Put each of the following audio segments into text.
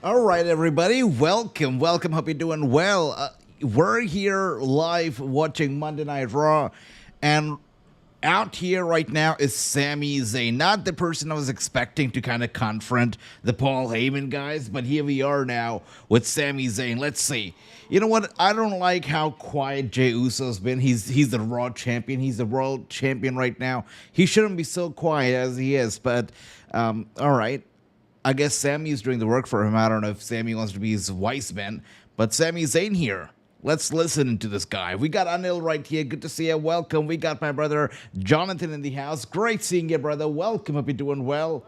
All right, everybody, welcome. Hope you're doing well. We're here live watching Monday Night Raw, and out here right now is Sami Zayn. Not the person I was expecting to kind of confront the Paul Heyman guys, but here we are now with Sami Zayn. Let's see. You know what? I don't like how quiet Jey Uso's been. He's the Raw champion. He's the world champion right now. He shouldn't be so quiet as he is, but all right. I guess Sami's doing the work for him. I don't know if Sami wants to be his wise man, but Sami Zayn here. Let's listen to this guy. We got Nile right here. Good to see you. Welcome. We got my brother Jonathan in the house. Great seeing you, brother. Welcome. Hope you're doing well.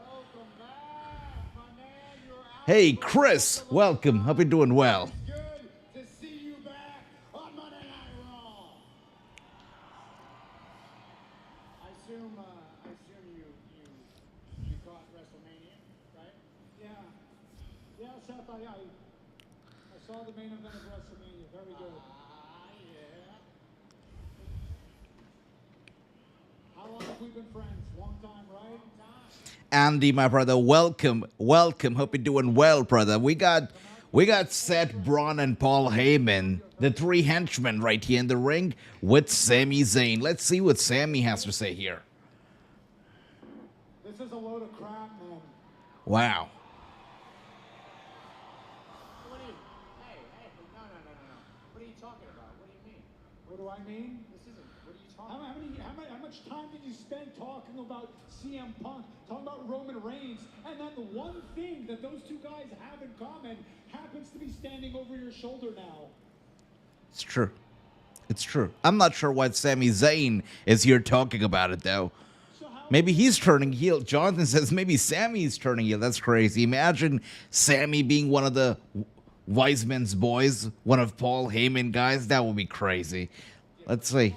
Hey, Chris. Welcome. Hope you're doing well. I saw the main event of WrestleMania. Very good. Yeah. How long have we been friends? Long time, right? Andy, my brother, welcome. Hope you're doing well, brother. We got Seth, Bron, and Paul Heyman, the three henchmen right here in the ring with Sami Zayn. Let's see what Sami has to say here. This is a load of crap, man. Wow. What do I mean? This isn't. What are you talking about? How much time did you spend talking about CM Punk, talking about Roman Reigns, and then the one thing that those two guys have in common happens to be standing over your shoulder now? It's true. It's true. I'm not sure why Sami Zayn is here talking about it, though. Maybe he's turning heel. Jonathan says maybe Sami's turning heel. That's crazy. Imagine Sami being one of the Wiseman's boys, one of Paul Heyman guys. That would be crazy. Let's see.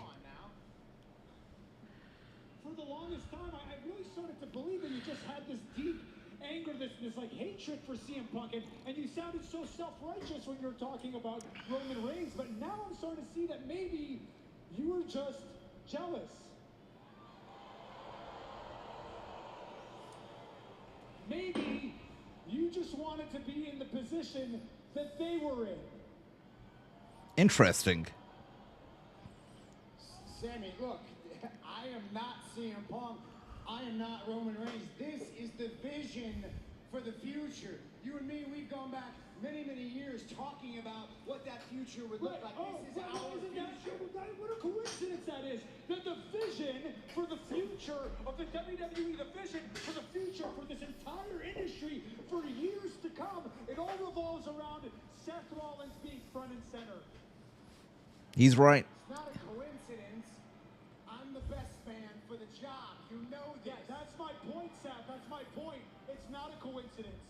For the longest time, I really started to believe that you just had this deep anger, this like hatred for CM Punk, and you sounded so self-righteous when you were talking about Roman Reigns, but now I'm starting to see that maybe you were just jealous. Maybe you just wanted to be in the position that they were in. Interesting. Sami, look, I am not CM Punk. I am not Roman Reigns. This is the vision for the future. You and me, we've gone back many, many years talking about what that future would look like. This is our future. What a coincidence that is. That the vision for the future of the WWE, the vision for the future for this entire industry for years to come, it all revolves around Seth Rollins being front and center. He's right. It's not a coincidence. I'm the best man for the job. You know this. Yeah, that's my point, Seth. That's my point. It's not a coincidence.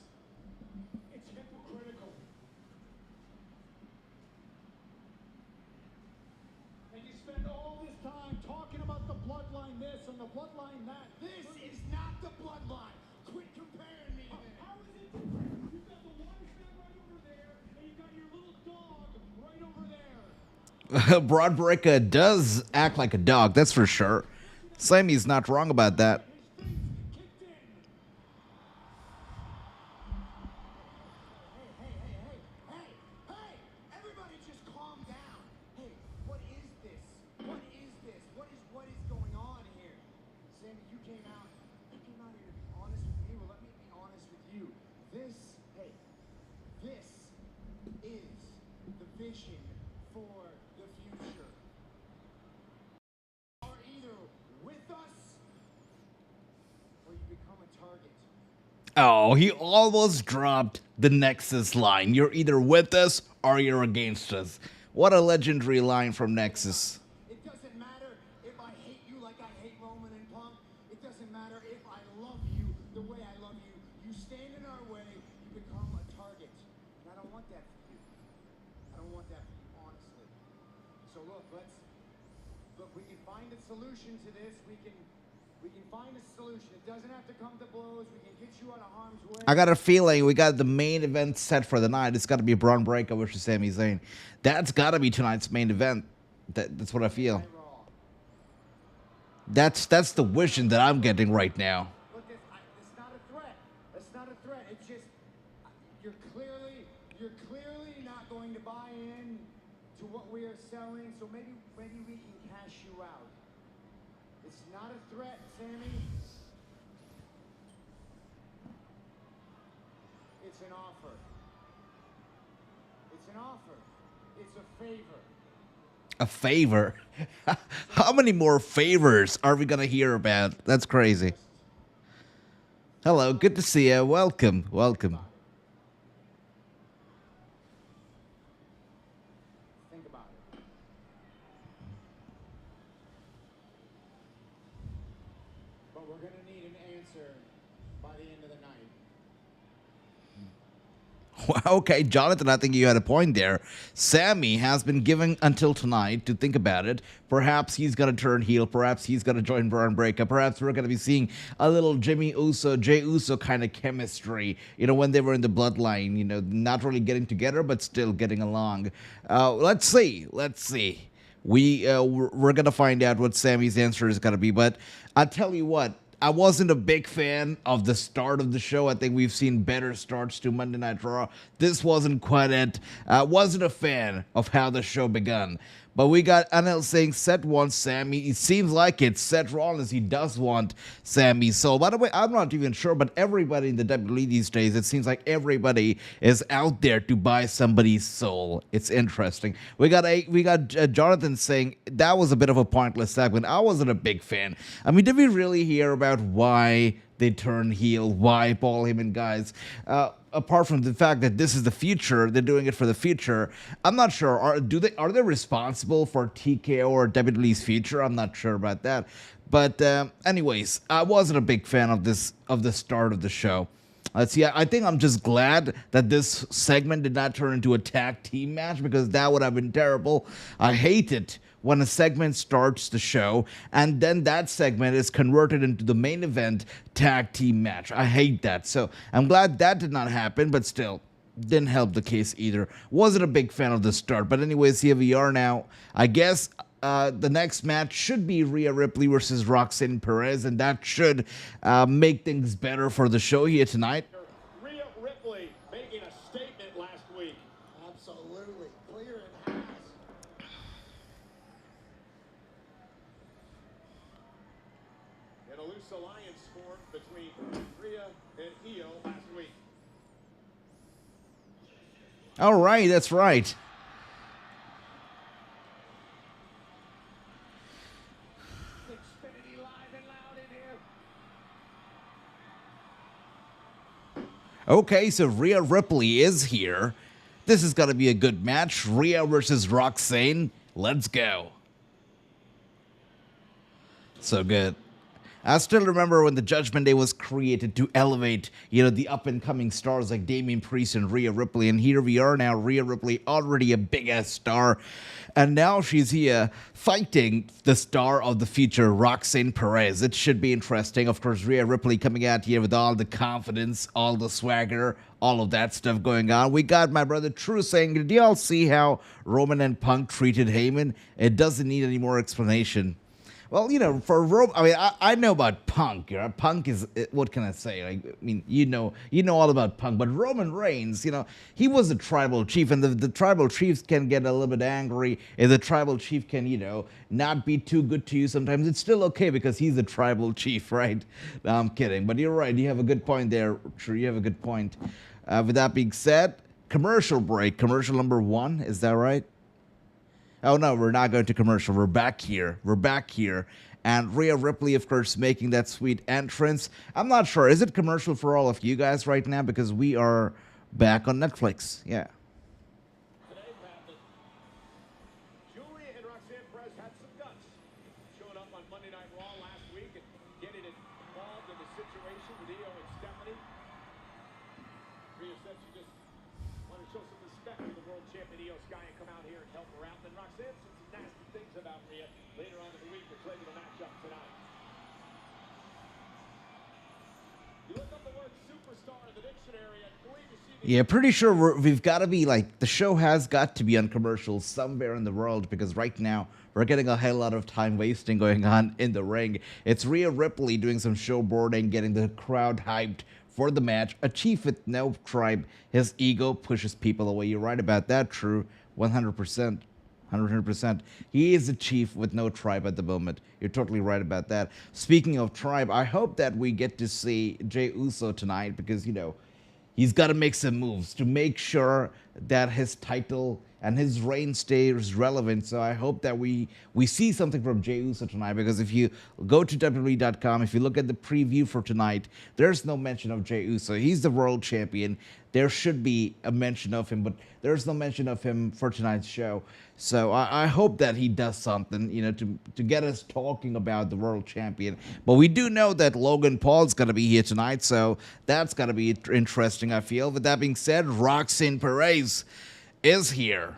It's hypocritical. And you spend all this time talking about the bloodline this and the bloodline that. This is not the bloodline. Quit comparing me to them. How is it different? You've got the wise man right over there, and you've got your little dog right over there. Bron Breakker does act like a dog, that's for sure. Sami's not wrong about that. Everybody just calm down. Hey, what is this? What is this? What is going on here? Sami, you came out here to be honest with me. Well, let me be honest with you. This is the vision for the future. You are either with us or you become a target. Oh, he almost dropped the Nexus line. You're either with us or you're against us. What a legendary line from Nexus. It doesn't matter if I hate you like I hate Roman and Punk. It doesn't matter if I love you the way I love you. You stand in our way, you become a target. And I don't want that for you. I don't want that for you, honestly. So look, we can find a solution to this. We can find a solution. It doesn't have to come to blows. We can get you out of harm's way. I got a feeling we got the main event set for the night. It's got to be Bron Breakker versus Sami Zayn. That's got to be tonight's main event. That's what I feel. That's the vision that I'm getting right now. Look, it's not a threat. It's not a threat. It's just You're clearly not going to buy in to what we are selling, so maybe we can cash you out. It's not a threat, Sami. It's an offer. It's an offer. It's a favor. A favor? How many more favors are we gonna hear about? That's crazy. Hello, good to see you. Welcome, welcome. Think about it. But we're gonna need an answer by the end of the night. Okay, Jonathan, I think you had a point there. Sami has been given until tonight to think about it. Perhaps he's going to turn heel. Perhaps he's going to join Bron Breakker. Perhaps we're going to be seeing a little Jey Uso kind of chemistry, when they were in the Bloodline, not really getting together, but still getting along. Let's see. We're going to find out what Sami's answer is going to be. But I'll tell you what. I wasn't a big fan of the start of the show. I think we've seen better starts to Monday Night Raw. This wasn't quite it. I wasn't a fan of how the show began. But we got Anil saying Seth wants Sami. It seems like it's Seth Rollins. He does want Sami. So, by the way, I'm not even sure, but everybody in the WWE these days, it seems like everybody is out there to buy somebody's soul. It's interesting. We got Jonathan saying that was a bit of a pointless segment. I wasn't a big fan. I mean, did we really hear about why they turn heel? Why Paul Heyman, guys? Apart from the fact that this is the future, they're doing it for the future. I'm not sure. Are they responsible for TKO or WWE's future? I'm not sure about that. But anyways, I wasn't a big fan of the start of the show. Let's see. I think I'm just glad that this segment did not turn into a tag team match, because that would have been terrible. I hate it when a segment starts the show and then that segment is converted into the main event tag team match. I hate that. So I'm glad that did not happen, but still didn't help the case either. Wasn't a big fan of the start. But anyways, here we are now. I guess the next match should be Rhea Ripley versus Roxanne Perez, and that should make things better for the show here tonight. Rhea Ripley making a statement last week. Absolutely. Clear and has. And a loose alliance formed between Rhea and Io last week. All right, that's right. Xfinity live and loud in here. Okay, so Rhea Ripley is here. This is going to be a good match. Rhea versus Roxanne. Let's go. So good. I still remember when the Judgment Day was created to elevate, the up-and-coming stars like Damian Priest and Rhea Ripley. And here we are now, Rhea Ripley, already a big-ass star. And now she's here fighting the star of the future, Roxanne Perez. It should be interesting. Of course, Rhea Ripley coming out here with all the confidence, all the swagger, all of that stuff going on. We got my brother True saying, did y'all see how Roman and Punk treated Heyman? It doesn't need any more explanation. Well, for Roman, I know about Punk. Punk is, what can I say? You know all about Punk. But Roman Reigns, he was a tribal chief, and the tribal chiefs can get a little bit angry. If the tribal chief can, not be too good to you sometimes, it's still okay because he's a tribal chief, right? No, I'm kidding. But you're right. You have a good point there. True, you have a good point. With that being said, commercial break. Commercial number 1. Is that right? Oh, no, we're not going to commercial. We're back here. And Rhea Ripley, of course, making that sweet entrance. I'm not sure. Is it commercial for all of you guys right now? Because we are back on Netflix. Yeah. Today, Pat, Julie and Roxanne Perez had some guts. Showing up on Monday Night Raw last week and getting involved in the situation with Io and Stephanie. Rhea said she just wanted to show some respect to the world champion Io Sky and come out here and help her out. Then Roxanne said some nasty things about Rhea later on in the week, which led to the matchup tonight. You look up the word superstar in the dictionary and believe you see the Yeah, pretty sure we've got to be the show has got to be on commercials somewhere in the world, because right now we're getting a hell lot of time wasting going on in the ring. It's Rhea Ripley doing some showboarding, getting the crowd hyped for the match. A chief with no tribe. His ego pushes people away. You're right about that, true. 100%. 100%. He is a chief with no tribe at the moment. You're totally right about that. Speaking of tribe, I hope that we get to see Jey Uso tonight because, you know, he's got to make some moves to make sure that his title and his reign stays relevant. So I hope that we see something from Jey Uso tonight, because if you go to WWE.com, if you look at the preview for tonight, there's no mention of Jey Uso. He's the world champion. There should be a mention of him, but there's no mention of him for tonight's show. So I hope that he does something, you know, to get us talking about the world champion. But we do know that Logan Paul's going to be here tonight, so that's going to be interesting, I feel. With that being said, Roxanne Perez is here.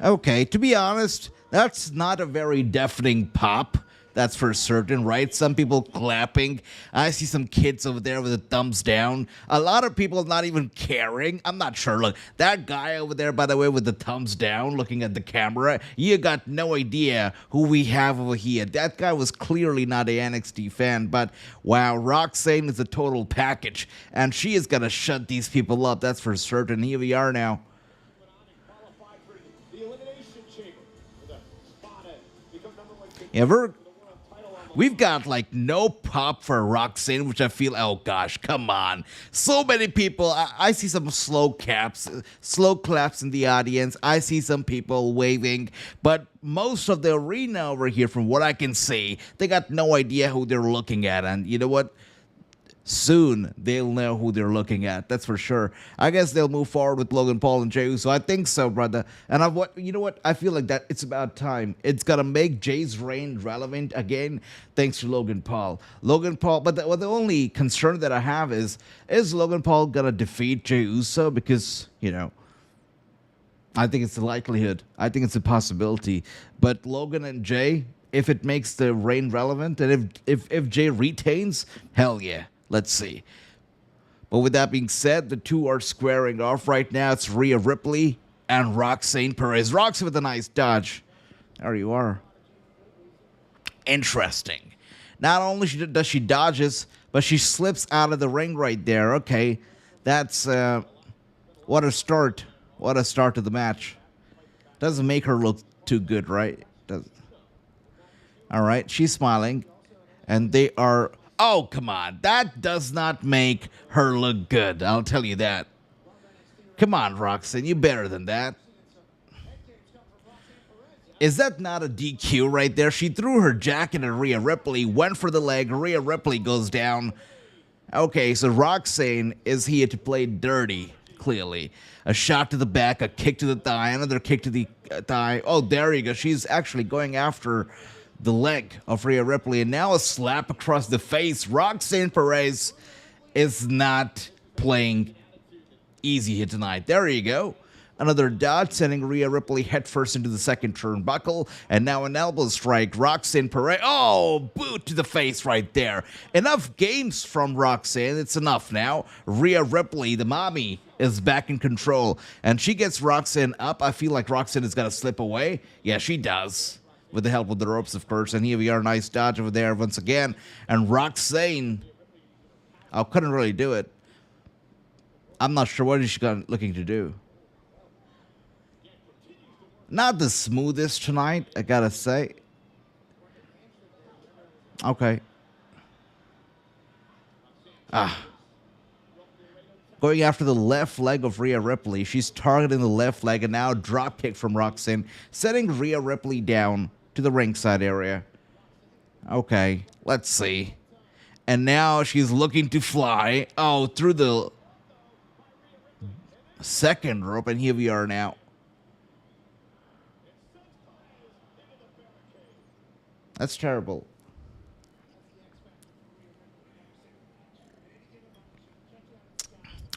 Okay, to be honest, that's not a very deafening pop. That's for certain, right? Some people clapping. I see some kids over there with a thumbs down. A lot of people not even caring. I'm not sure. Look, that guy over there, by the way, with the thumbs down looking at the camera, you got no idea who we have over here. That guy was clearly not a NXT fan, but wow, Roxanne is a total package, and she is going to shut these people up. That's for certain. Here we are now. Yeah, we've got like no pop for Roxanne, which I feel, oh gosh, come on. So many people, I see some slow claps in the audience. I see some people waving, but most of the arena over here, from what I can see, they got no idea who they're looking at. And you know what? Soon they'll know who they're looking at. That's for sure. I guess they'll move forward with Logan Paul and Jey Uso. I think so, brother. And you know what? I feel like that it's about time. It's gonna make Jey's reign relevant again, thanks to Logan Paul. But the only concern that I have is Logan Paul gonna defeat Jey Uso? Because, you know, I think it's a likelihood. I think it's a possibility. But Logan and Jey, if it makes the reign relevant, and if Jey retains, hell yeah. Let's see. But with that being said, the two are squaring off right now. It's Rhea Ripley and Roxanne Perez. Roxy with a nice dodge. There you are. Interesting. Not only does she dodges, but she slips out of the ring right there. Okay, that's what a start. What a start to the match. Doesn't make her look too good, right? All right, she's smiling, and they are... Oh, come on. That does not make her look good. I'll tell you that. Come on, Roxanne. You're better than that. Is that not a DQ right there? She threw her jacket at Rhea Ripley, went for the leg. Rhea Ripley goes down. Okay, so Roxanne is here to play dirty, clearly. A shot to the back, a kick to the thigh, another kick to the thigh. Oh, there you go. She's actually going after the leg of Rhea Ripley, and now a slap across the face. Roxanne Perez is not playing easy here tonight. There you go. Another dodge, sending Rhea Ripley headfirst into the second turnbuckle, and now an elbow strike. Roxanne Perez, oh, boot to the face right there. Enough games from Roxanne. It's enough now. Rhea Ripley, the mommy, is back in control, and she gets Roxanne up. I feel like Roxanne is going to slip away. Yeah, she does. With the help of the ropes, of course. And here we are, nice dodge over there once again. And Roxanne, I couldn't really do it. I'm not sure what is she looking to do. Not the smoothest tonight, I gotta say. Okay. Going after the left leg of Rhea Ripley. She's targeting the left leg, and now drop kick from Roxanne, setting Rhea Ripley down to the ringside area. Okay, let's see. And now she's looking to fly. Oh, through the second rope, and here we are now. That's terrible.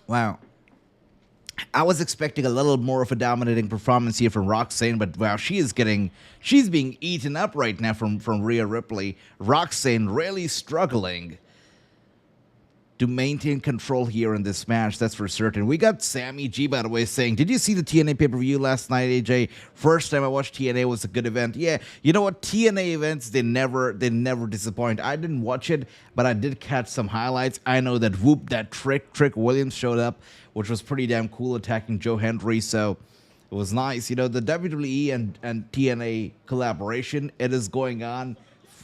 Wow. I was expecting a little more of a dominating performance here from Roxanne, but wow, she's being eaten up right now from Rhea Ripley. Roxanne really struggling to maintain control here in this match. That's for certain. We got Sammy G, by the way, saying, did you see the TNA pay-per-view last night, AJ? First time I watched TNA, was a good event. Yeah, you know what? TNA events, they never disappoint. I didn't watch it, but I did catch some highlights. I know that that Trick Williams showed up, which was pretty damn cool, attacking Joe Hendry. So it was nice. You know, the WWE and TNA collaboration, it is going on.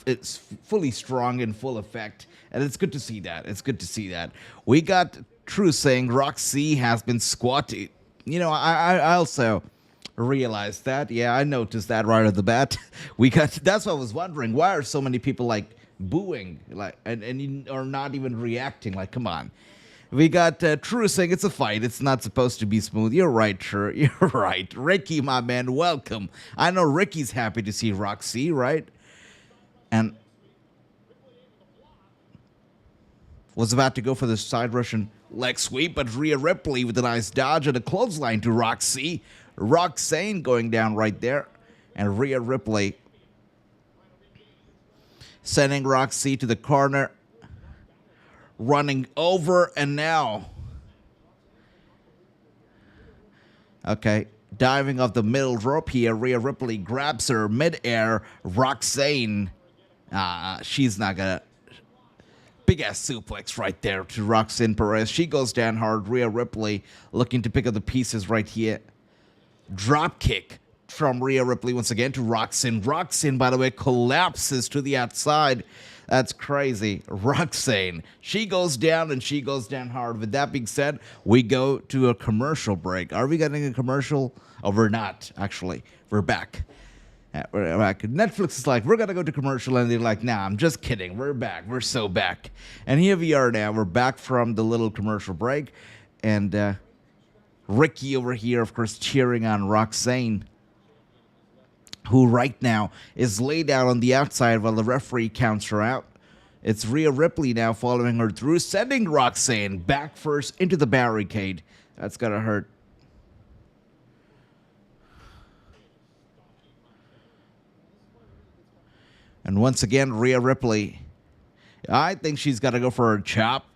It's fully strong in full effect, and it's good to see that. It's good to see that. We got True saying Roxy has been squatted. You know, I also realized that. Yeah, I noticed that right at the bat. That's what I was wondering. Why are so many people like booing, like, and are not even reacting? Like, come on. We got True saying it's a fight. It's not supposed to be smooth. You're right, sure. You're right. Ricky, my man, welcome. I know Ricky's happy to see Roxy, right? And was about to go for the side Russian leg sweep, but Rhea Ripley with a nice dodge and a clothesline to Roxy. Roxanne going down right there. And Rhea Ripley sending Roxy to the corner. Running over, and now. Okay. Diving off the middle rope here. Rhea Ripley grabs her midair. Roxanne. She's not gonna. Big ass suplex right there to Roxanne Perez. She goes down hard. Rhea Ripley looking to pick up the pieces right here. Drop kick from Rhea Ripley once again to Roxanne. Roxanne, by the way, collapses to the outside. That's crazy. Roxanne. She goes down, and she goes down hard. With that being said, we go to a commercial break. Are we getting a commercial? Oh, we're not, actually. We're back. We're back. Netflix is like, we're going to go to commercial, and they're like, nah, I'm just kidding. We're back. We're so back. And here we are now. We're back from the little commercial break. And Ricky over here, of course, cheering on Roxanne, who right now is laid out on the outside while the referee counts her out. It's Rhea Ripley now following her through, sending Roxanne back first into the barricade. That's going to hurt. And once again, Rhea Ripley. I think she's got to go for a chop.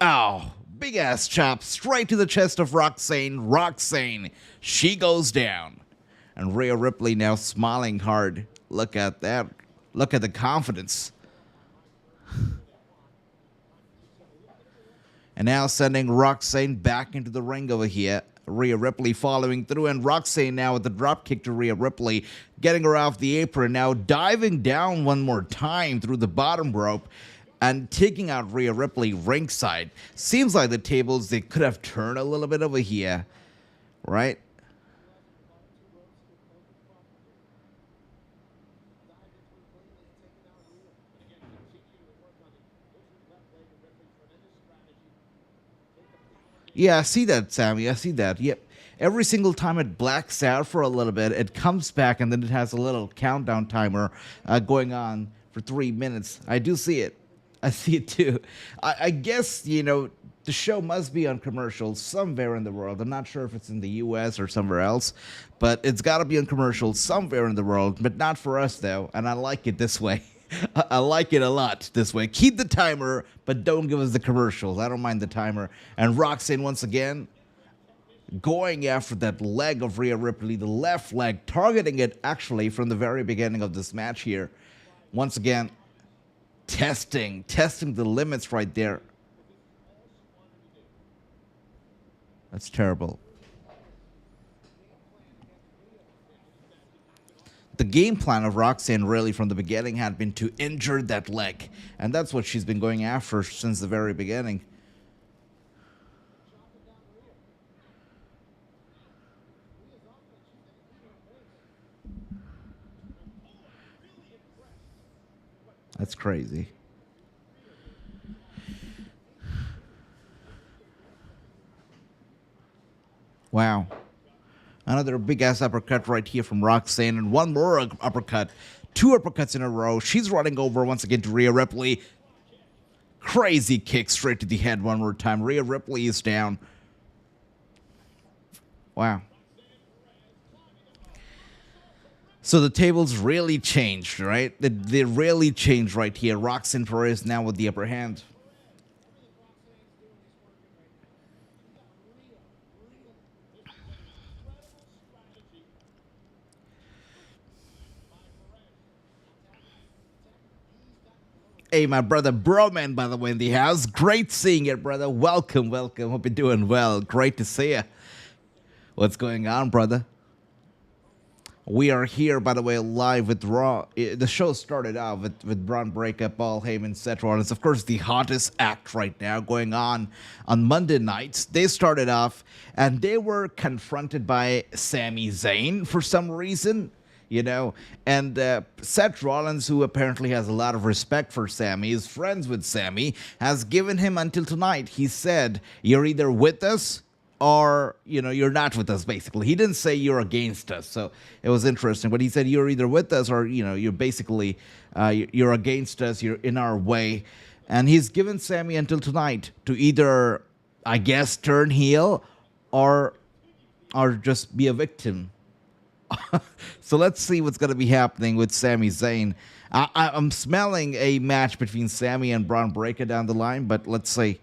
Oh, big ass chop straight to the chest of Roxanne. Roxanne, she goes down. And Rhea Ripley now smiling hard. Look at that. Look at the confidence. And now sending Roxanne back into the ring over here. Rhea Ripley following through, and Roxanne now with the drop kick to Rhea Ripley, getting her off the apron, now diving down one more time through the bottom rope and taking out Rhea Ripley ringside. Seems like the tables, they could have turned a little bit over here, right? Yeah, I see that, Sammy. I see that. Yep. Every single time it blacks out for a little bit, it comes back, and then it has a little countdown timer going on for 3 minutes. I do see it. I see it too. I guess, you know, the show must be on commercials somewhere in the world. I'm not sure if it's in the U.S. or somewhere else, but it's got to be on commercials somewhere in the world, but not for us, though, and I like it this way. I like it a lot this way. Keep the timer, but don't give us the commercials. I don't mind the timer. And Roxanne, once again, going after that leg of Rhea Ripley, the left leg, targeting it actually from the very beginning of this match here. Once again, testing the limits right there. That's terrible. The game plan of Roxanne really from the beginning had been to injure that leg. And that's what she's been going after since the very beginning. That's crazy. Wow. Another big-ass uppercut right here from Roxanne, and one more uppercut. 2 uppercuts in a row. She's running over once again to Rhea Ripley. Crazy kick straight to the head one more time. Rhea Ripley is down. Wow. So the tables really changed, right? They really changed right here. Roxanne Perez now with the upper hand. Hey, my brother Broman, by the way, in the house. Great seeing you, brother. Welcome, welcome. Hope you're doing well. Great to see you. What's going on, brother? We are here, by the way, live with Raw. The show started out with Bron Breakker, Paul Heyman, Seth Rollins. Of course, the hottest act right now going on Monday nights. They started off, and they were confronted by Sami Zayn for some reason, you know. And Seth Rollins, who apparently has a lot of respect for Sami, is friends with Sami, has given him until tonight. He said, "You're either with us or, you know, you're not with us," basically. He didn't say you're against us, so it was interesting. But he said you're either with us or, you know, you're basically, you're against us, you're in our way. And he's given Sami until tonight to either, I guess, turn heel or just be a victim. So let's see what's going to be happening with Sami Zayn. I'm smelling a match between Sami and Bron Breakker down the line, but let's see.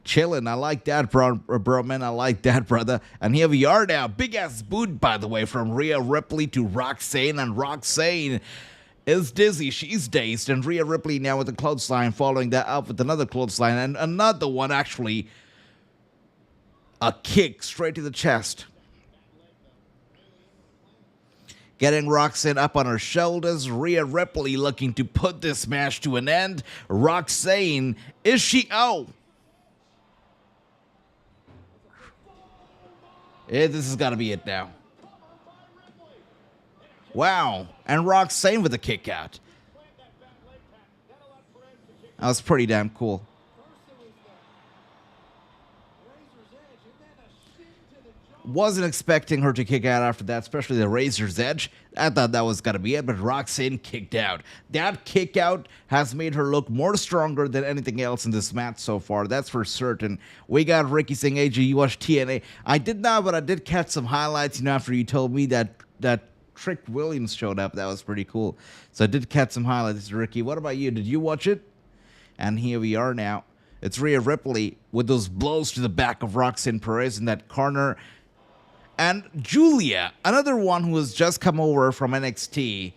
Chillin', I like that, bro, man. I like that, brother. And here we are now. Big ass boot, by the way, from Rhea Ripley to Roxanne. And Roxanne is dizzy. She's dazed. And Rhea Ripley now with a clothesline, following that up with another clothesline. And another one, actually. A kick straight to the chest. Getting Roxanne up on her shoulders. Rhea Ripley looking to put this match to an end. Roxanne, is she out? Yeah, this has got to be it now. Wow. And Roxanne with a kick out. That was pretty damn cool. Wasn't expecting her to kick out after that, especially the Razor's Edge. I thought that was going to be it, but Roxanne kicked out. That kick out has made her look more stronger than anything else in this match so far. That's for certain. We got Ricky saying, AJ, you watch TNA. I did not, but I did catch some highlights, you know, after you told me that Trick Williams showed up. That was pretty cool. So I did catch some highlights, Ricky. What about you? Did you watch it? And here we are now. It's Rhea Ripley with those blows to the back of Roxanne Perez in that corner. And Julia, another one who has just come over from NXT.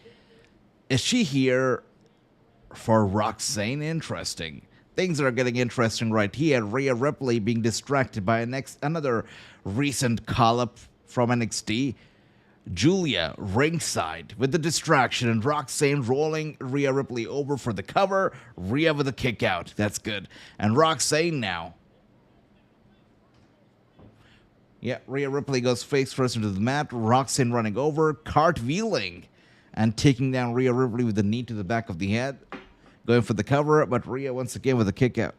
Is she here for Roxanne? Interesting. Things are getting interesting right here. Rhea Ripley being distracted by another recent call-up from NXT. Julia ringside with the distraction and Roxanne rolling Rhea Ripley over for the cover. Rhea with a kick out. That's good. And Roxanne now. Yeah, Rhea Ripley goes face first into the mat. Roxanne running over, cartwheeling, and taking down Rhea Ripley with a knee to the back of the head. Going for the cover, but Rhea once again with a kick out.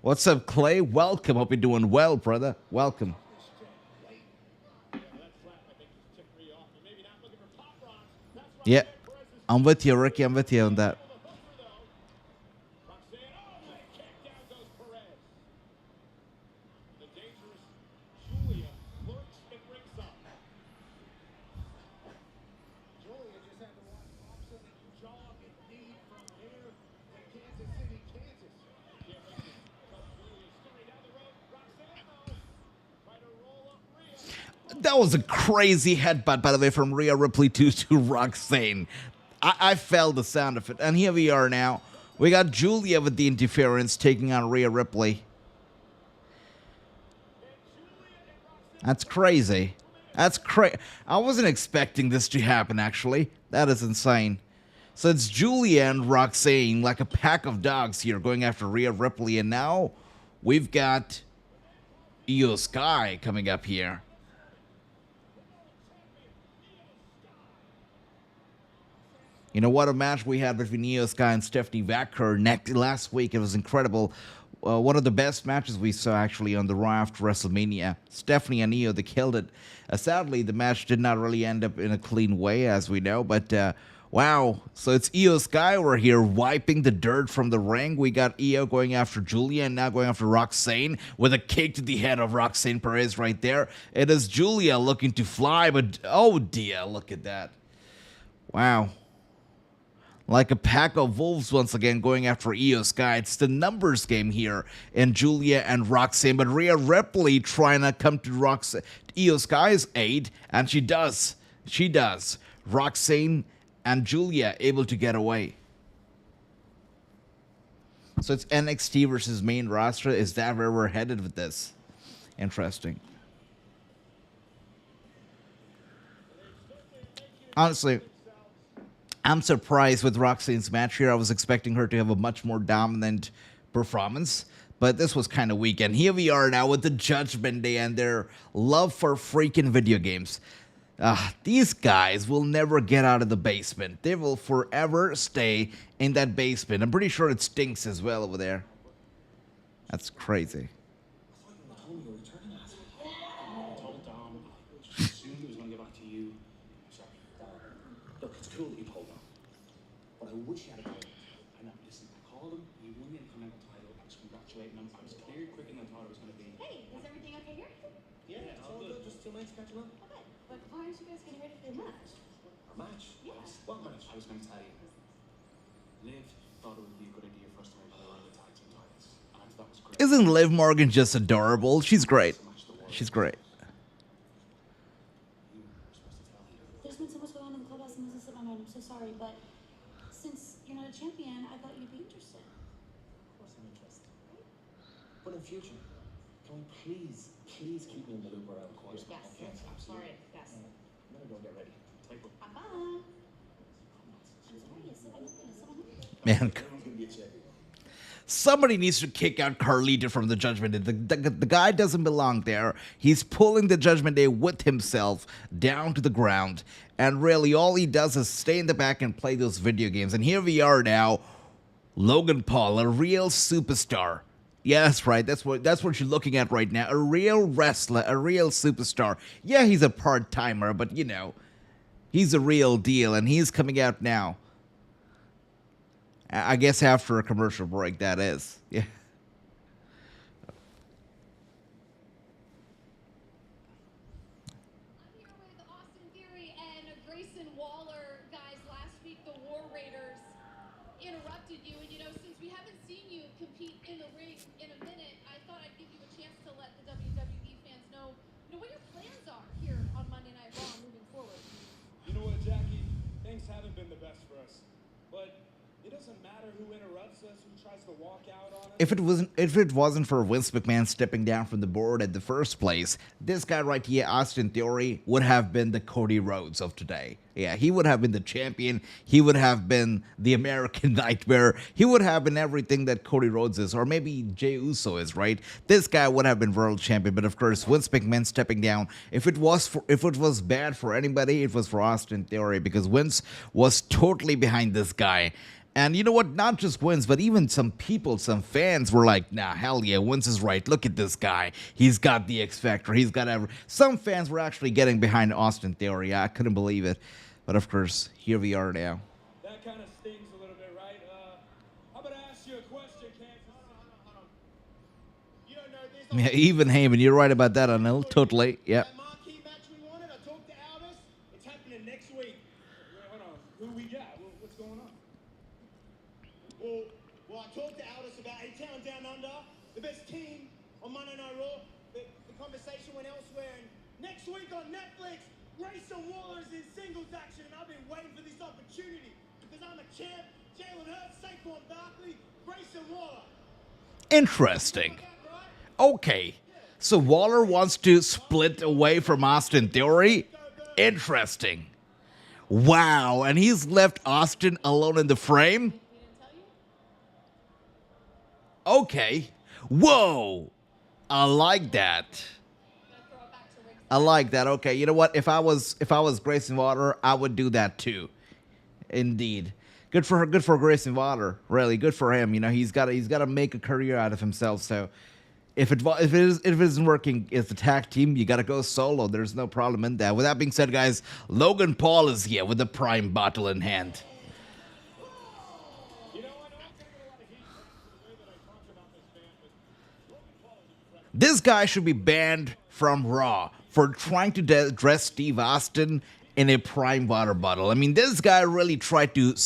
What's up, Clay? Welcome. Hope you're doing well, brother. Welcome. Yeah, I'm with you, Ricky. I'm with you on that. That was a crazy headbutt, by the way, from Rhea Ripley to Roxanne. I felt the sound of it. And here we are now. We got Julia with the interference taking on Rhea Ripley. That's crazy. That's crazy. I wasn't expecting this to happen, actually. That is insane. So it's Julia and Roxanne, like a pack of dogs here, going after Rhea Ripley. And now we've got Io Sky coming up here. You know what a match we had between Io Sky and Stephanie Vaquer last week. It was incredible. One of the best matches we saw actually on the Raw after WrestleMania. Stephanie and Io, they killed it. Sadly, the match did not really end up in a clean way, as we know. But wow, so it's Io Sky over here wiping the dirt from the ring. We got Io going after Julia and now going after Roxanne with a kick to the head of Roxanne Perez right there. It is Julia looking to fly, but oh dear, look at that. Wow. Like a pack of wolves once again going after Io Sky. It's the numbers game here in Julia and Roxanne. But Rhea Ripley trying to come to Io Sky's aid, and she does. She does. Roxanne and Julia able to get away. So it's NXT versus main roster. Is that where we're headed with this? Interesting. Honestly, I'm surprised with Roxanne's match here. I was expecting her to have a much more dominant performance, but this was kind of weak. And here we are now with the Judgment Day and their love for freaking video games. These guys will never get out of the basement. They will forever stay in that basement. I'm pretty sure it stinks as well over there. That's crazy. I wish you had a goal. I know, listen, I called him, he won the Intercontinental title, I was congratulating him, I was clear quicker than I thought it was going to be. Hey, is everything okay here? Yeah, it's all good, just 2 mates catching up. Okay, but why aren't you guys getting ready for the match? Our match? Yes. What match? I was going to tell you. Liv thought it would be a good idea for us to make her the tag team titles. And I thought that was great. Isn't Liv Morgan just adorable? She's great. She's great. There's been so much going on in the clubhouse and this is in my mind. I'm so sorry, but since you're not a champion, I thought you'd be interested. Of course I'm interested. But in future, can we please keep me in the loop around the course? Yes. Yes, absolutely. Sorry. Yes. I'm gonna go get ready. Take one. Papa. I'm sorry. Is someone here? Man, Everyone's gonna be a champion. somebody needs to kick out Carlita from the Judgment Day. The guy doesn't belong there. He's pulling the Judgment Day with himself down to the ground. And really, all he does is stay in the back and play those video games. And here we are now, Logan Paul, a real superstar. Yeah, that's right. That's what you're looking at right now. A real wrestler, a real superstar. Yeah, he's a part-timer, but, you know, he's a real deal. And he's coming out now. I guess after a commercial break, that is. Yeah. I'm here with Austin Theory and Grayson Waller. Guys, last week the War Raiders interrupted you. And, you know, since we haven't seen you compete in the ring in a minute, I thought I'd give you a chance to let the WWE fans know, what your plans are here on Monday Night Raw moving forward. You know what, Jackie? Things haven't been the best for us. But it doesn't matter who interrupts us, who tries to walk out on us. If it wasn't for Vince McMahon stepping down from the board at the first place, this guy right here, Austin Theory, would have been the Cody Rhodes of today. Yeah, he would have been the champion. He would have been the American Nightmare. He would have been everything that Cody Rhodes is, or maybe Jey Uso is, right? This guy would have been world champion. But of course, Vince McMahon stepping down. If it was bad for anybody, it was for Austin Theory, because Vince was totally behind this guy. And you know what? Not just Vince, but even some people, some fans were like, nah, hell yeah, Vince is right. Look at this guy. He's got the X Factor. He's got Some fans were actually getting behind Austin Theory. I couldn't believe it. But of course, here we are now. That kind of stings a little bit, right? How about I ask you a question, Kansas? Hold on. You don't know this. Yeah, even Heyman, you're right about that, Anil. Totally. Yeah. That marquee match we wanted, I talked to Aldis. It's happening next week. Wait, hold on. Who we got? What's going on? Well, I talked to Aldis about A-Town Down Under, the best team on Monday Night Raw. The conversation went elsewhere, and next week on Netflix, Grayson Waller's in singles action, and I've been waiting for this opportunity because I'm a champ. Jalen Hurts, Saquon Barkley, Grayson Waller. Interesting. Okay. So Waller wants to split away from Austin Theory? Interesting. Wow. And he's left Austin alone in the frame? We didn't tell you? Okay. Whoa. I like that. Gonna throw it back to Rick. I like that. Okay, you know what? If I was Grayson Waller, I would do that too. Indeed. Good for her. Good for Grayson Waller. Really good for him. You know, he's got to make a career out of himself. So if it isn't working as a tag team, you got to go solo. There's no problem in that. With that being said, guys, Logan Paul is here with the prime bottle in hand. You know, I know I'm taking a lot of heat for the way that I talked about this man, but Logan Paul is incredible. This guy should be banned from Raw for trying to dress Steve Austin in a prime water bottle. I mean, this guy really tried to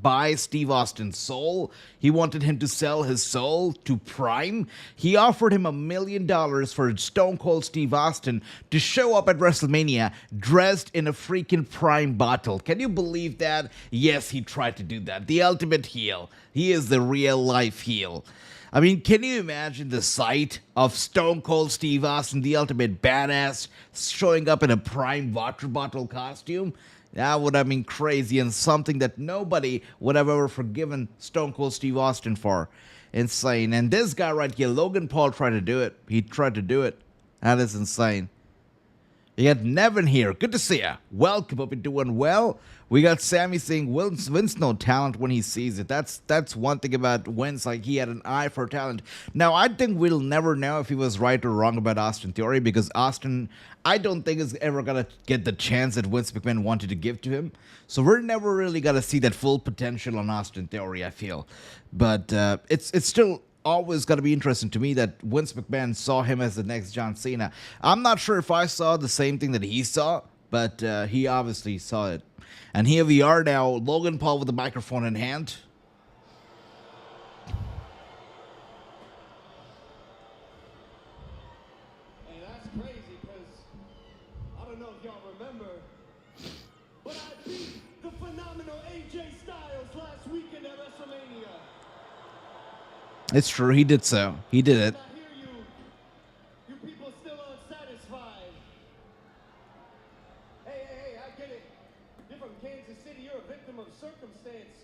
buy Steve Austin's soul. He wanted him to sell his soul to Prime. He offered him $1 million for Stone Cold Steve Austin to show up at WrestleMania dressed in a freaking Prime bottle. Can you believe that? Yes, he tried to do that. The ultimate heel. He is the real life heel. I mean, can you imagine the sight of Stone Cold Steve Austin, the ultimate badass, showing up in a Prime water bottle costume? That would have been crazy and something that nobody would have ever forgiven Stone Cold Steve Austin for. Insane. And this guy right here, Logan Paul, tried to do it. He tried to do it. That is insane. You got Nevin here. Good to see ya. Welcome. Hope you're doing well. We got Sami saying Vince no talent when he sees it. That's one thing about Vince. Like, he had an eye for talent. Now, I think we'll never know if he was right or wrong about Austin Theory, because Austin, I don't think, is ever going to get the chance that Vince McMahon wanted to give to him. So we're never really going to see that full potential on Austin Theory, I feel. But it's still always got to be interesting to me that Vince McMahon saw him as the next John Cena. I'm not sure if I saw the same thing that he saw, but he obviously saw it. And here we are now, Logan Paul with the microphone in hand. Hey, that's crazy, because I don't know if y'all remember, but I beat the phenomenal AJ Styles last weekend at WrestleMania. It's true, he did so. He did it. I hear you people still unsatisfied. Hey, I get it. You're from Kansas City, you're a victim of circumstance.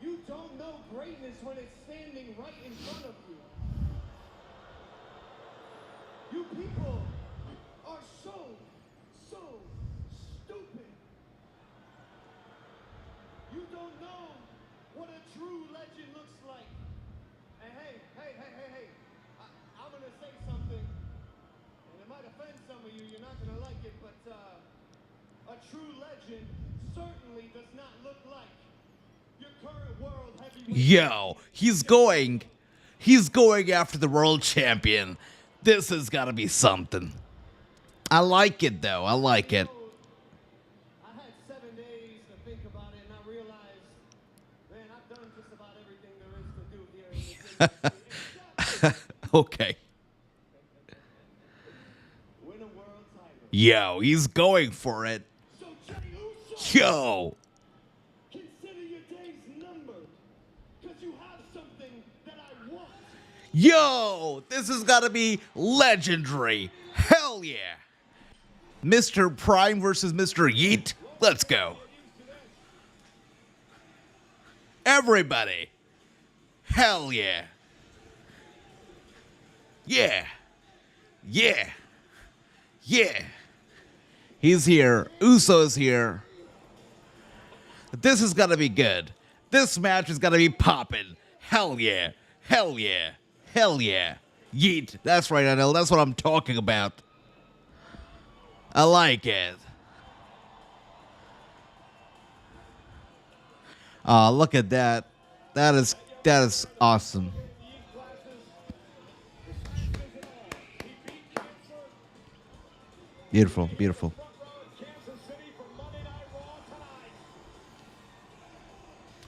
You don't know greatness when it's standing right in front of you. You people are so stupid. You don't know what a true legend looks like. And hey, I'm gonna say something, and it might offend some of you, you're not gonna like it, but a true legend certainly does not look like your current world heavyweight. Yo, he's going after the world champion. This has got to be something. I like it, though. I like it. I had 7 days to think about it, and I realized, man, I've done just about everything there is to do here in this industry. Okay. Win a world title. Yo, he's going for it. So Jey Uso, Yo. consider your days numbered, because you have something that I want. Yo, this has got to be legendary. Hell yeah. Mr. Prime versus Mr. Yeet. Let's go. Everybody. Hell yeah. Yeah. Yeah. Yeah. He's here. Uso's here. This is gonna be good. This match is gonna be popping. Hell yeah. Hell yeah. Hell yeah. Yeet. That's right, I know. That's what I'm talking about. I like it. Oh, look at that. That is awesome. Beautiful, beautiful.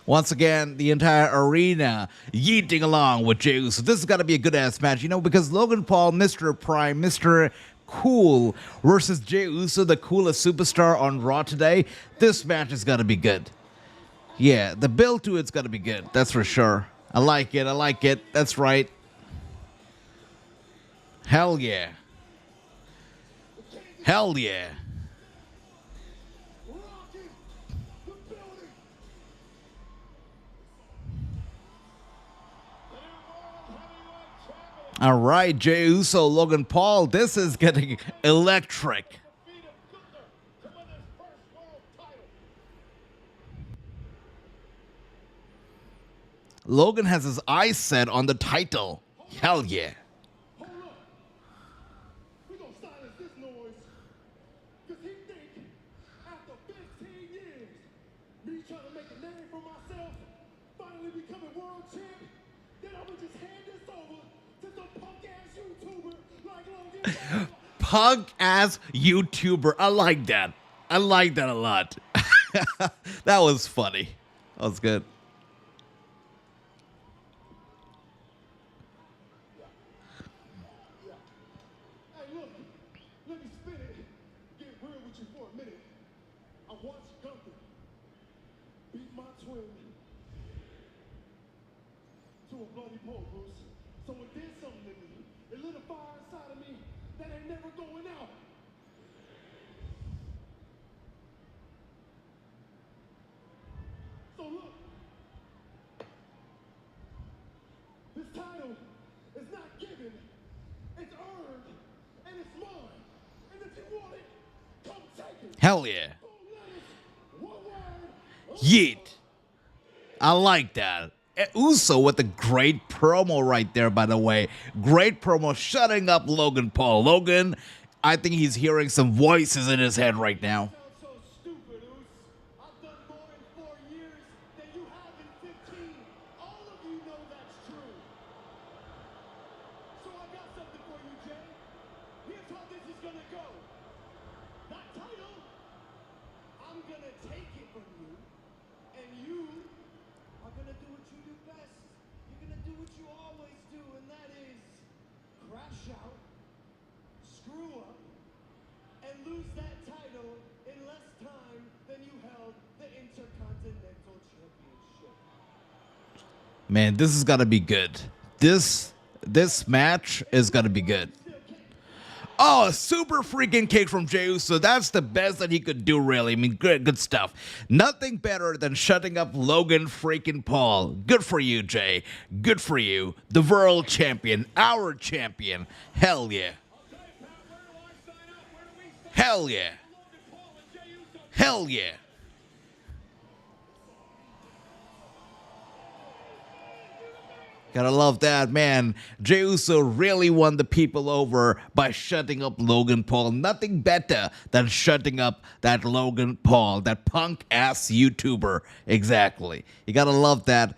Once again, the entire arena yeeting along with Jey Uso. This has got to be a good-ass match, you know, because Logan Paul, Mr. Prime, Mr. Cool versus Jey Uso, the coolest superstar on Raw today. This match is going to be good. Yeah, the build to it's going to be good. That's for sure. I like it. I like it. That's right. Hell yeah. Hell yeah. All right, Jey Uso, Logan Paul. This is getting electric. Logan has his eyes set on the title. Hell yeah. Hold up. We're gonna silence this noise. Because he think after 15 years, me trying to make a name for myself, finally becoming world champ, then I would just hand this over to some punk-ass YouTuber like Logan Paul. Punk-ass YouTuber. I like that. I like that a lot. That was funny. That was good. to a bloody pole, Bruce. So it did something to me. It lit a fire inside of me that ain't never going out. So look, this title is not given, it's earned, and it's mine. And if you want it, come take it. Hell yeah. One word. Yeet. I like that. Uso with a great promo right there, by the way. Great promo shutting up Logan Paul. Logan, I think he's hearing some voices in his head right now. Sound so stupid, Oos. I've done more in 4 years than you have in 15. All of you know that's true. So I got something for you, Jay. Here's how this is gonna go. That title, I'm gonna take it from you, and you are gonna do what you do best. You're gonna do what you always do, and that is crash out, screw up, and lose that title in less time than you held the Intercontinental Championship. Man, this is gonna be good. This match is gonna be good. Oh, a super freaking kick from Jey Uso. That's the best that he could do, really. I mean, good stuff. Nothing better than shutting up Logan freaking Paul. Good for you, Jay. Good for you. The world champion. Our champion. Hell yeah. Hell yeah. Hell yeah. Gotta love that, man. Jey Uso really won the people over by shutting up Logan Paul. Nothing better than shutting up that Logan Paul, that punk-ass YouTuber. Exactly. You gotta love that.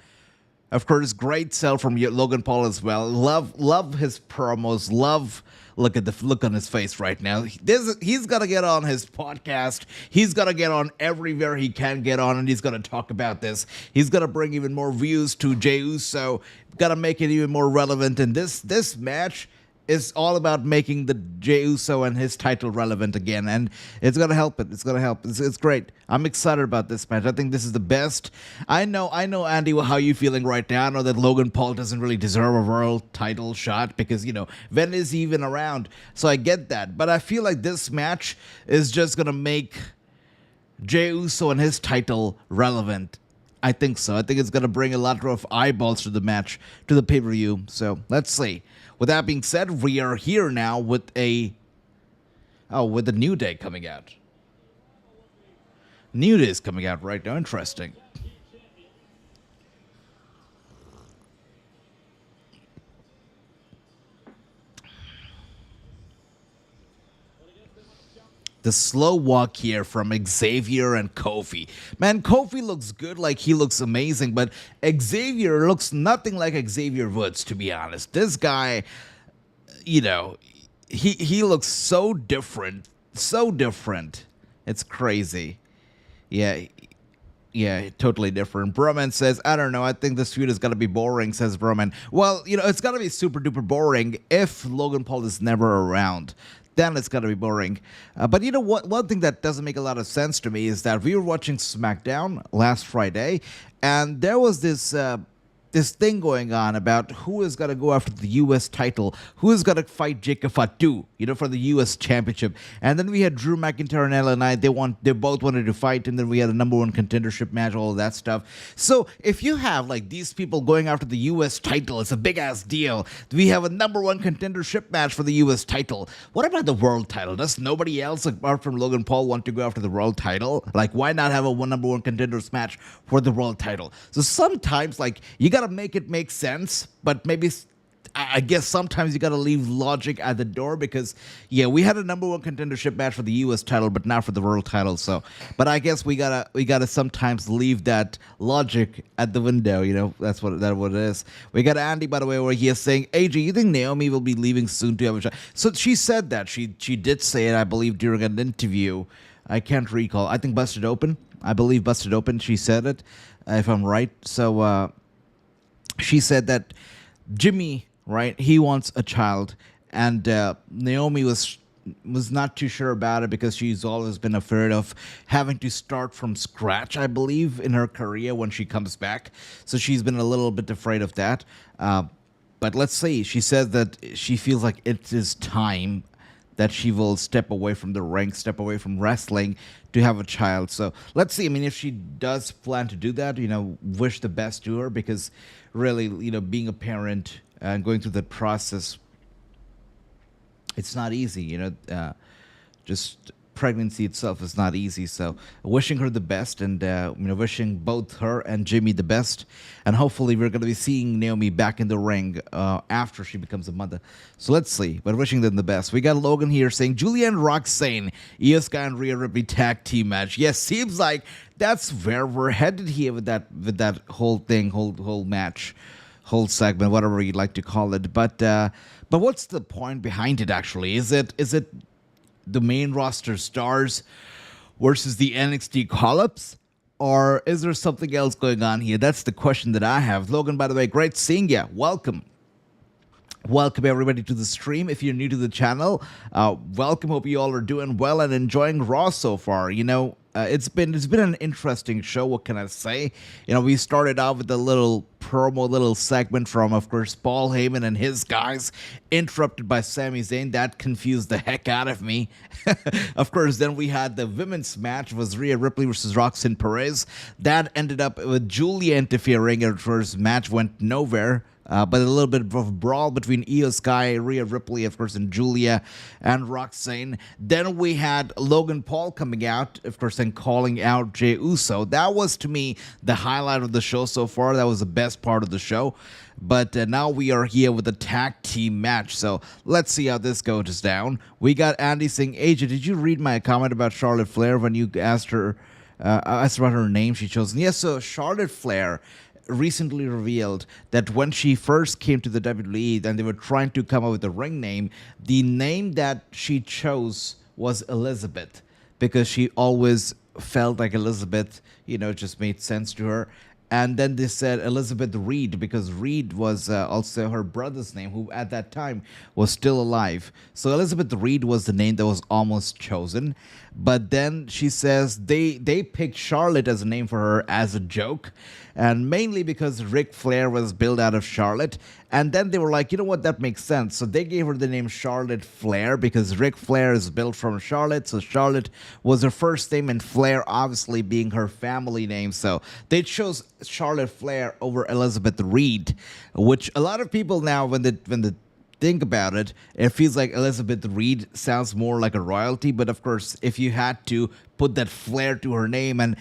Of course, great sell from Logan Paul as well. Love his promos. Look at the look on his face right now. He's gonna get on his podcast. He's gonna get on everywhere he can get on, and he's gonna talk about this. He's gonna bring even more views to Jey Uso. Gotta make it even more relevant. And this match is all about making the Jey Uso and his title relevant again, and it's gonna help it. It's gonna help. It's great. I'm excited about this match. I think this is the best. I know, Andy, how you feeling right now. I know that Logan Paul doesn't really deserve a world title shot because, you know, when is he even around? So I get that, but I feel like this match is just gonna make Jey Uso and his title relevant. I think so. I think it's gonna bring a lot of eyeballs to the match, to the pay-per-view. So let's see. With that being said, we are here now with a New Day coming out. New Day is coming out right now. Interesting. The slow walk here from Xavier and Kofi. Man, Kofi looks good, like he looks amazing, but Xavier looks nothing like Xavier Woods, to be honest. This guy, you know, he looks so different. So different. It's crazy. Yeah, totally different. Broman says, I don't know, I think this feud is going to be boring, says Broman. Well, you know, it's going to be super duper boring if Logan Paul is never around. Then it's going to be boring. But you know what? One thing that doesn't make a lot of sense to me is that we were watching SmackDown last Friday, and there was this thing going on about who is going to go after the U.S. title, who is going to fight Jacob Fatu, you know, for the U.S. Championship. And then we had Drew McIntyre and LA Knight. They both wanted to fight, and then we had a number one contendership match, all of that stuff. So if you have like these people going after the U.S. title, it's a big ass deal. We have a number one contendership match for the U.S. title. What about the world title? Does nobody else apart from Logan Paul want to go after the world title? Like, why not have a number one contenders match for the world title? So sometimes, like, you got to make it make sense, but maybe I guess sometimes you got to leave logic at the door because, yeah, we had a number one contendership match for the U.S. title, but not for the world title. So, but I guess we gotta sometimes leave that logic at the window. You know, that's what it is. We got Andy, by the way, where he is saying, AJ, you think Naomi will be leaving soon to have a shot? So she said that she did say it, I believe, during an interview. I can't recall. I think Busted Open. I believe Busted Open. She said it, if I'm right. So. She said that Jimmy, right, he wants a child, and Naomi was was not too sure about it because she's always been afraid of having to start from scratch, I believe, in her career when she comes back. So she's been a little bit afraid of that. But let's see. She says that she feels like it is time that she will step away from the ring, step away from wrestling to have a child. So let's see. I mean, if she does plan to do that, wish the best to her, because really, being a parent and going through that process, it's not easy. Just pregnancy itself is not easy. So wishing her the best, and wishing both her and Jimmy the best, and hopefully we're going to be seeing Naomi back in the ring after she becomes a mother. So let's see, but wishing them the best. We got Logan here saying Julia and Roxanne, Io Sky and Rhea Ripley tag team match. Yes, seems like that's where we're headed here with that whole thing, whole match, whole segment, whatever you'd like to call it. But what's the point behind it actually? Is it the main roster stars versus the NXT call-ups? Or is there something else going on here? That's the question that I have. Logan, by the way, great seeing you. Welcome. Welcome, everybody, to the stream. If you're new to the channel, welcome. Hope you all are doing well and enjoying Raw so far. It's been an interesting show. What can I say? We started out with a little promo, little segment from, of course, Paul Heyman and his guys, interrupted by Sami Zayn. That confused the heck out of me. Of course, then we had the women's match. It was Rhea Ripley versus Roxanne Perez. That ended up with Julia interfering, and first match went nowhere. But a little bit of brawl between Io Sky, Rhea Ripley, of course, and Julia and Roxanne. Then we had Logan Paul coming out, of course, and calling out Jey Uso. That was, to me, the highlight of the show so far. That was the best part of the show. But now we are here with a tag team match. So let's see how this goes down. We got Andy saying, AJ, did you read my comment about Charlotte Flair when you asked her about her name she chose? Yes, so Charlotte Flair recently revealed that when she first came to the WWE and they were trying to come up with a ring name, the name that she chose was Elizabeth, because she always felt like Elizabeth, just made sense to her. And then they said Elizabeth Reed, because Reed was also her brother's name, who at that time was still alive. So Elizabeth Reed was the name that was almost chosen. But then she says they picked Charlotte as a name for her as a joke, and mainly because Ric Flair was built out of Charlotte. And then they were like, you know what, that makes sense. So they gave her the name Charlotte Flair because Ric Flair is built from Charlotte. So Charlotte was her first name, and Flair obviously being her family name. So they chose Charlotte Flair over Elizabeth Reed, which a lot of people now, when they think about it, it feels like Elizabeth Reed sounds more like a royalty. But of course, if you had to put that flair to her name and,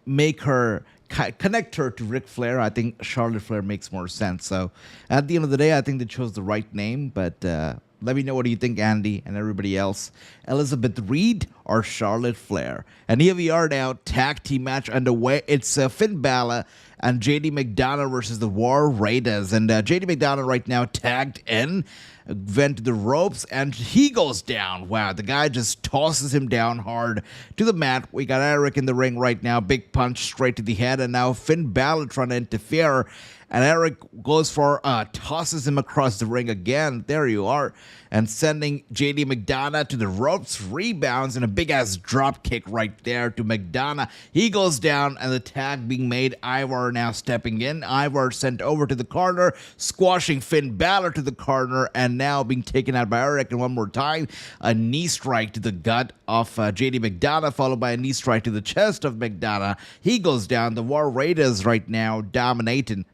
make her connect her to Ric Flair, I think Charlotte Flair makes more sense. So at the end of the day, I think they chose the right name. But let me know, what do you think, Andy and everybody else? Elizabeth Reed or Charlotte Flair? And here we are now, tag team match underway. It's Finn Balor and JD McDonough versus the War Raiders. And JD McDonough right now tagged in, went to the ropes, and he goes down. Wow, the guy just tosses him down hard to the mat. We got Eric in the ring right now, big punch straight to the head, and now Finn Balor trying to interfere. And Eric goes for, tosses him across the ring again. There you are. And sending JD McDonough to the ropes, rebounds, and a big-ass drop kick right there to McDonough. He goes down, and the tag being made. Ivar now stepping in. Ivar sent over to the corner, squashing Finn Balor to the corner, and now being taken out by Eric. And one more time, a knee strike to the gut of JD McDonough, followed by a knee strike to the chest of McDonough. He goes down. The War Raiders right now dominating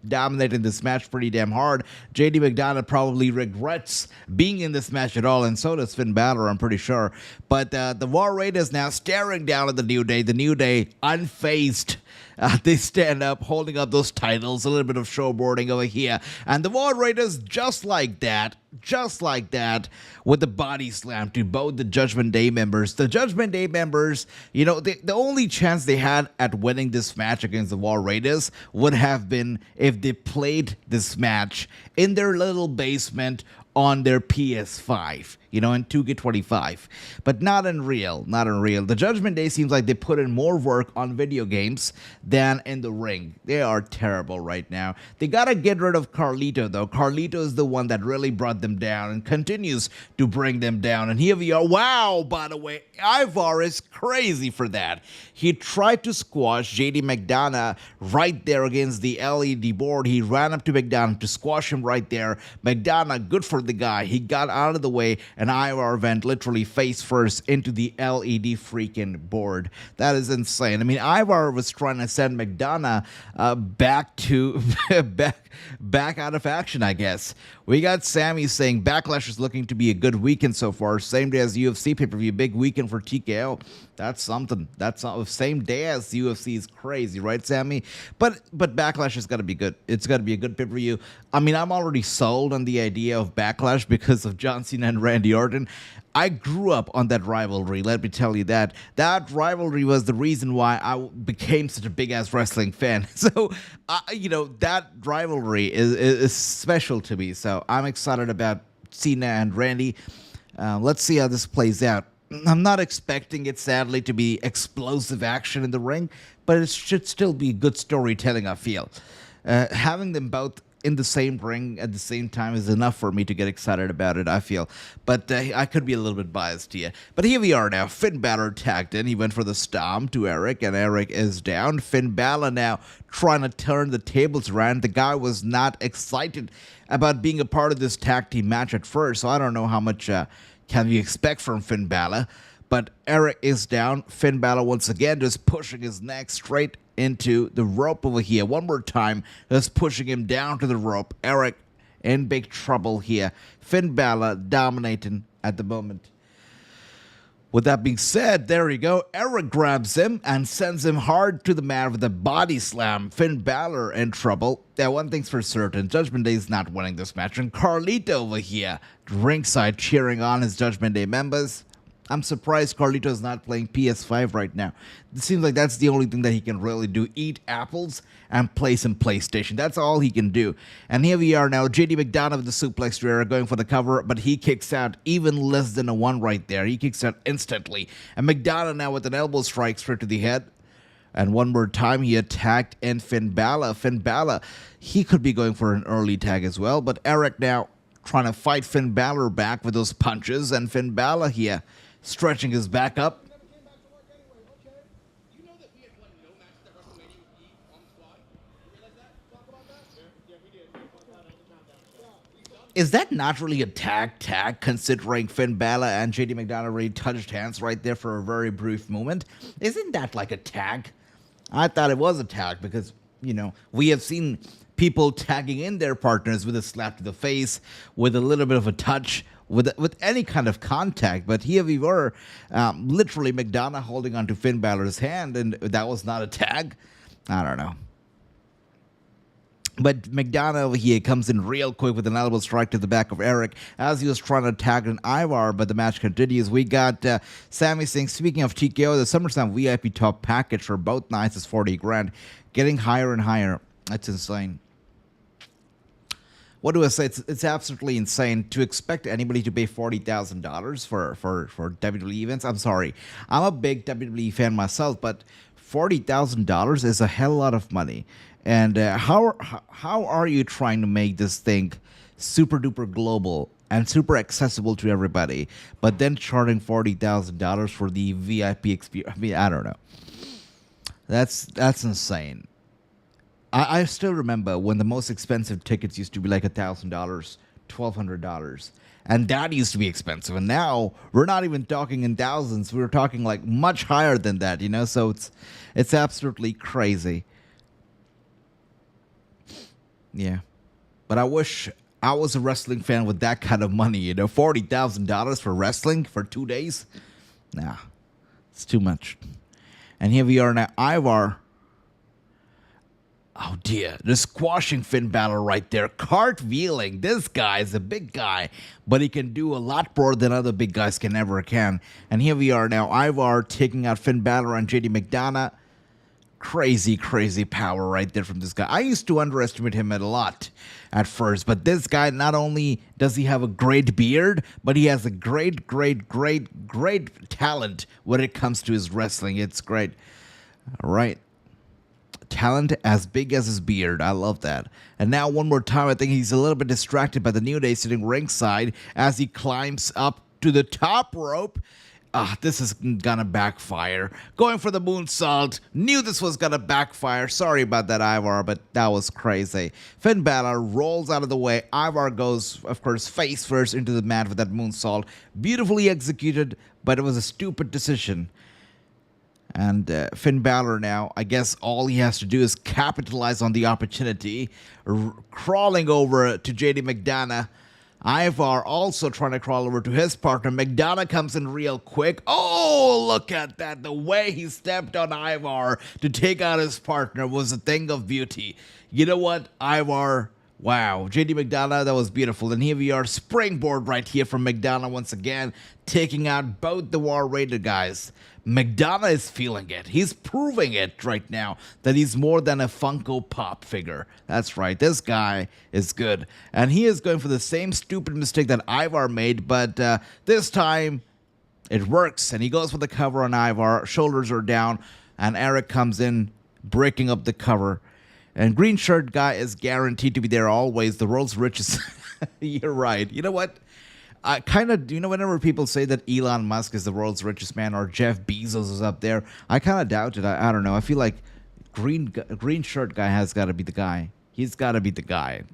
this match pretty damn hard. JD McDonough probably regrets being in this match at all, and so does Finn Balor, I'm pretty sure. But the War Raiders now staring down at the New Day. The New Day unfazed. They stand up, holding up those titles, a little bit of showboarding over here. And the War Raiders, just like that, with the body slam to both the Judgment Day members. The Judgment Day members, the only chance they had at winning this match against the War Raiders would have been if they played this match in their little basement on their PS5. in 2K25, but not in real. The Judgment Day seems like they put in more work on video games than in the ring. They are terrible right now. They gotta get rid of Carlito, though. Carlito is the one that really brought them down and continues to bring them down. And here we are. Wow, by the way, Ivar is crazy for that. He tried to squash JD McDonough right there against the LED board. He ran up to McDonough to squash him right there. McDonough, good for the guy. He got out of the way, and Ivar went literally face first into the LED freaking board. That is insane. I mean, Ivar was trying to send McDonough back to back out of action, I guess. We got Sami saying Backlash is looking to be a good weekend so far. Same day as UFC pay-per-view, big weekend for TKO. That's something. That's same day as UFC is crazy, right, Sami? But Backlash has got to be good. It's got to be a good pay-per-view. I mean, I'm already sold on the idea of Backlash because of John Cena and Randy Orton. I grew up on that rivalry, let me tell you that. That rivalry was the reason why I became such a big-ass wrestling fan. So, that rivalry is special to me. So, I'm excited about Cena and Randy. Let's see how this plays out. I'm not expecting it, sadly, to be explosive action in the ring, but it should still be good storytelling, I feel. Having them both in the same ring at the same time is enough for me to get excited about it, I feel. But I could be a little bit biased here. But here we are now. Finn Balor tagged in. He went for the stomp to Eric, and Eric is down. Finn Balor now trying to turn the tables around. The guy was not excited about being a part of this tag team match at first, so I don't know how much can we expect from Finn Balor. But Eric is down. Finn Balor once again just pushing his neck straight into the rope over here. One more time, just pushing him down to the rope. Eric in big trouble here. Finn Balor dominating at the moment. With that being said, there you go. Eric grabs him and sends him hard to the mat with a body slam. Finn Balor in trouble. Yeah, one thing's for certain. Judgment Day is not winning this match. And Carlito over here, ringside, cheering on his Judgment Day members. I'm surprised Carlito's not playing PS5 right now. It seems like that's the only thing that he can really do. Eat apples and play some PlayStation. That's all he can do. And here we are now. JD McDonough with the suplex to going for the cover, but he kicks out even less than a 1 right there. He kicks out instantly. And McDonough now with an elbow strike straight to the head. And one more time, he attacked in Finn Balor. Finn Balor, he could be going for an early tag as well. But Eric now trying to fight Finn Balor back with those punches. And Finn Balor here stretching his back up. You know that we had won no matches at WrestleMania with Eve on the squad? You realize that? Talk about that? Yeah, we did. Is that not really a tag, considering Finn Balor and JD McDonough really touched hands right there for a very brief moment? Isn't that like a tag? I thought it was a tag because, we have seen people tagging in their partners with a slap to the face, with a little bit of a touch, with any kind of contact. But here we were, literally McDonough holding onto Finn Balor's hand, and that was not a tag. I don't know. But McDonough over here comes in real quick with an elbow strike to the back of Eric as he was trying to tag an Ivar, but the match continues. We got Sami saying, speaking of TKO, the SummerSlam VIP top package for both nights is 40 grand, getting higher and higher. That's insane. What do I say? It's absolutely insane to expect anybody to pay $40,000 for WWE events. I'm sorry. I'm a big WWE fan myself, but $40,000 is a hell lot of money. And how are you trying to make this thing super duper global and super accessible to everybody, but then charging $40,000 for the VIP experience? I mean, I don't know. That's insane. I still remember when the most expensive tickets used to be like $1,000, $1,200. And that used to be expensive. And now we're not even talking in thousands. We're talking like much higher than that, So it's absolutely crazy. Yeah. But I wish I was a wrestling fan with that kind of money, $40,000 for wrestling for 2 days? Nah, it's too much. And here we are now. Ivar. Oh dear, they're squashing Finn Balor right there. Cartwheeling. This guy is a big guy, but he can do a lot more than other big guys can. And here we are now. Ivar taking out Finn Balor and JD McDonough. Crazy, crazy power right there from this guy. I used to underestimate him a lot at first, but this guy, not only does he have a great beard, but he has a great talent when it comes to his wrestling. It's great. All right. Talent as big as his beard. I love that. And now one more time, I think he's a little bit distracted by the New Day sitting ringside as he climbs up to the top rope. This is gonna backfire. Going for the moonsault. Knew this was gonna backfire. Sorry about that, Ivar, but that was crazy. Finn Balor rolls out of the way. Ivar goes, of course, face first into the mat with that moonsault. Beautifully executed, but it was a stupid decision. And Finn Balor now, I guess all he has to do is capitalize on the opportunity. Crawling over to JD McDonough. Ivar also trying to crawl over to his partner. McDonough comes in real quick. Oh, look at that. The way he stepped on Ivar to take out his partner was a thing of beauty. You know what, Ivar? Wow. JD McDonough, that was beautiful. And here we are, springboard right here from McDonough once again, taking out both the War Raider guys. McDonough is feeling it. He's proving it right now that he's more than a Funko Pop figure. That's right. This guy is good. And he is going for the same stupid mistake that Ivar made, but this time it works. And he goes for the cover on Ivar. Shoulders are down. And Eric comes in, breaking up the cover. And green shirt guy is guaranteed to be there always. The world's richest. You're right. You know what? I kind of, whenever people say that Elon Musk is the world's richest man or Jeff Bezos is up there, I kind of doubt it. I don't know. I feel like green shirt guy has got to be the guy. He's got to be the guy.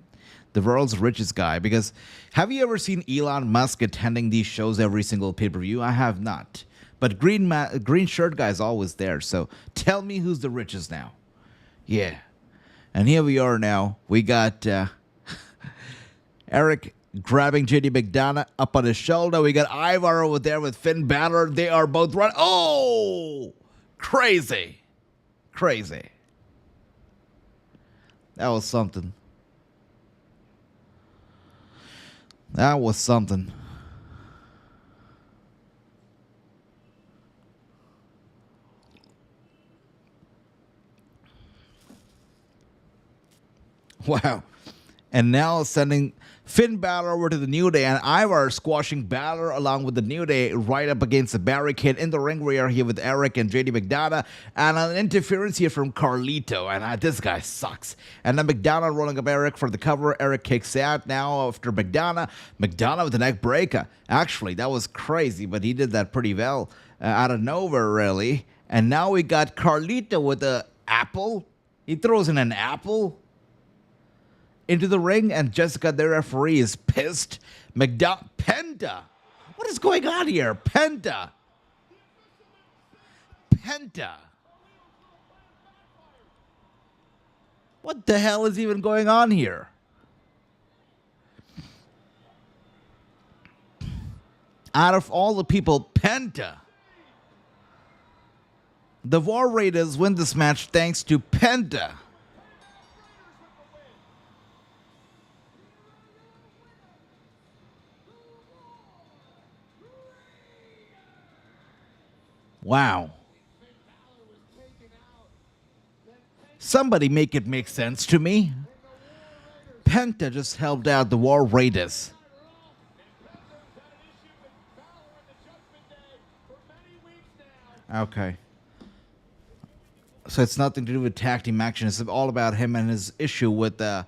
The world's richest guy. Because have you ever seen Elon Musk attending these shows every single pay-per-view? I have not. But green shirt guy is always there. So tell me who's the richest now. Yeah. And here we are now. We got Eric grabbing JD McDonough up on his shoulder. We got Ivar over there with Finn Balor. They are both running. Oh! Crazy. Crazy. That was something. That was something. Wow. And now sending Finn Balor over to the New Day, and Ivar squashing Balor along with the New Day right up against the barricade. In the ring we are here with Eric and JD McDonough, and an interference here from Carlito, and this guy sucks. And then McDonough rolling up Eric for the cover. Eric kicks out now after McDonough. McDonough with the neck breaker. Actually, that was crazy, but he did that pretty well out of nowhere, really. And now we got Carlito with the apple. He throws in an apple into the ring, and Jessica, the referee, is pissed. Penta. What is going on here? Penta. What the hell is even going on here? Out of all the people, Penta. The War Raiders win this match thanks to Penta. Wow. Somebody make it make sense to me. Penta just helped out the War Raiders. Okay. So it's nothing to do with tag team action. It's all about him and his issue with the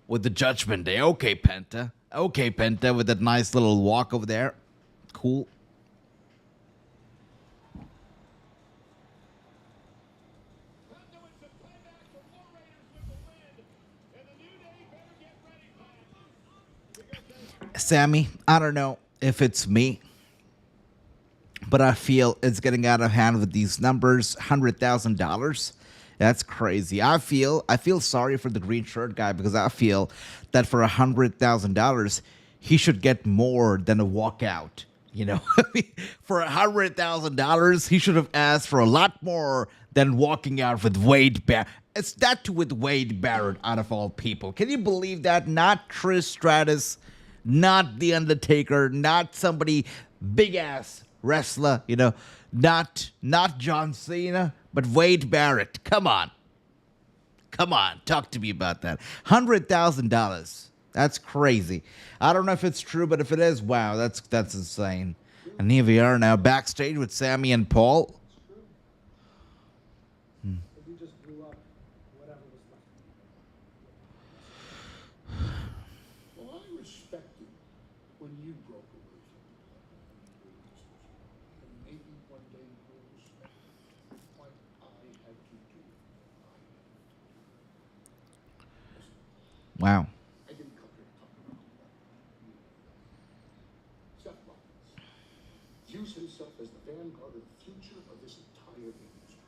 Judgment Day. Okay, Penta. Okay, Penta, with that nice little walk over there. Cool. Sammy, I don't know if it's me, but I feel it's getting out of hand with these numbers. $100,000. That's crazy. I feel sorry for the green shirt guy, because I feel that for $100,000, he should get more than a walkout. You know, for $100,000, he should have asked for a lot more than walking out with Wade Barrett. It's that with Wade Barrett, out of all people. Can you believe that? Not Trish Stratus, not The Undertaker, not somebody big ass wrestler, you know, not John Cena, But Wade Barrett, come on. Come on, talk to me about that. $100,000. That's crazy. I don't know if it's true, but if it is, wow, that's insane. And here we are now backstage with Sami and Paul. If you just blew up whatever was left. Well, I respected when you broke away from the and maybe one day you'll respect what I had to do. Wow. I didn't come here to talk about you. Seth Rollins views himself as the vanguard of the future of this entire industry.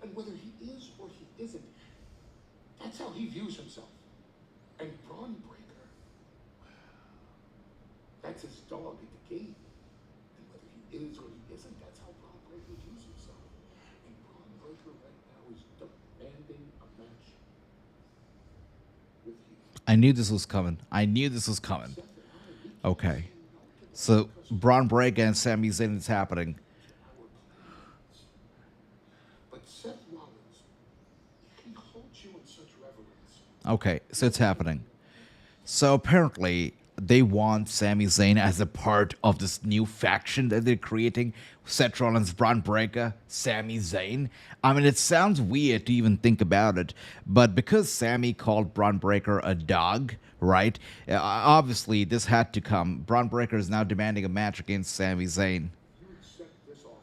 And whether he is or he isn't, that's how he views himself. And Bron Breakker, that's his dog at the gate. And whether he is or he isn't, that's how Bron Breakker views himself. And Bron Breakker right now is demanding a match with you. I knew this was coming. Okay. So, Bron Breakker and Sami Zayn is happening. But Seth Rollins, he holds you in such reverence. Okay, so it's happening. So apparently they want Sami Zayn as a part of this new faction that they're creating. Seth Rollins, Bron Breakker, Sami Zayn. I mean, it sounds weird to even think about it, but because Sami called Bron Breakker a dog, right? Obviously, this had to come. Bron Breakker is now demanding a match against Sami Zayn. You accept this offer.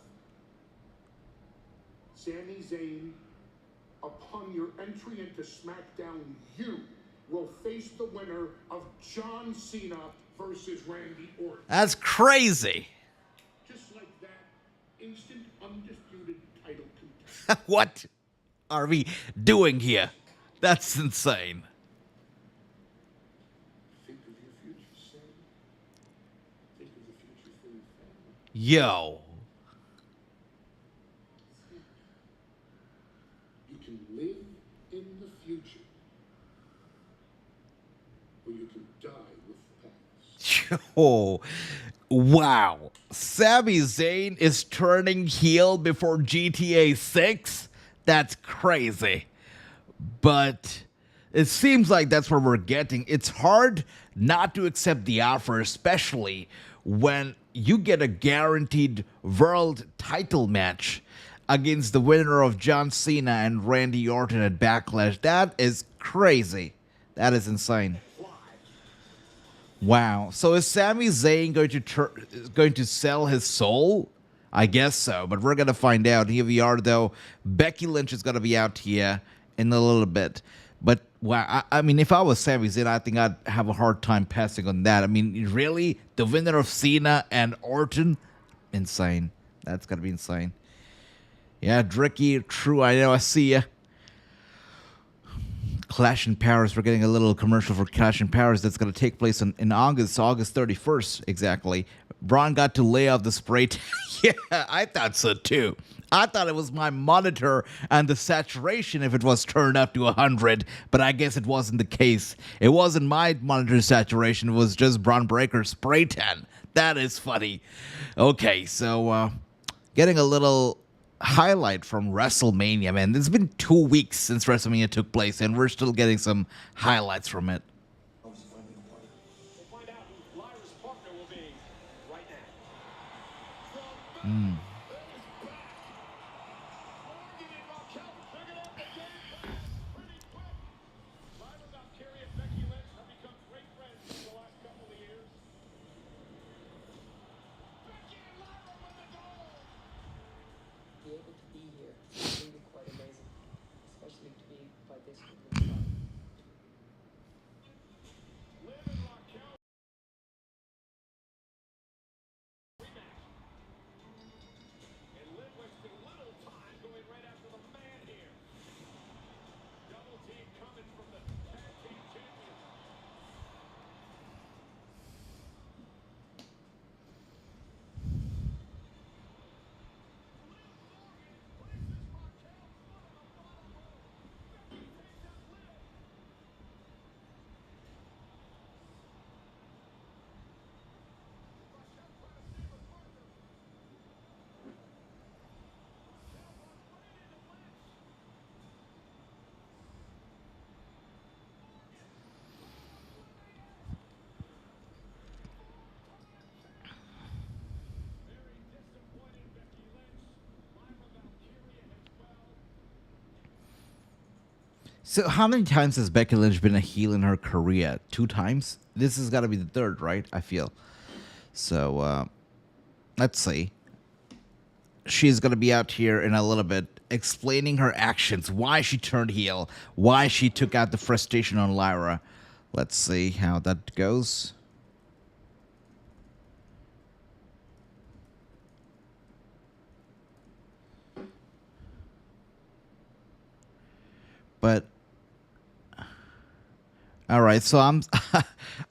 Sami Zayn, upon your entry into SmackDown, you will face the winner of John Cena versus Randy Orton. That's crazy. Just like that, instant undisputed title contest. What are we doing here? That's insane. Think of your future, Sam. Think of the future for your family. Yo. You can live in the future, or you can die with the past. Oh, wow. Sami Zayn is turning heel before GTA 6? That's crazy. But it seems like that's what we're getting. It's hard not to accept the offer, especially when you get a guaranteed world title match against the winner of John Cena and Randy Orton at Backlash. That is crazy. That is insane. Wow. So is Sami Zayn going to sell his soul? I guess so, but we're going to find out. Here we are, though. Becky Lynch is going to be out here in a little bit. But, wow, I mean, if I was Sami Zayn, I think I'd have a hard time passing on that. I mean, really? The winner of Cena and Orton? Insane. That's going to be insane. Yeah, Dricky, true, I know, I see ya. Clash in Paris. We're getting a little commercial for Clash in Paris that's going to take place in August 31st, exactly. Bron got to lay off the spray tan. Yeah, I thought so too. I thought it was my monitor and the saturation if it was turned up to 100, but I guess it wasn't the case. It wasn't my monitor saturation, it was just Bron Breakker's spray tan. That is funny. Okay, so getting a little highlight from WrestleMania, man. It's been 2 weeks since WrestleMania took place, and we're still getting some highlights from it. We'll find out who Lyra's partner will be right now. Lyra, Vaquer, and Becky Lynch have become great friends in the last couple of years. Becky and Lyra win the gold! Be able to be here is really quite amazing, especially to be by this group of people. Liv and Raquel. Rematch. So how many times has Becky Lynch been a heel in her career? 2 times? This has got to be the third, right? I feel. So let's see. She's going to be out here in a little bit explaining her actions, why she turned heel, why she took out the frustration on Lyra. Let's see how that goes. But all right, so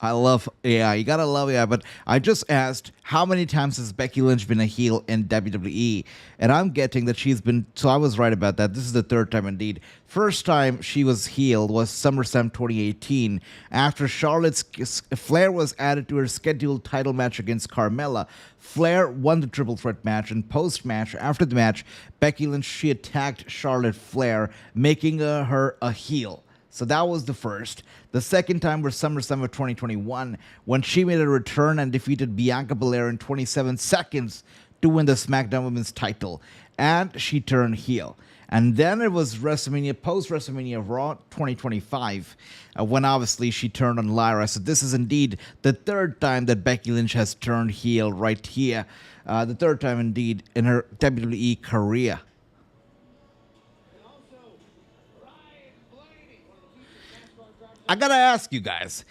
I love AI. You gotta love AI. But I just asked how many times has Becky Lynch been a heel in WWE, and I'm getting that she's been. So I was right about that. This is the third time indeed. First time she was healed was SummerSlam 2018 after Flair was added to her scheduled title match against Carmella. Flair won the triple threat match, and post-match, after the match, Becky Lynch she attacked Charlotte Flair, making her a heel. So that was the first. The second time was SummerSlam of 2021 when she made a return and defeated Bianca Belair in 27 seconds to win the SmackDown Women's title. And she turned heel. And then it was WrestleMania, post-WrestleMania Raw 2025, when obviously she turned on Lyra. So this is indeed the third time that Becky Lynch has turned heel right here. The third time indeed in her WWE career. I gotta ask you guys,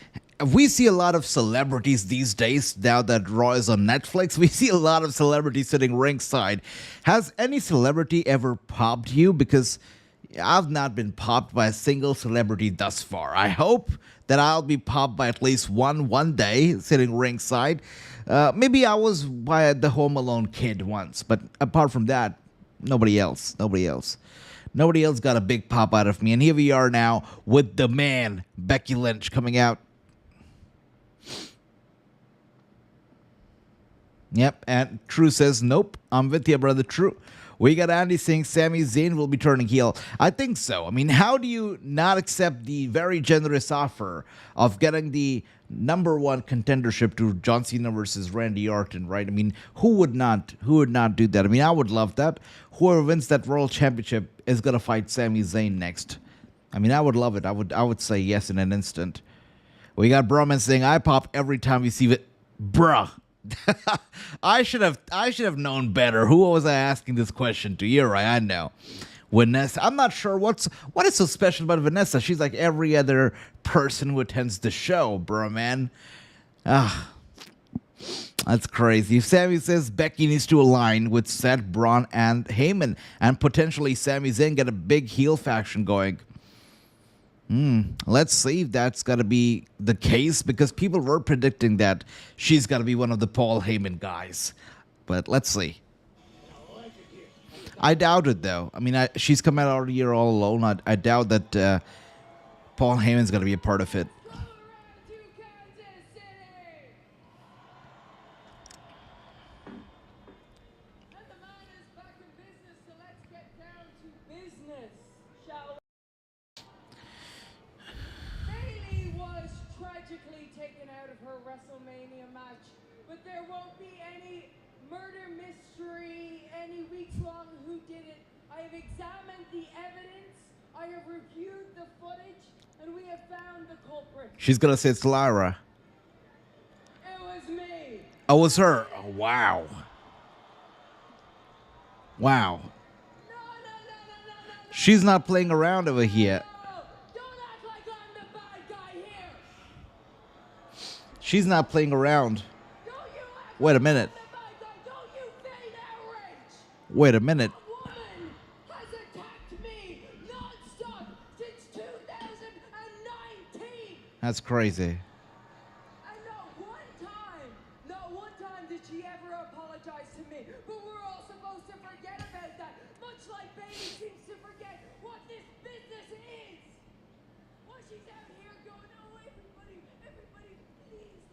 we see a lot of celebrities these days now that Raw is on Netflix. We see a lot of celebrities sitting ringside. Has any celebrity ever popped you? Because I've not been popped by a single celebrity thus far. I hope that I'll be popped by at least one day sitting ringside. Maybe I was by the Home Alone kid once, but apart from that, nobody else. Nobody else got a big pop out of me. And here we are now with the man, Becky Lynch, coming out. Yep, and True says, nope, I'm with you, brother. True. We got Andy saying Sami Zayn will be turning heel. I think so. I mean, how do you not accept the very generous offer of getting the #1 contendership to John Cena versus Randy Orton, right? I mean, who would not do that? I mean, I would love that. Whoever wins that World Championship is going to fight Sami Zayn next. I mean, I would love it. I would say yes in an instant. We got Broman saying, I pop every time we see it. Bruh. I should have known better. Who was I asking this question to? You're right, I know. Vanessa. I'm not sure what is so special about Vanessa. She's like every other person who attends the show, bro, man. That's crazy. Sammy says Becky needs to align with Seth, Bron, and Heyman, and potentially Sami Zayn get a big heel faction going. Let's see if that's got to be the case, because people were predicting that she's got to be one of the Paul Heyman guys. But let's see. I doubt it, though. I mean, she's come out all year all alone. I doubt that Paul Heyman's going to be a part of it. WrestleMania match, but there won't be any murder mystery, any weeks-long whodunit. I have examined the evidence, I have reviewed the footage, and we have found the culprit. She's gonna say it's Lyra. It was me. Oh, it was her. Oh, wow. Wow. No. She's not playing around over here. Don't act like I'm the bad guy here. She's not playing around. Don't you act Wait a like minute. I'm the bad guy. Don't you feign outrage. Wait a minute. A woman has attacked me non-stop since 2019. That's crazy. And not one time did she ever apologize to me. But we're all supposed to forget about that. Much like Bailey seems to forget what this business is. While she's out here going, oh, everybody, please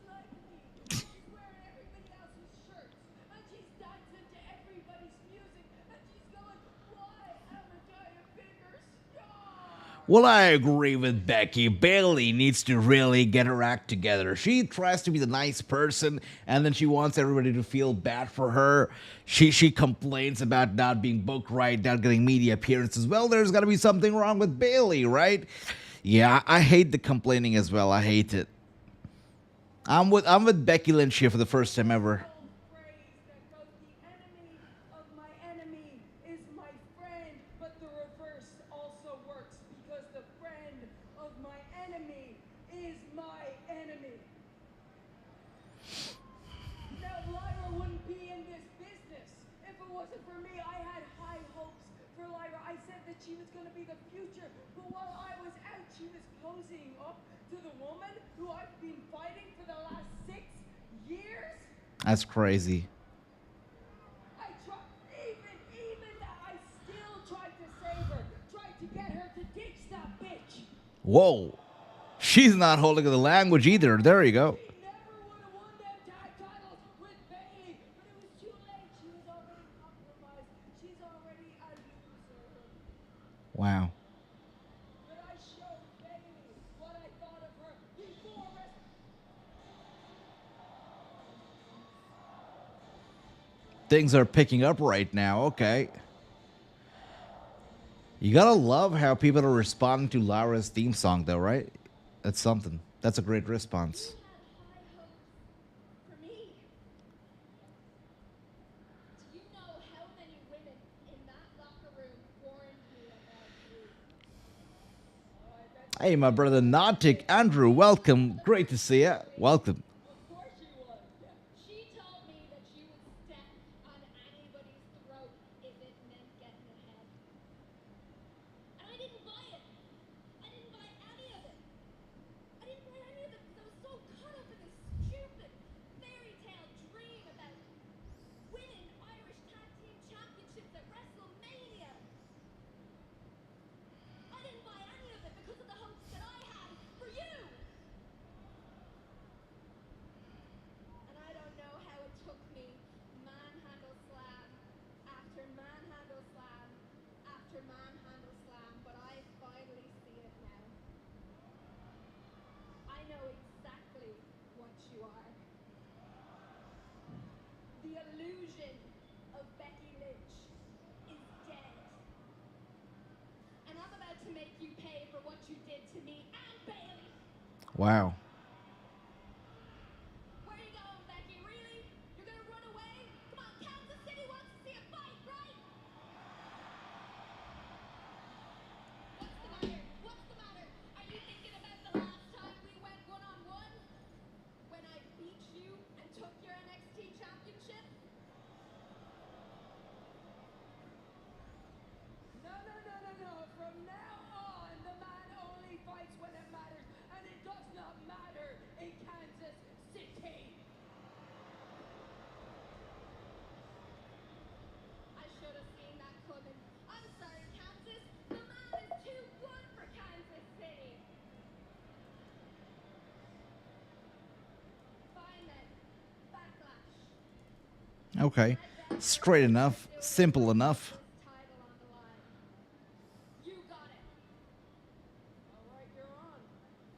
like me. She's wearing everybody else's shirts. And she's dancing to everybody's music. And she's going, why haven't I a bigger star? Well, I agree with Becky. Bayley needs to really get her act together. She tries to be the nice person, and then she wants everybody to feel bad for her. She complains about not being booked right, not getting media appearances. Well, there's got to be something wrong with Bayley, right? Yeah, I hate the complaining as well. I hate it. I'm with Becky Lynch here for the first time ever. Phrase that goes, the enemy of my enemy is my friend, but the reverse also works because the friend of my enemy is my enemy. Now, Lyra wouldn't be in this business if it wasn't for me. I had high hopes for Lyra. I said that she was going to be the future, but while I was out, she was posing up to the woman who I've been fighting for the last 6 years. That's crazy. I tried, even that, I still tried to save her, tried to get her to ditch that bitch. Whoa. She's not holding the language either. There you go. She never would have won them tag titles with Bayley, but it was too late. She was already compromised. She's already a loser. Wow. But I showed Bayley what I thought of her before Things are picking up right now. Okay. You gotta love how people are responding to Lyra's theme song, though, right? That's something. That's a great response. You had high hopes for me. Do you know how many women in that locker room warned me about you? Hey, my brother Nautic, Andrew, welcome. Great to see you. Welcome. Of course she was. She told me that you would step on anybody's throat if it meant getting ahead. And I didn't buy it. I didn't buy any of it. I didn't buy any of it because I was so caught up in this stupid fairy tale dream about winning Irish Tag Team Championships at WrestleMania. I didn't buy any of it because of the hopes that I had for you. And I don't know how it took me manhandle slam after manhandle slam after manhandle slam, but I finally see it now. I know exactly what you are. The illusion of Becky Lynch is dead. And I'm about to make you pay for what you did to me and Bayley. Wow. Where you going, Becky? Really? You're gonna run away? Come on, Kansas City wants to see a fight, right? What's the matter? What's the matter? Are you thinking about the last time we went one-on-one? When I beat you and took your NXT championship? No. From now on, the man only fights when it matters, and it does not matter in Kansas City. I should have seen that coming. I'm sorry, Kansas. The man is too good for Kansas City. Fine then. Backlash. Okay. Straight enough. Simple enough. Title on the line. You got it. All right, you're on.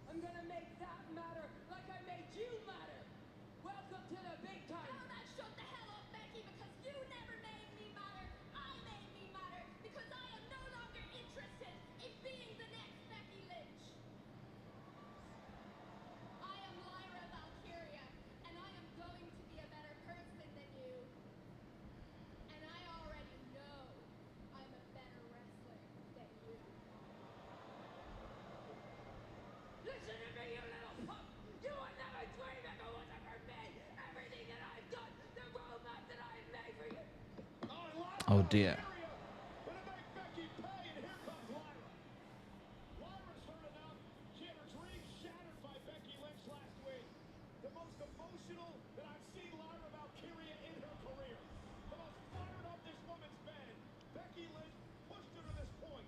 I'm gonna make that matter like I made you matter. Welcome to the big time. Now that shut the hell up, Becky, because you never made me matter. I made me matter because I am no longer interested in being the next Becky Lynch. I am Lyra Valkyria, and I am going to be a better person than you. And I already know I'm a better wrestler than you. Listen to me, you little punk. You would never dream if it wasn't for me. Everything that I've done, the roadmap that I've made for you. Oh dear. Gonna make Becky pay, and here comes Lyra. Lyra's heard enough. She had her dreams shattered by Becky Lynch last week. The most emotional that I've seen Lyra Valkyria in her career. The most fired up this woman's been. Becky Lynch pushed her to this point.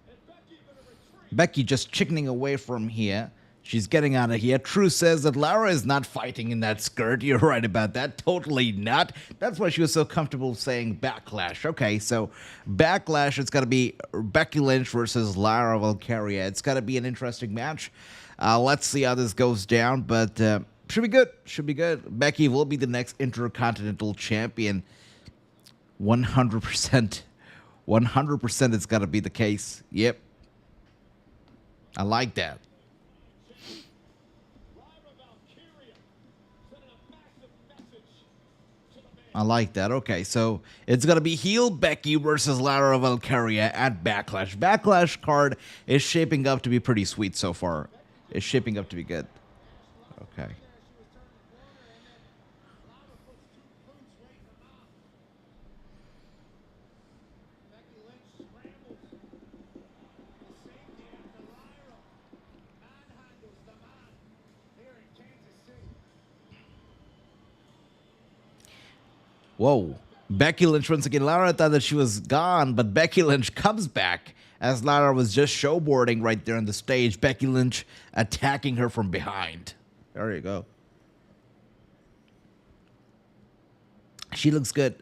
And Becky gonna retreat. Becky just chickening away from here. She's getting out of here. True says that Lara is not fighting in that skirt. You're right about that. Totally not. That's why she was so comfortable saying Backlash. Okay, so Backlash, it's got to be Becky Lynch versus Lara Valkyria. It's got to be an interesting match. Let's see how this goes down, but should be good. Should be good. Becky will be the next Intercontinental Champion. 100%. 100% it's got to be the case. Yep. I like that. I like that. Okay, so it's going to be heel Becky versus Lara Valkyria at Backlash. Backlash card is shaping up to be pretty sweet so far. It's shaping up to be good. Okay. Whoa. Becky Lynch once again. Lara thought that she was gone, but Becky Lynch comes back as Lara was just showboarding right there on the stage. Becky Lynch attacking her from behind. There you go. She looks good.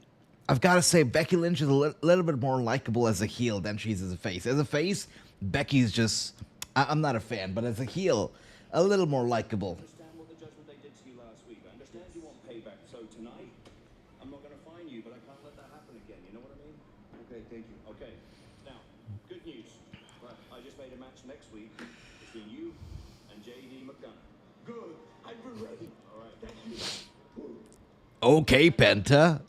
I've got to say, Becky Lynch is a little bit more likable as a heel than she's as a face. As a face, Becky's just... I'm not a fan, but as a heel, a little more likable. Understand what the judgment they did to you last week. I understand you want payback, so tonight, I'm not going to fine you, but I can't let that happen again. You know what I mean? Okay, thank you. Okay, now, good news. Right, I just made a match next week between you and J.D. McDonough. Good. I've been ready. All right, thank you. Okay, Penta.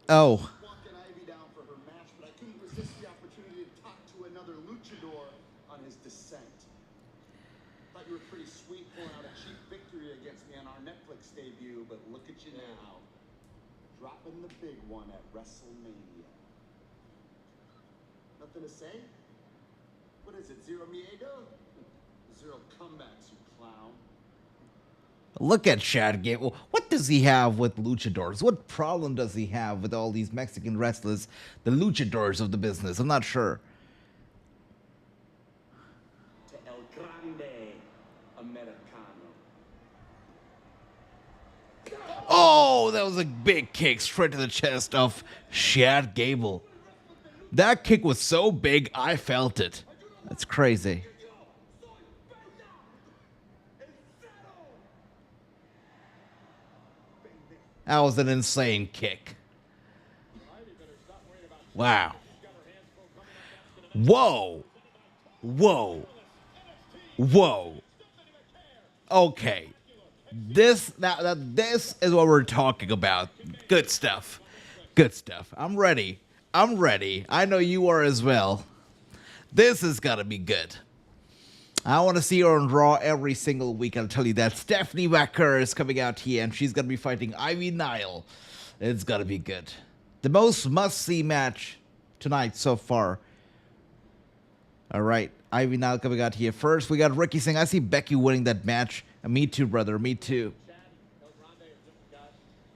Oh. Walking Ivy down for her match, but I couldn't resist the opportunity to talk to another luchador on his descent. Thought you were pretty sweet pulling out a cheap victory against me on our Netflix debut, but look at you now. Dropping the big one at WrestleMania. Nothing to say? What is it, zero miedo? Zero comebacks, you clown. Look at Chad Gable. What does he have with luchadors? What problem does he have with all these Mexican wrestlers, the luchadors of the business? I'm not sure. To El Grande Americano. Oh, that was a big kick straight to the chest of Chad Gable. That kick was so big, I felt it. That's crazy. That was an insane kick. Wow. Whoa. Whoa. Whoa. Okay. This is what we're talking about. Good stuff. Good stuff. I'm ready. I'm ready. I know you are as well. This is gonna be good. I want to see her on Raw every single week. I'll tell you that. Stephanie Vaquer is coming out here, and she's going to be fighting Ivy Nile. It's going to be good. The most must-see match tonight so far. All right. Ivy Nile coming out here first. We got Ricky saying, I see Becky winning that match. Me too, brother. Me too.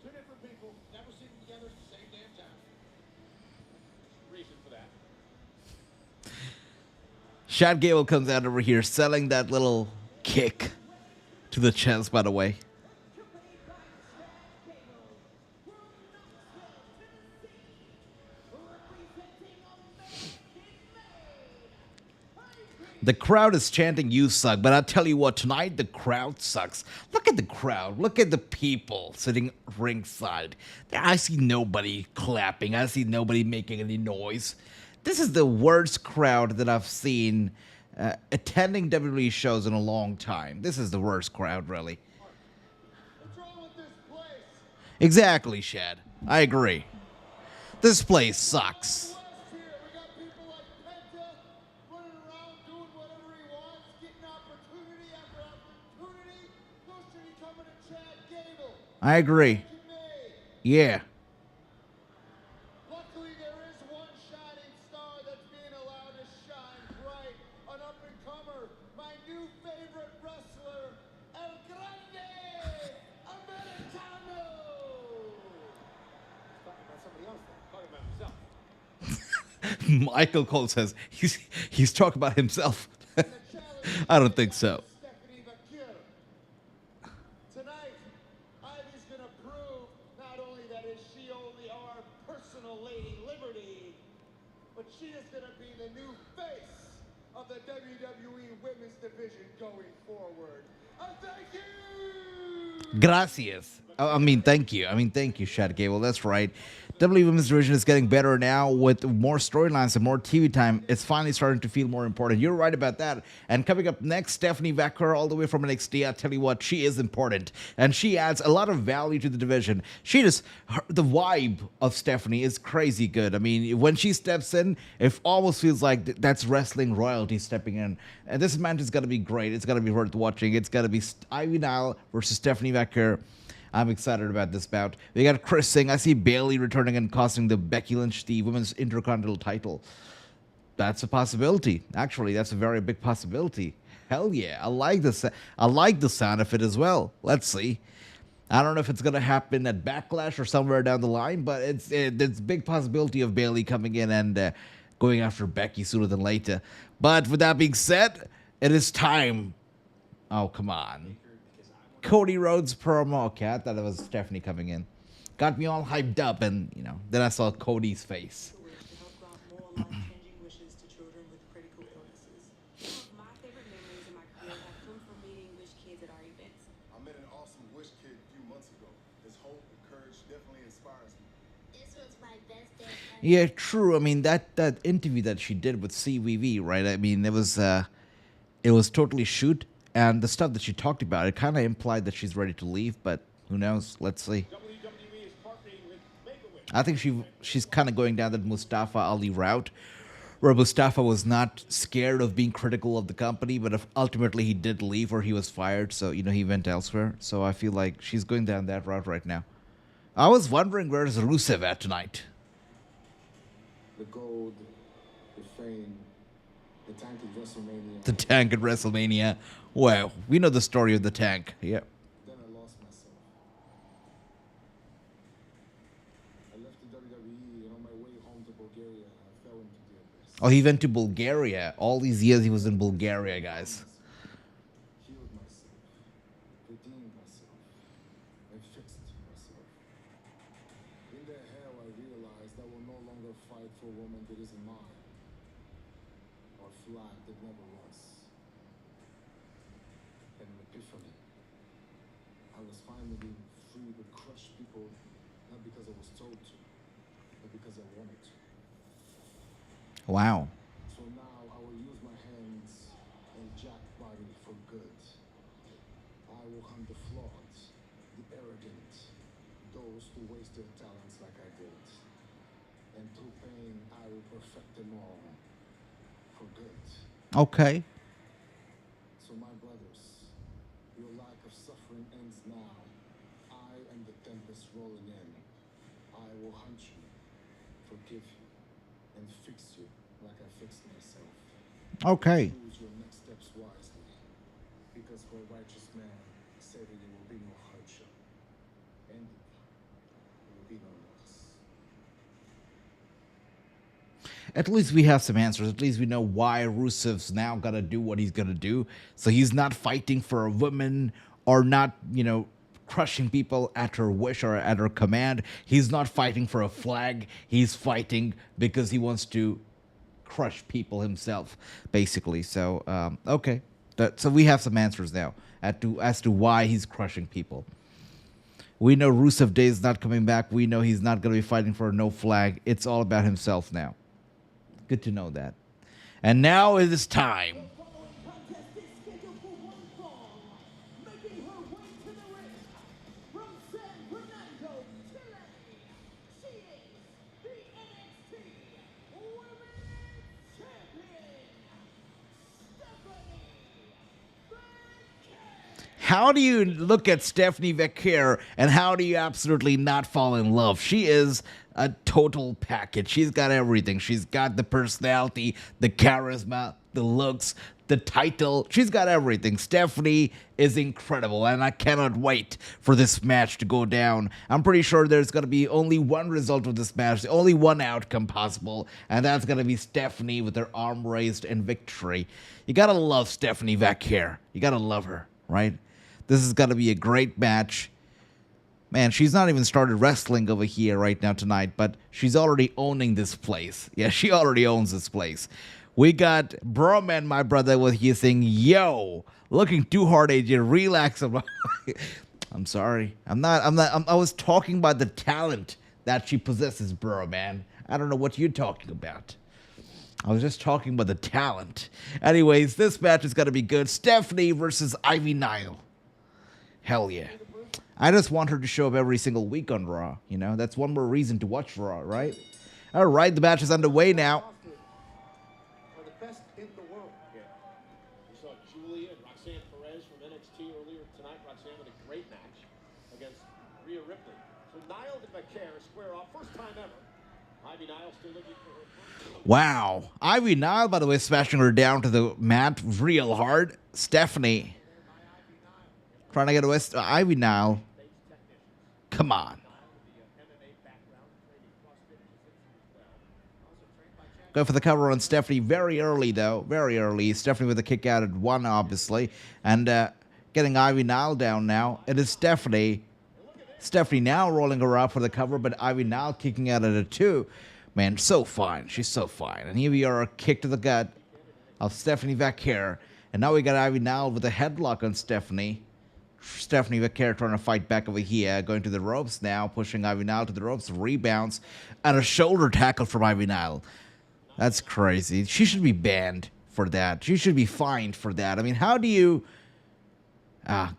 Two different people, never seen them together at the same damn time. Reason for that. Chad Gable comes out over here selling that little kick to the chest, by the way. The crowd is chanting, "You suck," but I'll tell you what, tonight the crowd sucks. Look at the crowd. Look at the people sitting ringside. I see nobody clapping. I see nobody making any noise. This is the worst crowd that I've seen attending WWE shows in a long time. This is the worst crowd, really. What's wrong with this place? Exactly, Shad. I agree. This place sucks. Last year, we got people like Penta running around doing whatever he wants, getting opportunity after opportunity. No should be coming to Chad Gable. I agree. Yeah. Luckily, there is one shining star that's being allowed to shine bright. An up-and-comer, my new favorite wrestler, El Grande Americano. Talking about somebody else, talking about himself. Michael Cole says he's talking about himself. I don't think so. Stephanie gonna prove not only that is she only our personal Lady Liberty, but she is gonna be the new face of the WWE Women's Division going forward. Thank you! Gracias. Thank you. Thank you, Shad Gable. That's right. WWE Women's Division is getting better now with more storylines and more TV time. It's finally starting to feel more important. You're right about that. And coming up next, Stephanie Vaquer, all the way from NXT. I tell you what, she is important. And she adds a lot of value to the division. The vibe of Stephanie is crazy good. When she steps in, it almost feels like that's wrestling royalty stepping in. And this match is going to be great. It's going to be worth watching. It's going to be Ivy Nile versus Stephanie Vaquer. I'm excited about this bout. We got Chris Singh. I see Bayley returning and costing the Becky Lynch the Women's Intercontinental title. That's a possibility. Actually, that's a very big possibility. Hell yeah. I like this. I like the sound of it as well. Let's see. I don't know if it's going to happen at Backlash or somewhere down the line, but it's a big possibility of Bayley coming in and going after Becky sooner than later. But with that being said, it is time. Oh, come on. Cody Rhodes promo. Okay, I thought it was Stephanie coming in. Got me all hyped up, and then I saw Cody's face. To help grant more life-changing wishes to children with critical illnesses. Some of my favorite memories in my career have come from meeting Wish kids at our events. I met an awesome Wish kid a few months ago. His hope and courage definitely inspires me. This was my best day. Yeah, true. That interview that she did with CVV, right? It was totally shoot. And the stuff that she talked about, it kind of implied that she's ready to leave, but who knows? Let's see. I think she's kind of going down that Mustafa Ali route, where Mustafa was not scared of being critical of the company, but if ultimately he did leave or he was fired, so, he went elsewhere. So I feel like she's going down that route right now. I was wondering, where's Rusev at tonight? The gold, the fame, the tank at WrestleMania. The tank at WrestleMania. Well, we know the story of the tank. Yeah. Then I lost myself. I left the WWE, and on my way home to Bulgaria, I fell into the abyss. Oh, he went to Bulgaria. All these years he was in Bulgaria, guys. Healed myself, redeemed myself, and fixed myself. In that hell, I realized I will no longer fight for a woman that isn't mine, or a flag that never was. And an epiphany. I was finally free to crush people, not because I was told to, but because I wanted to. Wow. So now I will use my hands and jack body for good. I will hunt the flawed, the arrogant, those who waste their talents like I did. And through pain, I will perfect them all for good. Okay. So my brothers, your lack of suffering ends now. I am the tempest rolling in. I will hunt you, forgive you, and fix you like I fixed myself. Okay. Choose your next steps wisely, because for a righteous man, say that there will be no hardship, and there will be no loss. At least we have some answers. At least we know why Rusev's now got to do what he's going to do. So he's not fighting for a woman or not, crushing people at her wish or at her command. He's not fighting for a flag. He's fighting because he wants to crush people himself, basically. So, okay. So we have some answers now as to why he's crushing people. We know Rusev Day is not coming back. We know he's not going to be fighting for no flag. It's all about himself now. Good to know that. And now it is time. Following contest is scheduled for one fall. Making her way to the ring from San Fernando, Chile. She is the NXT Women's Champion, Stephanie Vaquer. How do you look at Stephanie Vaquer and how do you absolutely not fall in love? She is a total package. She's got everything. She's got the personality, the charisma, the looks, the title. She's got everything. Stephanie is incredible, and I cannot wait for this match to go down. I'm pretty sure there's going to be only one result of this match, only one outcome possible, and that's going to be Stephanie with her arm raised in victory. You got to love Stephanie Vaquer. You got to love her, right? This is going to be a great match. Man, she's not even started wrestling over here right now tonight, but she's already owning this place. Yeah, she already owns this place. We got Broman, my brother, with you saying, yo, looking too hard, AJ, relax. I'm sorry. I was talking about the talent that she possesses, Broman. I don't know what you're talking about. I was just talking about the talent. Anyways, this match is going to be good. Stephanie versus Ivy Nile. Hell yeah. I just want her to show up every single week on Raw. You know, that's one more reason to watch Raw, right? All right, the match is underway now. For the best in the world. Yeah. We saw Julia and Roxanne Perez from NXT earlier tonight. Roxanne with a great match against Rhea Ripley. So Nile and Vaquer square off. First time ever. Ivy Nile still looking for her. Wow. Ivy Nile, by the way, smashing her down to the mat real hard. Stephanie trying to get away. Ivy Nile. Come on. Go for the cover on Stephanie very early, though. Very early. Stephanie with a kick out at 1, obviously. And getting Ivy Nile down now. It is Stephanie. Stephanie now rolling her up for the cover, but Ivy Nile kicking out at a 2. Man, so fine. She's so fine. And here we are, a kick to the gut of Stephanie Vaquer. And now we got Ivy Nile with a headlock on Stephanie. Stephanie Vaquer trying to fight back over here, going to the ropes now, pushing Ivy Nile to the ropes, rebounds, and a shoulder tackle from Ivy Nile. That's crazy. She should be banned for that. She should be fined for that. I mean, how do you...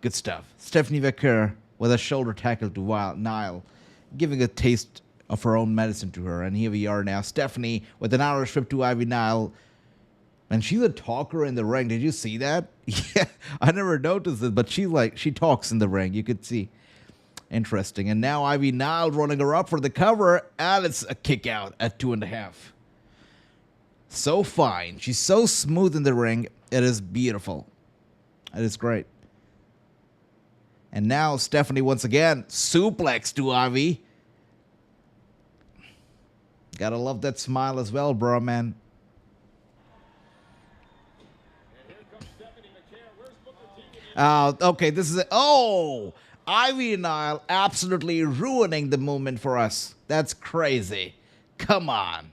good stuff. Stephanie Vaquer with a shoulder tackle to Nile, giving a taste of her own medicine to her. And here we are now. Stephanie with an Irish whip to Ivy Nile. And she's a talker in the ring. Did you see that? Yeah, I never noticed it, but she talks in the ring. You could see. Interesting. And now Ivy Nile running her up for the cover, and it's a kick out at 2.5. So fine. She's so smooth in the ring. It is beautiful. It is great. And now Stephanie once again suplex to Ivy. Gotta love that smile as well, bro, man. Okay, this is it. Oh, Ivy Nile absolutely ruining the moment for us. That's crazy. Come on.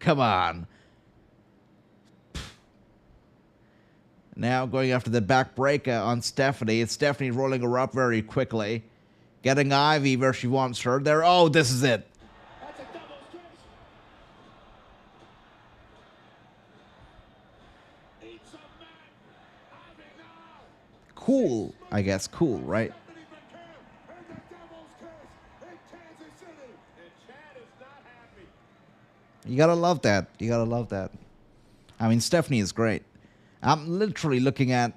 Come on. Now going after the backbreaker on Stephanie. It's Stephanie rolling her up very quickly. Getting Ivy where she wants her. There. Oh, this is it. That's a double twist. Eats a man. Ivy Nile. Cool, I guess. Cool, right? Stephanie Vaquer and the Devil's Curse in Kansas City. And Chad is not happy. You gotta love that. You gotta love that. I mean, Stephanie is great. I'm literally looking at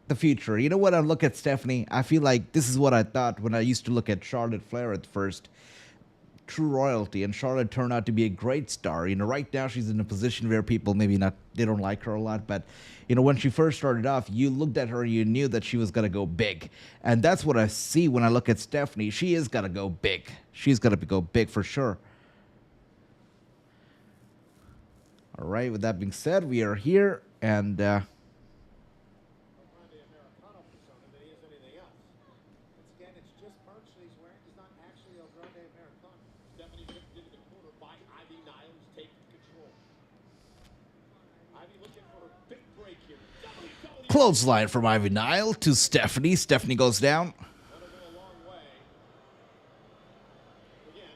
the future. You know what? I look at Stephanie, I feel like this is what I thought when I used to look at Charlotte Flair at first. True royalty, and Charlotte turned out to be a great star. You know, right now she's in a position where people maybe not, they don't like her a lot, but, you know, when she first started off, you looked at her and you knew that she was going to go big. And that's what I see when I look at Stephanie. She is going to go big. She's going to go big for sure. All right, with that being said, we are here, and clothesline from Ivy Nile to Stephanie. Stephanie goes down. That'll go a long way. Again,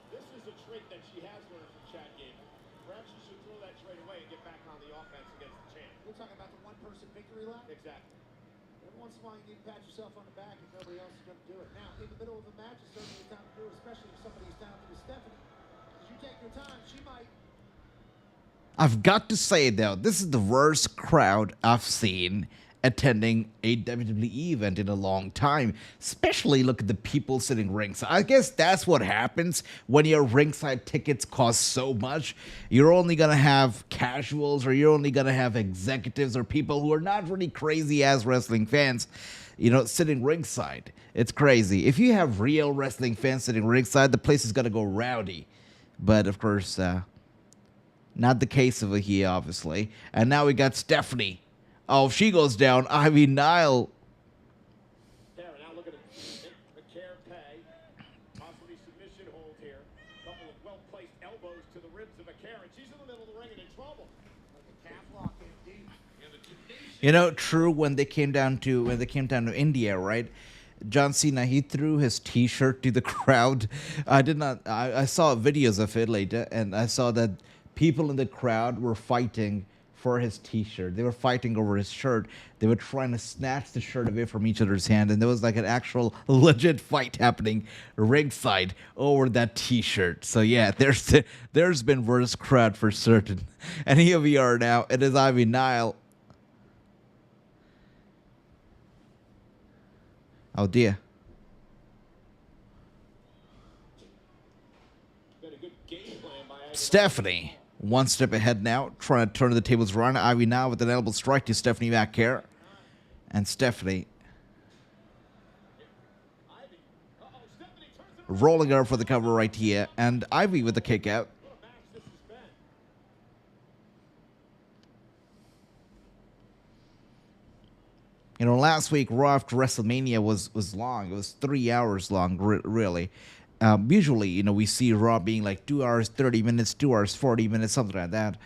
this is a trait that she has learned from Chad Gable. Perhaps she should throw that trait away and get back on the offense against the champ. You're talking about the one-person victory lap? Exactly. Every once in a while, you need to pat yourself on the back if nobody else is going to do it. Now, in the middle of the match, it's certainly time to do it, especially if somebody's down to Stephanie. As you take your time, she might... I've got to say, though, this is the worst crowd I've seen attending a WWE event in a long time. Especially look at the people sitting ringside. I guess that's what happens when your ringside tickets cost so much. You're only going to have casuals, or you're only going to have executives or people who are not really crazy as wrestling fans, you know, sitting ringside. It's crazy. If you have real wrestling fans sitting ringside, the place is going to go rowdy. But, of course, not the case over here, obviously. And now we got Stephanie. Oh, if she goes down, Ivy Nile. There, now look at it. Vaquer pay. Possibly submission hold here. Couple of well-placed elbows to the ribs of Vaquer, and she's in the middle of the ring and in trouble. Like a calf lock indeed. You know, true, when they came down to India, right? John Cena, he threw his T-shirt to the crowd. I saw videos of it later, and I saw that people in the crowd were fighting for his T-shirt. They were fighting over his shirt. They were trying to snatch the shirt away from each other's hand, and there was like an actual legit fight happening ringside over that T-shirt. So yeah, there's been worse crowd for certain. And here we are now. It is Ivy Nile. Oh dear. Been a good game plan by Stephanie, one step ahead now, trying to turn the tables around. Ivy now with an elbow strike to Stephanie Vaquer. And Stephanie rolling her for the cover right here. And Ivy with the kick out. What a match this has been. You know, last week, Raw after WrestleMania was long. It was 3 hours long, really. Usually, you know, we see Raw being like 2 hours, 30 minutes, 2 hours, 40 minutes, something like that.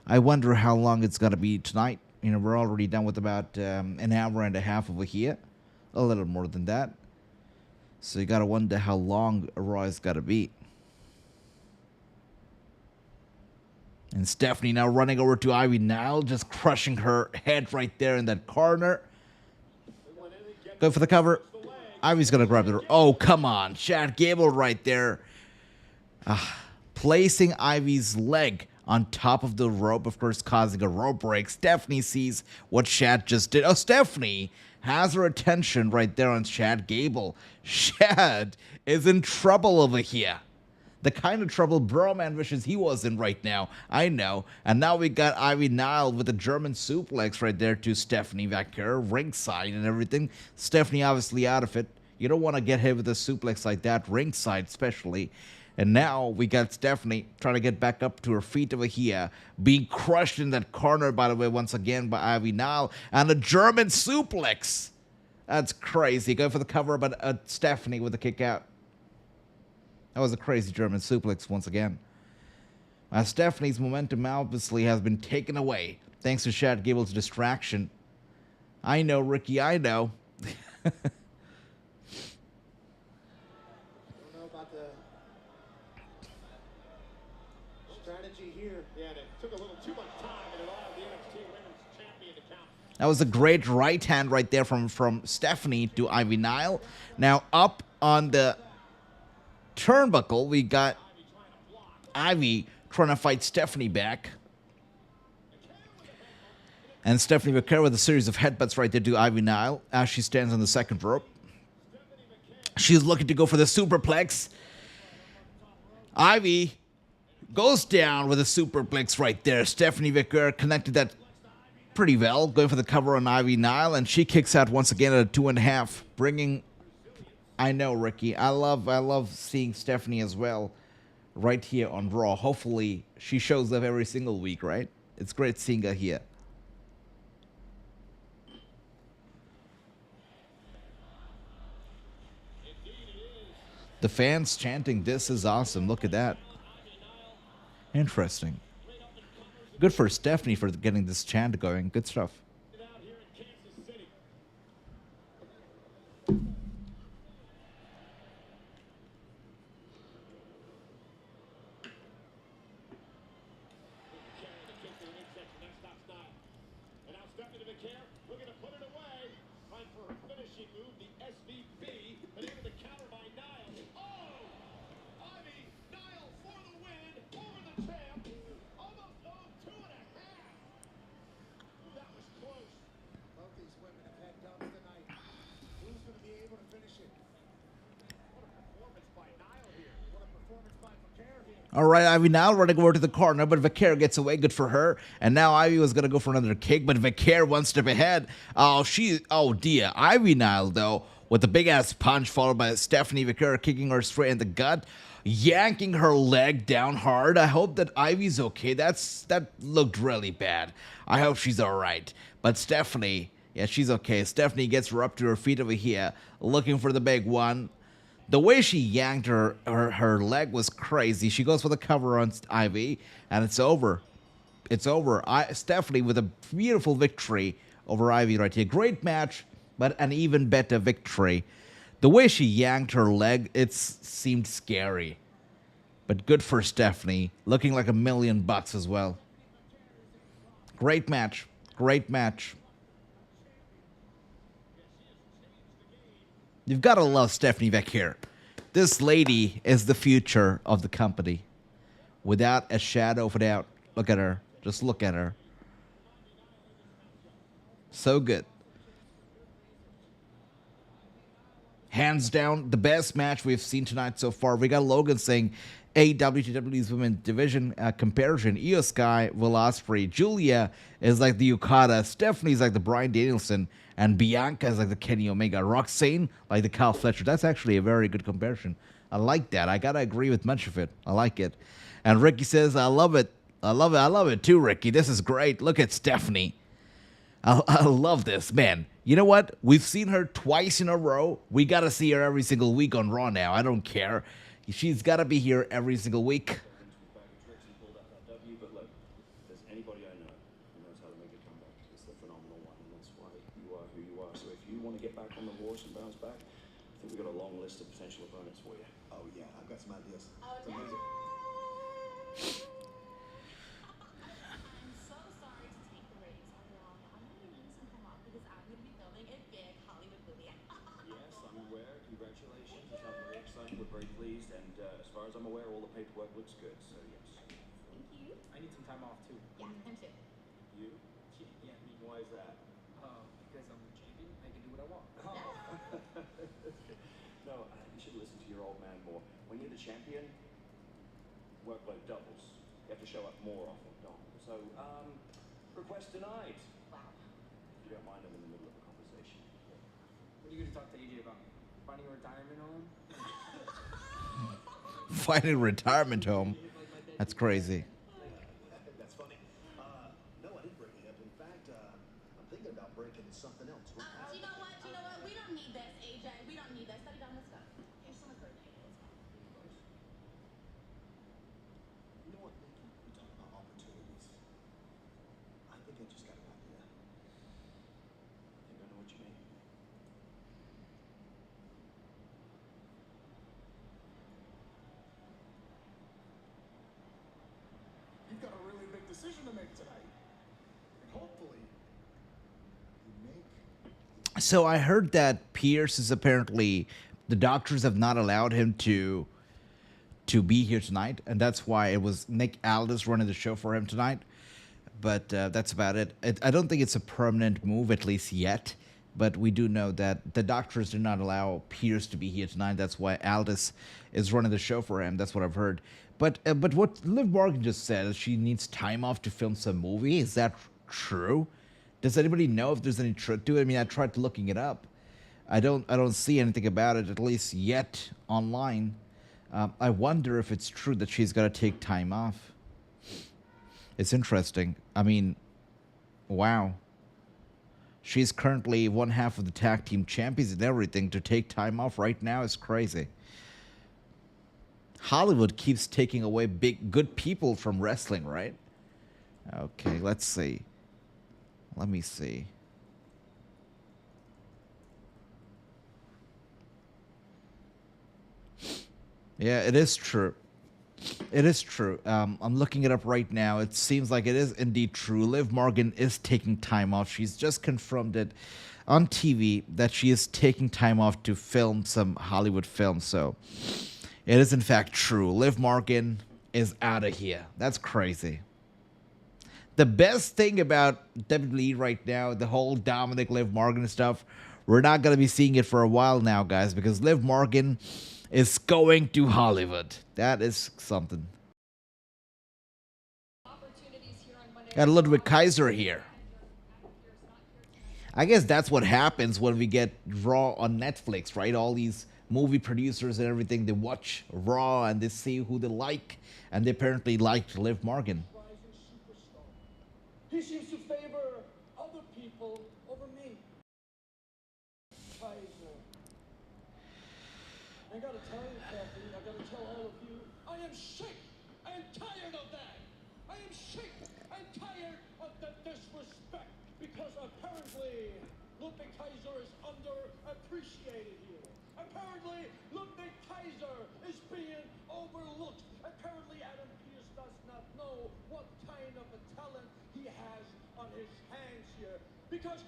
I wonder how long it's going to be tonight. You know, we're already done with about an hour and a half over here. A little more than that. So you got to wonder how long Raw is going to be. And Stephanie now running over to Ivy Nile, just crushing her head right there in that corner. Go for the cover. Ivy's going to grab the... Oh, come on. Chad Gable right there. Placing Ivy's leg on top of the rope, of course, causing a rope break. Stephanie sees what Chad just did. Oh, Stephanie has her attention right there on Chad Gable. Chad is in trouble over here. The kind of trouble Broman wishes he was in right now. I know. And now we got Ivy Nile with a German suplex right there to Stephanie Vaquer, ringside and everything. Stephanie obviously out of it. You don't want to get hit with a suplex like that, ringside especially. And now we got Stephanie trying to get back up to her feet over here, being crushed in that corner, by the way, once again by Ivy Nile. And a German suplex. That's crazy. Going for the cover, but Stephanie with the kick out. That was a crazy German suplex once again. Stephanie's momentum obviously has been taken away thanks to Chad Gable's distraction. I know, Ricky, I know. I don't know about the strategy here. Yeah, and it took a little too much time, and it allowed the NXT Women's Champion to count. That was a great right hand right there from Stephanie to Ivy Nile. Now up on the turnbuckle, we got Ivy trying to fight Stephanie back. And Stephanie Vaquer with a series of headbutts right there to Ivy Nile as she stands on the second rope. She's looking to go for the superplex. Ivy goes down with a superplex right there. Stephanie Vaquer connected that pretty well, going for the cover on Ivy Nile, and she kicks out once again at a 2.5, bringing... I know, Ricky. I love seeing Stephanie as well right here on Raw. Hopefully, she shows up every single week, right? It's great seeing her here. The fans chanting, "This is awesome." Look at that. Interesting. Good for Stephanie for getting this chant going. Good stuff. Out here in Kansas City. And now Stephanie Vaquer looking to put it away. Time for her finishing move, the SVP, and into the counter by Nile. Oh! Ivy Nile for the win over the champ. Almost 2.5. That was close. Both these women have had dubs tonight. Who's going to be able to finish it? What a performance by Nile here. What a performance by Vaquer here. All right, Ivy now running over to the corner, but Vaquer gets away. Good for her. And now Ivy was going to go for another kick, but Vaquer one step ahead. Oh dear. Ivy Nile, though, with the big-ass punch followed by Stephanie Vaquer kicking her straight in the gut, yanking her leg down hard. I hope that Ivy's okay. That looked really bad. I hope she's all right. But Stephanie, yeah, she's okay. Stephanie gets her up to her feet over here, looking for the big one. The way she yanked her leg was crazy. She goes for the cover on Ivy, and it's over. It's over. Stephanie with a beautiful victory over Ivy right here. Great match, but an even better victory. The way she yanked her leg, it seemed scary. But good for Stephanie. Looking like $1 million as well. Great match. Great match. You've got to love Stephanie Vaquer. This lady is the future of the company. Without a shadow of a doubt. Look at her. Just look at her. So good. Hands down, the best match we've seen tonight so far. We got Logan saying AEW to WWE's Women's Division comparison. Io Sky, Will Ospreay, Julia is like the Okada, Stephanie's like the Bryan Danielson, and Bianca is like the Kenny Omega. Roxanne like the Kyle Fletcher. That's actually a very good comparison. I like that. I gotta agree with much of it. I like it. And Ricky says, I love it. I love it. I love it too, Ricky. This is great. Look at Stephanie. I love this, man. You know what? We've seen her twice in a row. We got to see her every single week on Raw now. I don't care. She's got to be here every single week. But look, if there's anybody I know who knows how to make a comeback, it's the phenomenal one, and that's why you are who you are. So if you want to get back on the horse and bounce back, I think we've got a long list of potential opponents for you. Oh yeah, I've got some ideas. Oh, It's amazing. I'm so sorry to take the ratings on your own. I'm going to need some time off because I'm going to be filming a big Hollywood movie. Yes, I'm aware. Congratulations. It's very exciting. We're very pleased, and as far as I'm aware, all the paperwork looks good. So yes. Thank you. I need some time off too. Yeah, him too. You? Yeah, me. Why is that? Because I'm the champion, I can do what I want. No, you should listen to your old man more. When you're the champion, workload doubles. You have to show up more often, don't you? So, request denied. Wow. If you don't mind, I'm in the middle of a conversation. What are you going to talk to AJ about? Finding a retirement home? Finding a retirement home. That's crazy. That's funny. No, I didn't break it up. In fact, I'm thinking about breaking something else. Do you know what? Do you know what? We don't need this, AJ. We don't need this. Study down. Let's go. Here's someone's birthday. You know what, Nikki? We talk about opportunities. I think I just got an idea. I think I know what you mean. You've got a really big decision to make tonight. And hopefully, you make So I heard that Pierce is apparently, the doctors have not allowed him to be here tonight, and that's why it was Nick Aldis running the show for him tonight. But that's about it. I don't think it's a permanent move, at least yet. But we do know that the doctors did not allow Pierce to be here tonight. That's why Aldis is running the show for him. That's what I've heard. But what Liv Morgan just said is she needs time off to film some movie. Is that true? Does anybody know if there's any truth to it? I mean, I tried looking it up. I don't see anything about it, at least yet, online. I wonder if it's true that she's got to take time off. It's interesting. I mean, wow. She's currently one half of the tag team champions and everything. To take time off right now is crazy. Hollywood keeps taking away good people from wrestling, right? Okay, let's see. Let me see. Yeah, it is true. It is true. I'm looking it up right now. It seems like it is indeed true. Liv Morgan is taking time off. She's just confirmed it on TV that she is taking time off to film some Hollywood films. So it is in fact true. Liv Morgan is out of here. That's crazy. The best thing about WWE right now, the whole Dominic Liv Morgan stuff, we're not going to be seeing it for a while now, guys, because Liv Morgan is going to Hollywood. That is something. Got Ludwig Kaiser here. I guess that's what happens when we get Raw on Netflix, right? All these movie producers and everything, they watch Raw and they see who they like, and they apparently liked Liv Morgan. He seems to favor other people over me. Kaiser. I gotta tell you, Kathy, I gotta tell all of you, I am sick and tired of that. I am sick and tired of the disrespect because apparently Ludwig Kaiser is underappreciated here. Apparently Ludwig Kaiser is being overlooked. Apparently Adam Pearce does not know what kind of a talent he has on his hands here. Because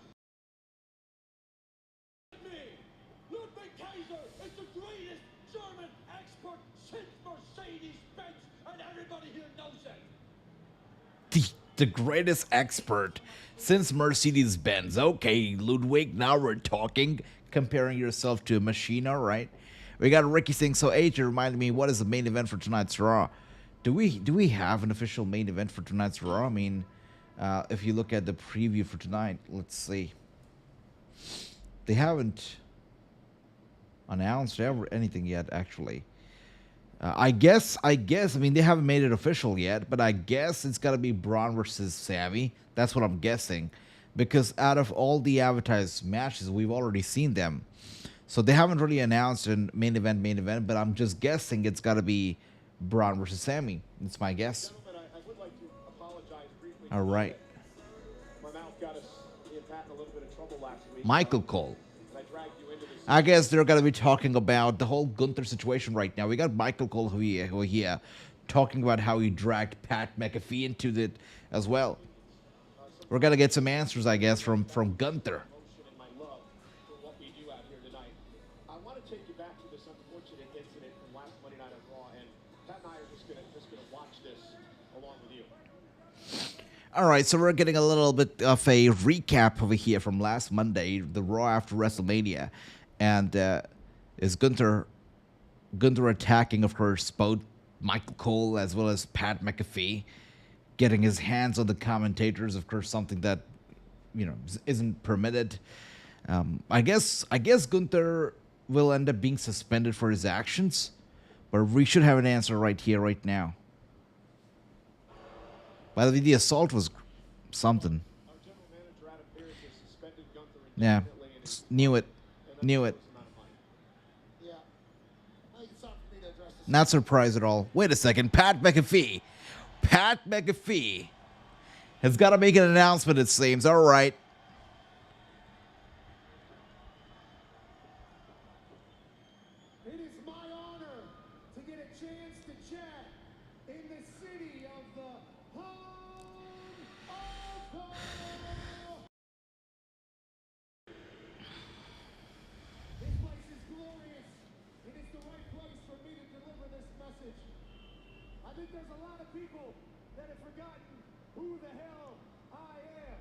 Ludwig Kaiser is the greatest German expert since Mercedes-Benz, and everybody here knows it. The greatest expert since Mercedes-Benz. Okay, Ludwig, now we're talking. Comparing yourself to a machine, all right? We got Ricky saying, so AJ reminded me, what is the main event for tonight's Raw? Do we have an official main event for tonight's Raw? I mean, if you look at the preview for tonight, let's see. They haven't announced anything yet, actually. I guess, I mean, they haven't made it official yet, but I guess it's got to be Bron versus Sami. That's what I'm guessing. Because out of all the advertised matches, we've already seen them. So they haven't really announced a main event, but I'm just guessing it's got to be Bron versus Sami. That's my guess. I would like to apologize briefly. All right. My mouth got us in a little bit of trouble last week. Michael Cole. I dragged you into this. I guess they're going to be talking about the whole Gunther situation right now. We got Michael Cole who here talking about how he dragged Pat McAfee into it as well. We're going to get some answers, I guess, from Gunther. And my love for what we do out here tonight. I want to take you back to this unfortunate incident from last Monday Night on Raw, and Pat and I are just gonna watch this along with you. All right, so we're getting a little bit of a recap over here from last Monday, the Raw after WrestleMania, and is Gunther attacking, of course, both Michael Cole as well as Pat McAfee, getting his hands on the commentators, of course, something that, you know, isn't permitted. I guess Gunther will end up being suspended for his actions, but we should have an answer right here, right now. By the way, the assault was something. Our general manager Adam Pearce has suspended Gunther Yeah, indefinitely, knew it. Yeah. I think it's time for me to address this. Not surprised at all. Wait a second, Pat McAfee has got to make an announcement, it seems. All right. It is my honor to get a chance to chat in the city of the home of the... This place is glorious. It is the right place for me to deliver this message. I think there's a lot of people that have forgotten who the hell I am.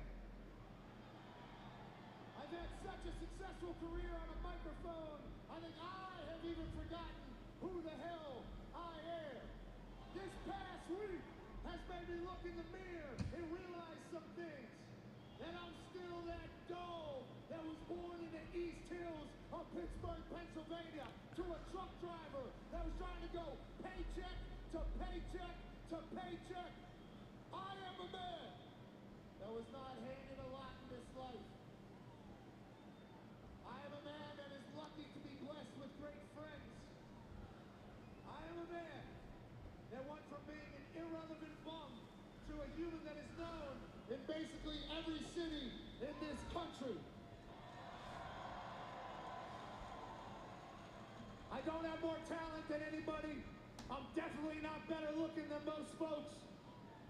I've had such a successful career on a microphone, I think I have even forgotten who the hell I am. This past week has made me look in the mirror and realize some things. That I'm still that dog that was born in the East Hills of Pittsburgh, Pennsylvania, to a truck driver that was trying to go paycheck to paycheck to paycheck. I am a man that was not handed a lot in this life. I am a man that is lucky to be blessed with great friends. I am a man that went from being an irrelevant bum to a human that is known in basically every city in this country. I don't have more talent than anybody. I'm definitely not better looking than most folks.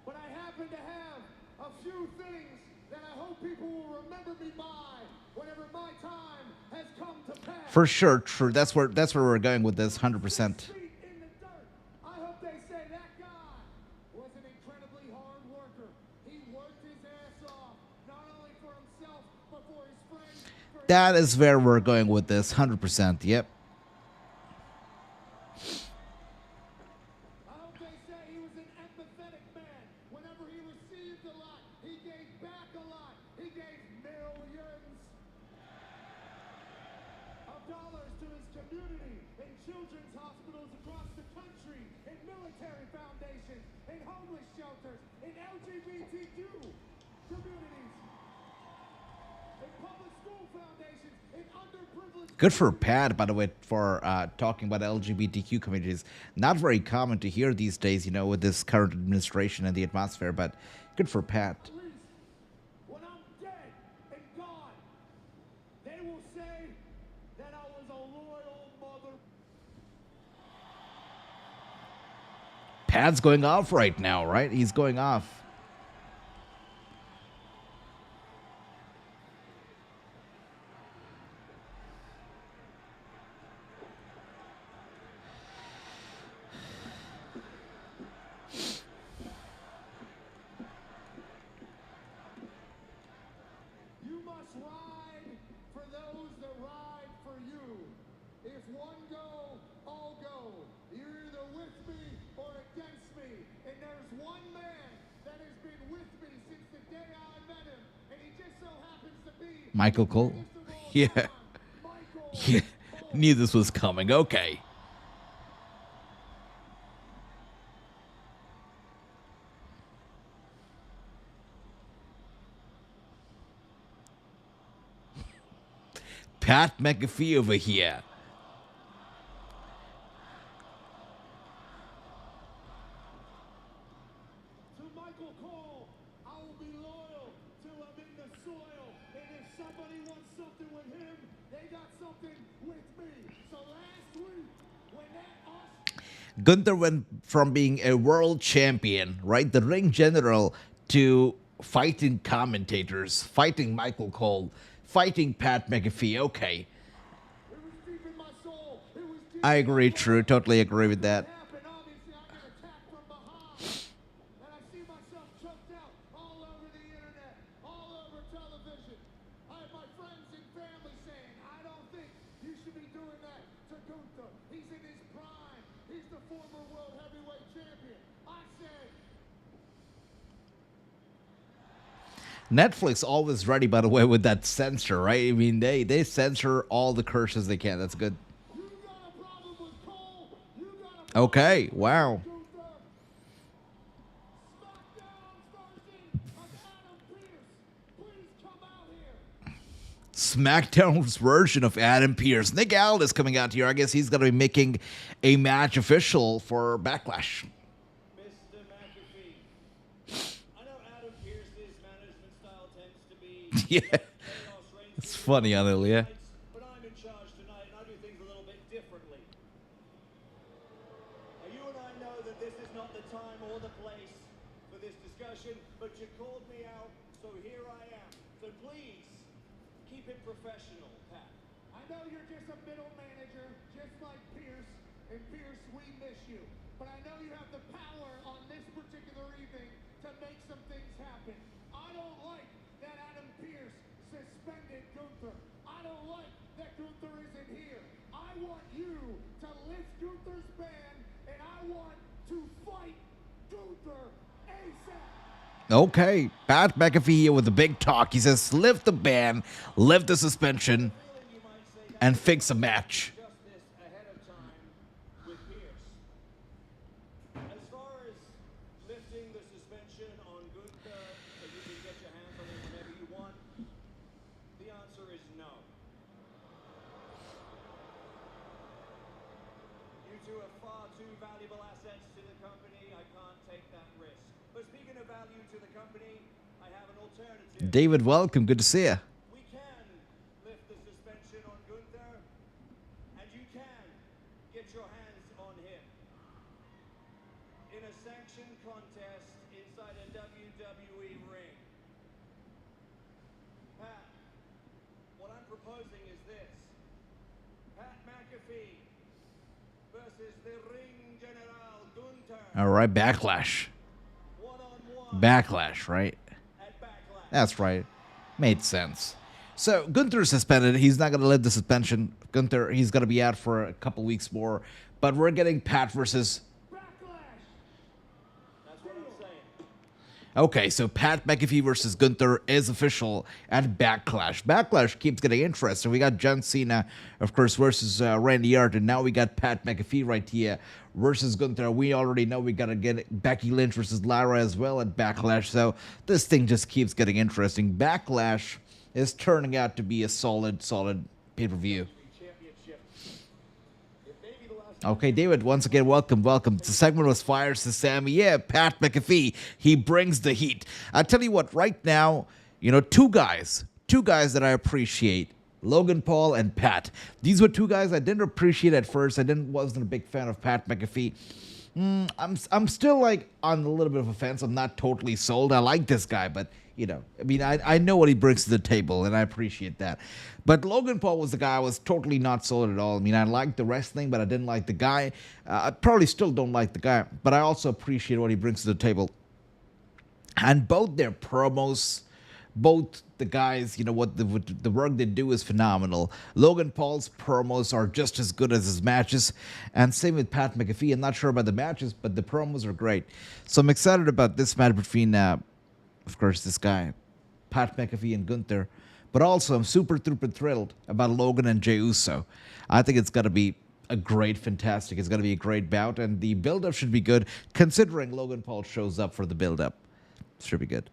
But I happen to have a few things that I hope people will remember me by whenever my time has come to pass. For sure, true. That's where we're going with this, 100%. In the dirt. I hope they say that guy was an incredibly hard worker. He worked his ass off, not only for himself, but for his friends. That is where we're going with this, 100%. Yep. I hope they say he was an empathetic man. Whenever he received a lot, he gave back a lot. He gave millions of dollars to his community, in children's hospitals across the country, in military foundations, in homeless shelters, in LGBTQ communities, in public school foundations in underprivileged Good for Pat, by the way, for talking about LGBTQ communities. Not very common to hear these days, you know, with this current administration and the atmosphere, but good for Pat. police. When I'm dead and gone, they will say that I was a loyal mother. Pat's going off right now, right? He's going off. You must ride for those that ride for you. If one go, all go. You're either with me or against me. And there's one man that has been with me since the day I met him. And he just so happens to be Michael Cole. the biggest of all Yeah. time, Michael Yeah. Cole. Knew this was coming. Okay. Pat McAfee over here. To Michael Cole, I will be loyal till I'm in the soil. And if somebody wants something with him, they got something with me. So last week, when that us Gunther went from being a world champion, right, the ring general, to fighting commentators, fighting Michael Cole, fighting Pat McAfee. Okay. it was deep in my soul. It was deep I in my agree, heart. true. Totally agree with that. Happened. Obviously, I get attacked from behind. And I see myself choked out all over the internet, all over television. I have my friends and family saying, I don't think you should be doing that to Gunther. He's in his prime. He's the former world heavyweight champion. I said, Netflix always ready, by the way, with that censor, right? I mean, they censor all the curses they can. That's good. you got a problem with Cole. You got a problem Okay, wow. with Gunther. SmackDown's version of Adam Pearce. Please come out here. SmackDown's version of Adam Pearce. Nick Aldis coming out here. I guess he's going to be making a match official for Backlash. Mr. McAfee, I know Adam Pearce's management style tends to be Yeah. chaos reigns It's supreme funny, Anil, yeah. nights, but I'm in charge tonight and I do things a little bit differently. Now, you and I know that this is not the time or the place for this discussion, but you called me out, so here I am. So please, keep it professional, Pat. I know you're just a middle manager, just like Pierce. And Pierce, we miss you. But I know you have the power on this particular evening to make some things happen. I don't like that Adam Pearce suspended Gunther. I don't like that Gunther isn't here. I want you to lift Gunther's ban, and I want to fight Gunther ASAP. Okay, Pat McAfee here with the big talk. He says, lift the ban, lift the suspension, You might say and fix a match. discuss this ahead of time with Pierce. As far as lifting the suspension on Gunther, so you can get your hands on him whenever you want, the answer is no. You two are far too valuable assets to the company. I can't take that risk. But speaking of value to the company, I have an alternative. David, welcome. Good to see you. We can lift the suspension on Gunther, and you can get your hands on him. In a sanctioned contest inside a WWE ring. Pat, what I'm proposing is this. Pat McAfee versus the ring general Gunther. All right, Backlash. One-on-one Backlash, right? at Backlash. That's right. Made sense. So Gunther is suspended. He's not going to lift the suspension. Gunther, he's going to be out for a couple weeks more. But we're getting Pat versus... Backlash. That's what I'm saying. Okay, so Pat McAfee versus Gunther is official at Backlash. Backlash keeps getting interesting. We got John Cena, of course, versus Randy Orton. Now we got Pat McAfee right here versus Gunther. We already know we got to get Becky Lynch versus Lara as well at Backlash. So this thing just keeps getting interesting. Backlash is turning out to be a solid pay-per-view. Okay, David, once again, welcome. The segment was fires to Sami. Yeah, Pat McAfee, he brings the heat. I tell you what, right now, two guys that I appreciate, Logan Paul and Pat. These were two guys I didn't appreciate at first. Wasn't a big fan of Pat McAfee. I'm still like on a little bit of a fence. I'm not totally sold. I like this guy, but I know what he brings to the table, and I appreciate that. But Logan Paul was the guy I was totally not sold at all. I mean, I liked the wrestling, but I didn't like the guy. I probably still don't like the guy, but I also appreciate what he brings to the table. And both their promos, both the guys, what the work they do is phenomenal. Logan Paul's promos are just as good as his matches, and same with Pat McAfee. I'm not sure about the matches, but the promos are great. So I'm excited about this match between, of course, this guy, Pat McAfee and Gunther. But also, I'm super thrilled about Logan and Jey Uso. I think it's going to be fantastic. It's going to be a great bout, and the build-up should be good, considering Logan Paul shows up for the build-up. Should be good.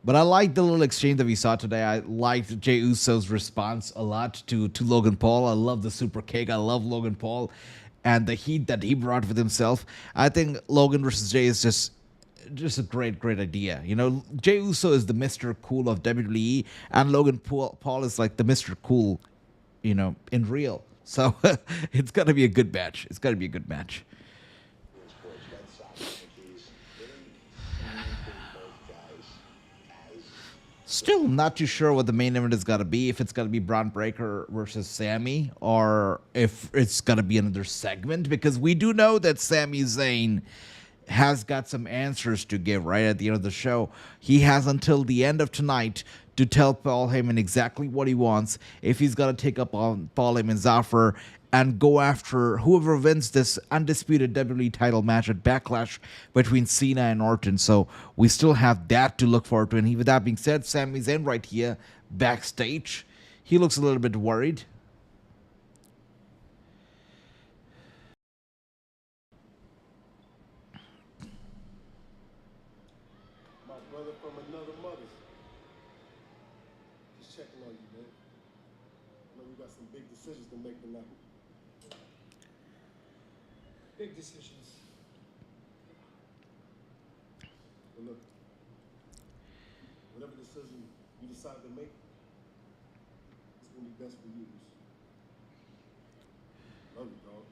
But I like the little exchange that we saw today. I liked Jey Uso's response a lot to Logan Paul. I love the super kick. I love Logan Paul and the heat that he brought with himself. I think Logan versus Jey is just a great idea. Jey Uso is the Mr. Cool of WWE, and Logan Paul is like the Mr. Cool, in real. So it's got to be a good match. It's got to be a good match. Still not too sure what the main event is going to be, if it's going to be Bron Breakker versus Sami, or if it's going to be another segment, because we do know that Sami Zayn has got some answers to give right at the end of the show. He has until the end of tonight to tell Paul Heyman exactly what he wants, if he's going to take up on Paul Heyman's offer and go after whoever wins this undisputed WWE title match at Backlash between Cena and Orton. So we still have that to look forward to. And with that being said, Sami Zayn right here backstage. He looks a little bit worried. My brother from another mother. Just checking on you, man. I know we got some big decisions to make tonight. Big decisions. But look, whatever decision you decide to make, it's going to be best for you. Love you, dog.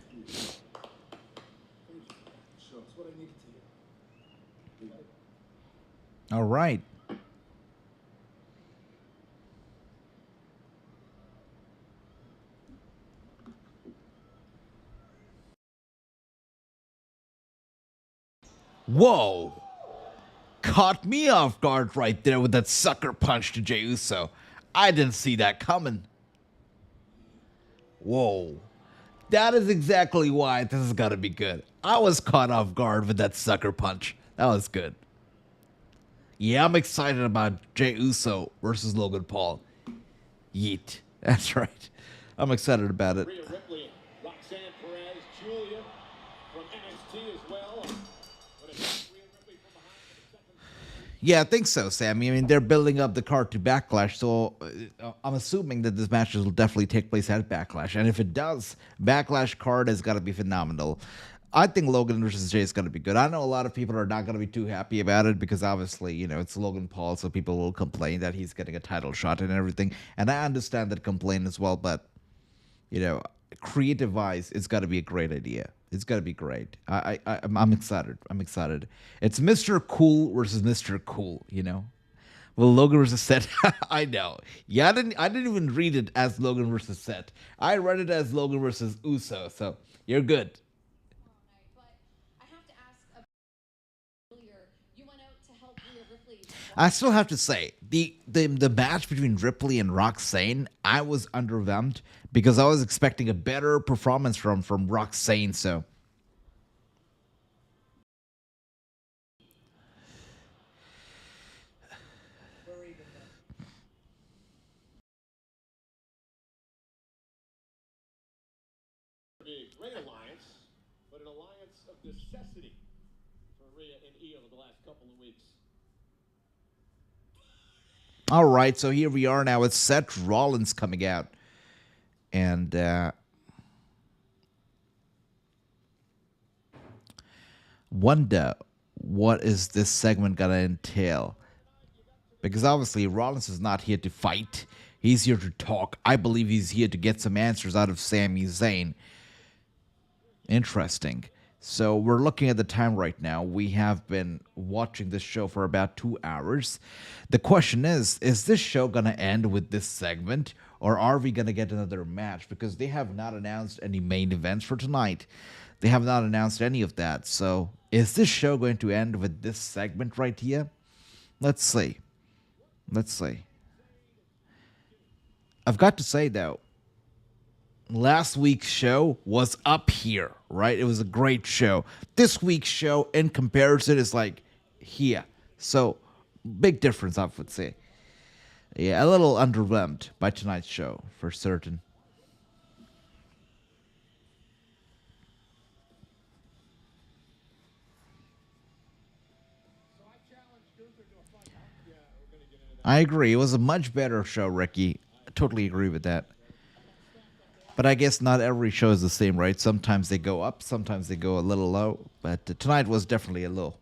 Thank you. Sure, that's what I needed to hear. All right. Whoa. Caught me off guard right there with that sucker punch to Jey Uso. I didn't see that coming. Whoa. That is exactly why this is gonna be good. I was caught off guard with that sucker punch. That was good. Yeah, I'm excited about Jey Uso versus Logan Paul. Yeet. That's right. I'm excited about it. Rhea Ripley, Roxanne, Perez, Julia from NXT as well. But it's Rhea Ripley from behind for the second. Yeah, I think so, Sammy. I mean, they're building up the card to Backlash, so I'm assuming that this match will definitely take place at Backlash. And if it does, Backlash card has got to be phenomenal. I think Logan versus Jey is going to be good. I know a lot of people are not going to be too happy about it because obviously, it's Logan Paul, so people will complain that he's getting a title shot and everything. And I understand that complaint as well, but, creative-wise, it's got to be a great idea. It's got to be great. I'm excited. I'm excited. It's Mr. Cool versus Mr. Cool, Well, Logan versus Seth. I know. Yeah, I didn't even read it as Logan versus Seth. I read it as Logan versus Uso, so you're good. I still have to say, the match between Ripley and Roxanne, I was underwhelmed because I was expecting a better performance from Roxanne, so. Great alliance, but an alliance of necessity for Rhea and Io the last couple of weeks. All right, so here we are now with Seth Rollins coming out. And wonder what is this segment going to entail. Because obviously Rollins is not here to fight. He's here to talk. I believe he's here to get some answers out of Sami Zayn. Interesting. So we're looking at the time right now. We have been watching this show for about 2 hours. The question is this show going to end with this segment? Or are we going to get another match? Because they have not announced any main events for tonight. They have not announced any of that. So is this show going to end with this segment right here? Let's see. Let's see. I've got to say, though, last week's show was up here, right? It was a great show. This week's show, in comparison, is like here. So, big difference, I would say. Yeah, a little underwhelmed by tonight's show, for certain. I agree. It was a much better show, Ricky. I totally agree with that. But I guess not every show is the same, right? Sometimes they go up, sometimes they go a little low. But tonight was definitely a low.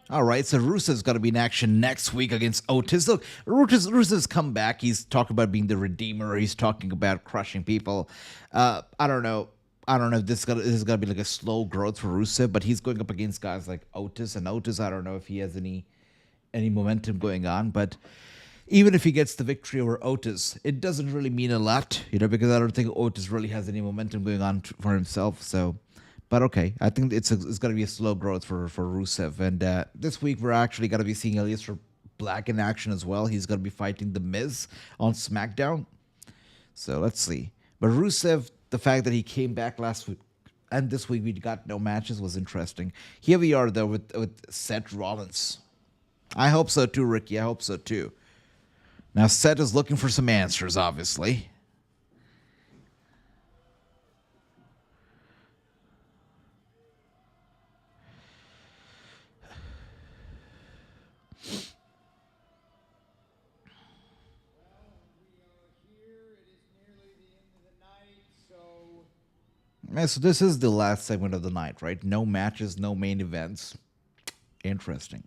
All right, so Rusev's got to be in action next week against Otis. Look, Rusev's come back. He's talking about being the Redeemer. He's talking about crushing people. I don't know. I don't know if this is gonna be like a slow growth for Rusev, but he's going up against guys like Otis, and Otis, I don't know if he has any momentum going on. But even if he gets the victory over Otis, it doesn't really mean a lot, because I don't think Otis really has any momentum going on for himself. So. But okay, I think it's going to be a slow growth for Rusev. And this week we're actually going to be seeing Aleister Black in action as well. He's going to be fighting The Miz on SmackDown. So let's see. But Rusev, the fact that he came back last week and this week we got no matches was interesting. Here we are, though, with Seth Rollins. I hope so too, Ricky. I hope so too. Now Seth is looking for some answers, obviously. Yeah, so this is the last segment of the night, right? No matches, no main events. Interesting.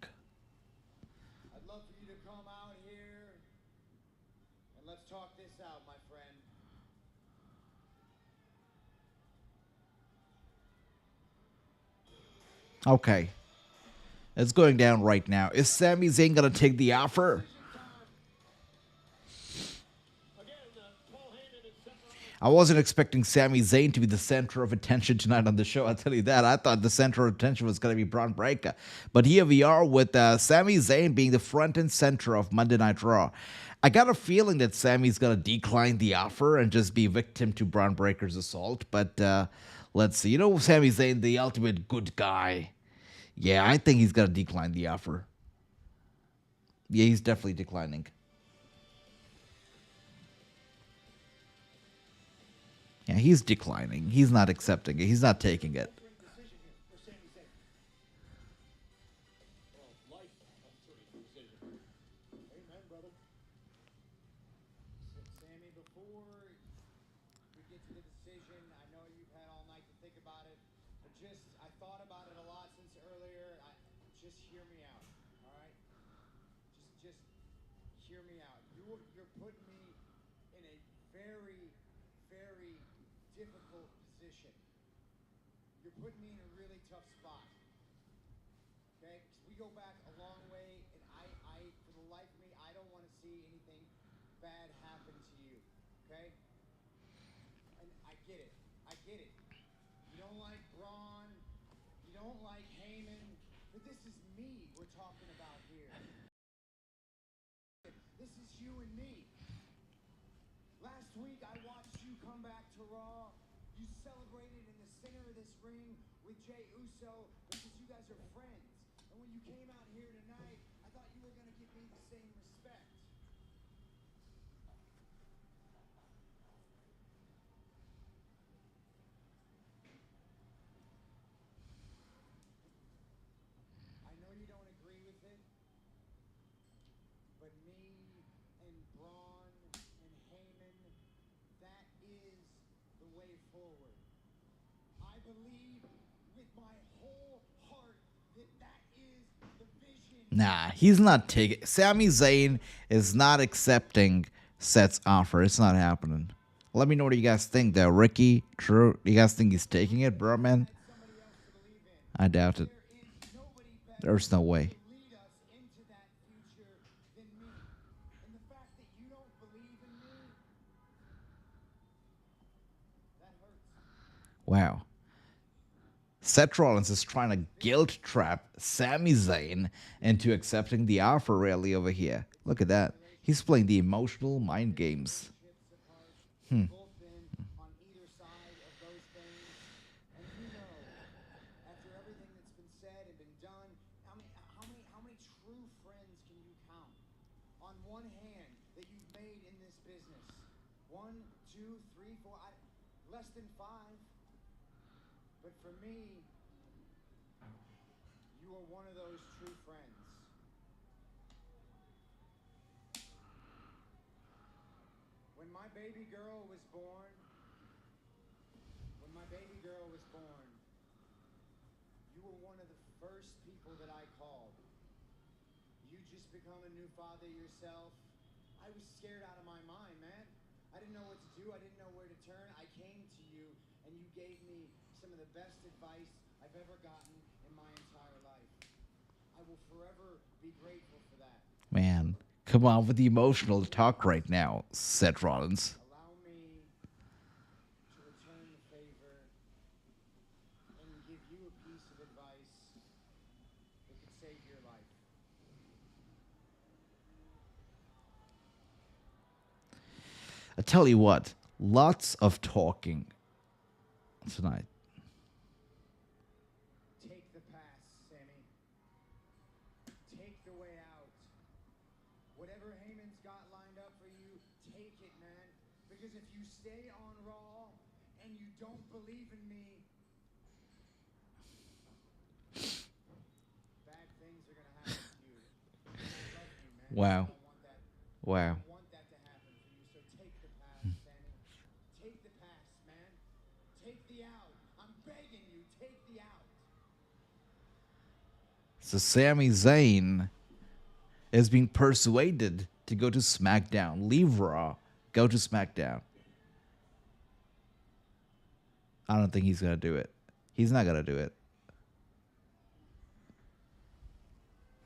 I'd love for you to come out here and let's talk this out, my friend. Okay. It's going down right now. Is Sami Zayn going to take the offer? I wasn't expecting Sami Zayn to be the center of attention tonight on the show. I'll tell you that. I thought the center of attention was going to be Bron Breakker. But here we are with Sami Zayn being the front and center of Monday Night Raw. I got a feeling that Sami's going to decline the offer and just be victim to Bron Breakker's assault. But let's see. Sami Zayn, the ultimate good guy. Yeah, I think he's going to decline the offer. Yeah, he's definitely declining. Yeah, he's declining. He's not accepting it. He's not taking it. Amen, brother. Sami, before we get to the decision, I know you've had all night to think about it, but I thought about it a lot since earlier. Just hear me out, all right? Just hear me out. You're putting me in a very, very difficult position. You're putting me in a really tough spot. Okay? Because we go back a long way, and I, for the life of me, I don't want to see anything bad happen to you. Okay? And I get it. You don't like Braun. don't like Heyman, but this is me we're talking about here. This is you and me. Last week I watched you come back to Raw. You celebrated in the center of this ring with Jey Uso because you guys are friends. And when you came out here tonight, I thought you were going to give me the same respect. I know you don't agree with it, but me and Bron and Heyman, that is the way forward. I believe with my whole heart that that is the vision. Nah, he's not taking. Sami Zayn is not accepting Seth's offer. It's not happening. Let me know what you guys think, though. Ricky, Drew, you guys think he's taking it, bro, man? Somebody else to believe in. I doubt it. There is nobody better There's no way. to lead us into that future than me. And the fact that you don't believe in me, that hurts. Wow. Seth Rollins is trying to guilt trap Sami Zayn into accepting the offer rally over here. Look at that. He's playing the emotional mind games. We've both been on either side of those things. And you know, after everything that's been said and been done, how many true friends can you count on one hand that you've made in this business? 1, 2, 3, 4, less than 5. But for me, you are one of those true friends. When my baby girl was born, you were one of the first people that I called. You just become a new father yourself. I was scared out of my mind, man. I didn't know what to do. I didn't know where to turn. I came to you, and you gave me some of the best advice I've ever gotten in my entire life. I will forever be grateful for that. Man, come on with the emotional talk right now, Seth Rollins. Allow me to return the favor and give you a piece of advice that could save your life. I tell you what, lots of talking tonight. Take the pass, Sammy. Take the way out. Whatever Heyman's got lined up for you, take it, man. Because if you stay on Raw and you don't believe in me, bad things are going to happen to you. I love you, man. Wow. I don't want that. Wow. I don't want that to happen for you. So take the pass, Sammy. Take the pass, man. Take the out. I'm begging you, take the out. So Sami Zayn is being persuaded to go to SmackDown. Leave Raw. Go to SmackDown. I don't think he's going to do it. He's not going to do it.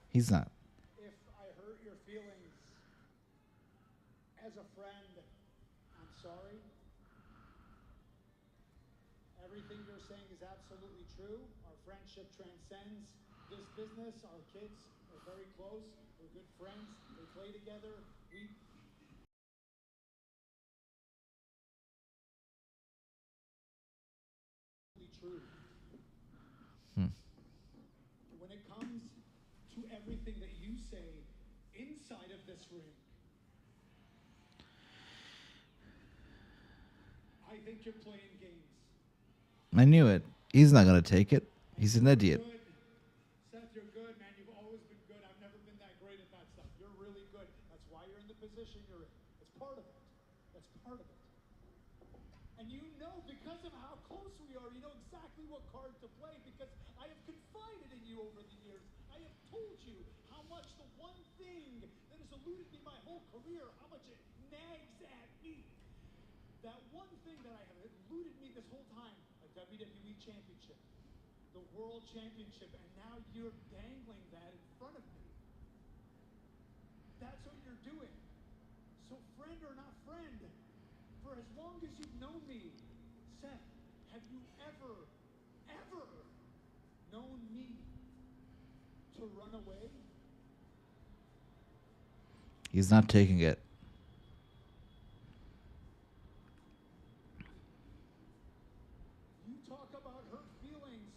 He's not. If I hurt your feelings as a friend, I'm sorry. Everything you're saying is absolutely true. Our friendship transcends this business. Our kids are very close. We're good friends. They play together. We true. When it comes to everything that you say inside of this ring, I think you're playing games. I knew it. He's not going to take it. He's an idiot. Good. Seth, you're good, man. You've always been good. I've never been that great at that stuff. You're really good. That's why you're in the position you're in. It's part of it. That's part of it. And you know, because of how close we are, you know exactly what card to play because I have confided in you over the years. I have told you how much the one thing that has eluded me my whole career, how much it nags at me. That one thing that I have eluded me this whole time, a WWE Championship, the World Championship, and now you're dangling that in front of me. That's what you're doing. So friend or not friend, for as long as you've known me, Seth, have you ever known to run away? He's not taking it. You talk about hurt feelings.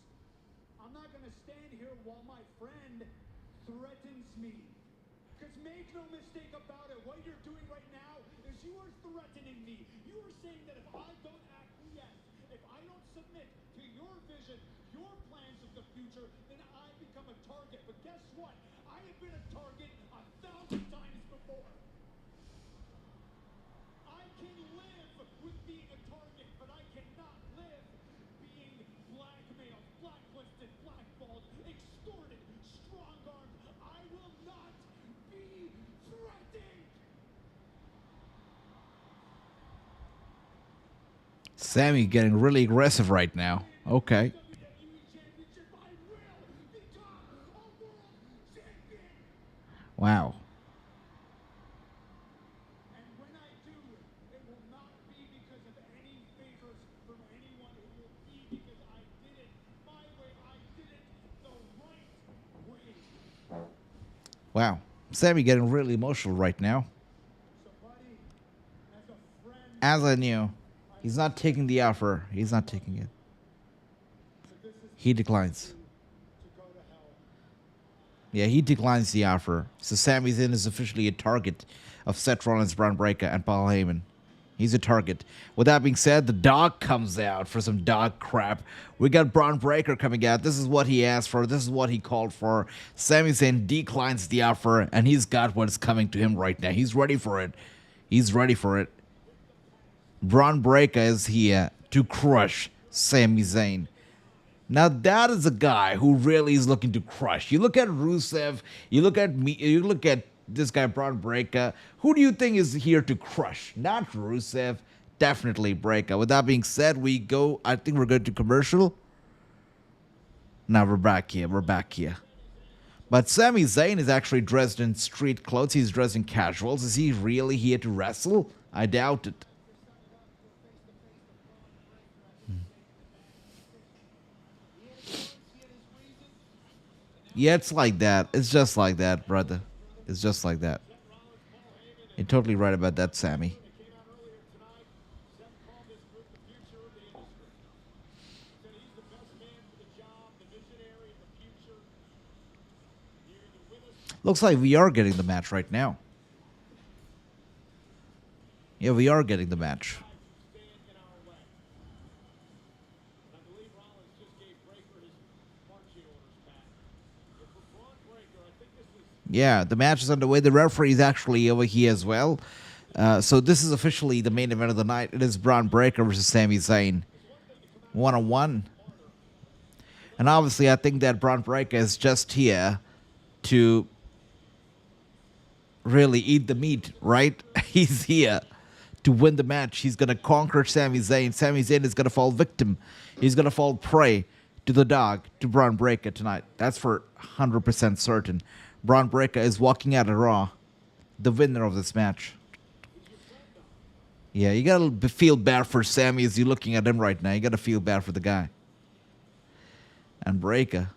I'm not going to stand here while my friend threatens me. Because make no mistake about it, what you're doing right now is you are threatening me. You are saying that if I don't acquiesce, if I don't submit to your vision, your plans of the future, then I become a target. But guess what? I have been a target 1,000 times before. I can live with being a target, but I cannot live being blackmailed, blacklisted, blackballed, extorted, strong-armed. I will not be threatened. Sami getting really aggressive right now. Okay. WWE Championship, I will become a world champion. Wow. And when I do, it will not be because of any favors from anyone. It will be because I did it my way. I did it the right way. Wow. Sami getting really emotional right now. So, buddy, as a friend, As I knew, he's not taking the offer. He's not taking it. He declines. to go to hell. Yeah, he declines the offer. So Sami Zayn is officially a target of Seth Rollins, Bron Breakker, and Paul Heyman. He's a target. With that being said, the dog comes out for some dog crap. We got Bron Breakker coming out. This is what he asked for. This is what he called for. Sami Zayn declines the offer, and he's got what's coming to him right now. He's ready for it. He's ready for it. Bron Breakker is here to crush Sami Zayn. Now that is a guy who really is looking to crush. You look at Rusev, you look at me, you look at this guy Bron Breakker. Who do you think is here to crush? Not Rusev, definitely Breakker. With that being said, we go. I think we're going to commercial. Now we're back here. We're back here. But Sami Zayn is actually dressed in street clothes. He's dressed in casuals. Is he really here to wrestle? I doubt it. Yeah, it's like that. It's just like that, brother. It's just like that. You're totally right about that, Sammy. Looks like we are getting the match right now. Yeah, we are getting the match. Yeah, the match is underway. The referee is actually over here as well. So this is officially the main event of the night. It is Bron Breakker versus Sami Zayn. 1-on-1. And obviously, I think that Bron Breakker is just here to really eat the meat, right? He's here to win the match. He's going to conquer Sami Zayn. Sami Zayn is going to fall victim. He's going to fall prey to the dog, to Bron Breakker tonight. That's for 100% certain. Bron Breakker is walking out of Raw, the winner of this match. Yeah, you gotta feel bad for Sami as you're looking at him right now. You gotta feel bad for the guy. And Breakker.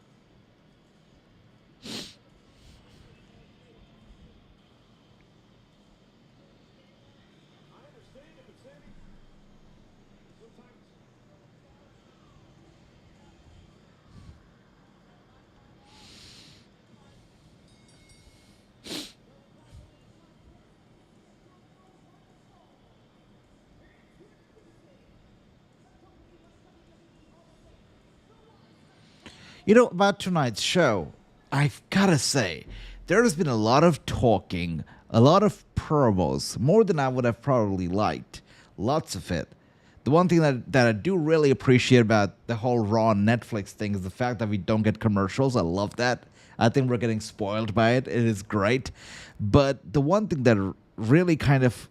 You know, about tonight's show, I've got to say, there has been a lot of talking, a lot of promos, more than I would have probably liked. Lots of it. The one thing that I do really appreciate about the whole Raw Netflix thing is the fact that we don't get commercials. I love that. I think we're getting spoiled by it. It is great. But the one thing that really kind of,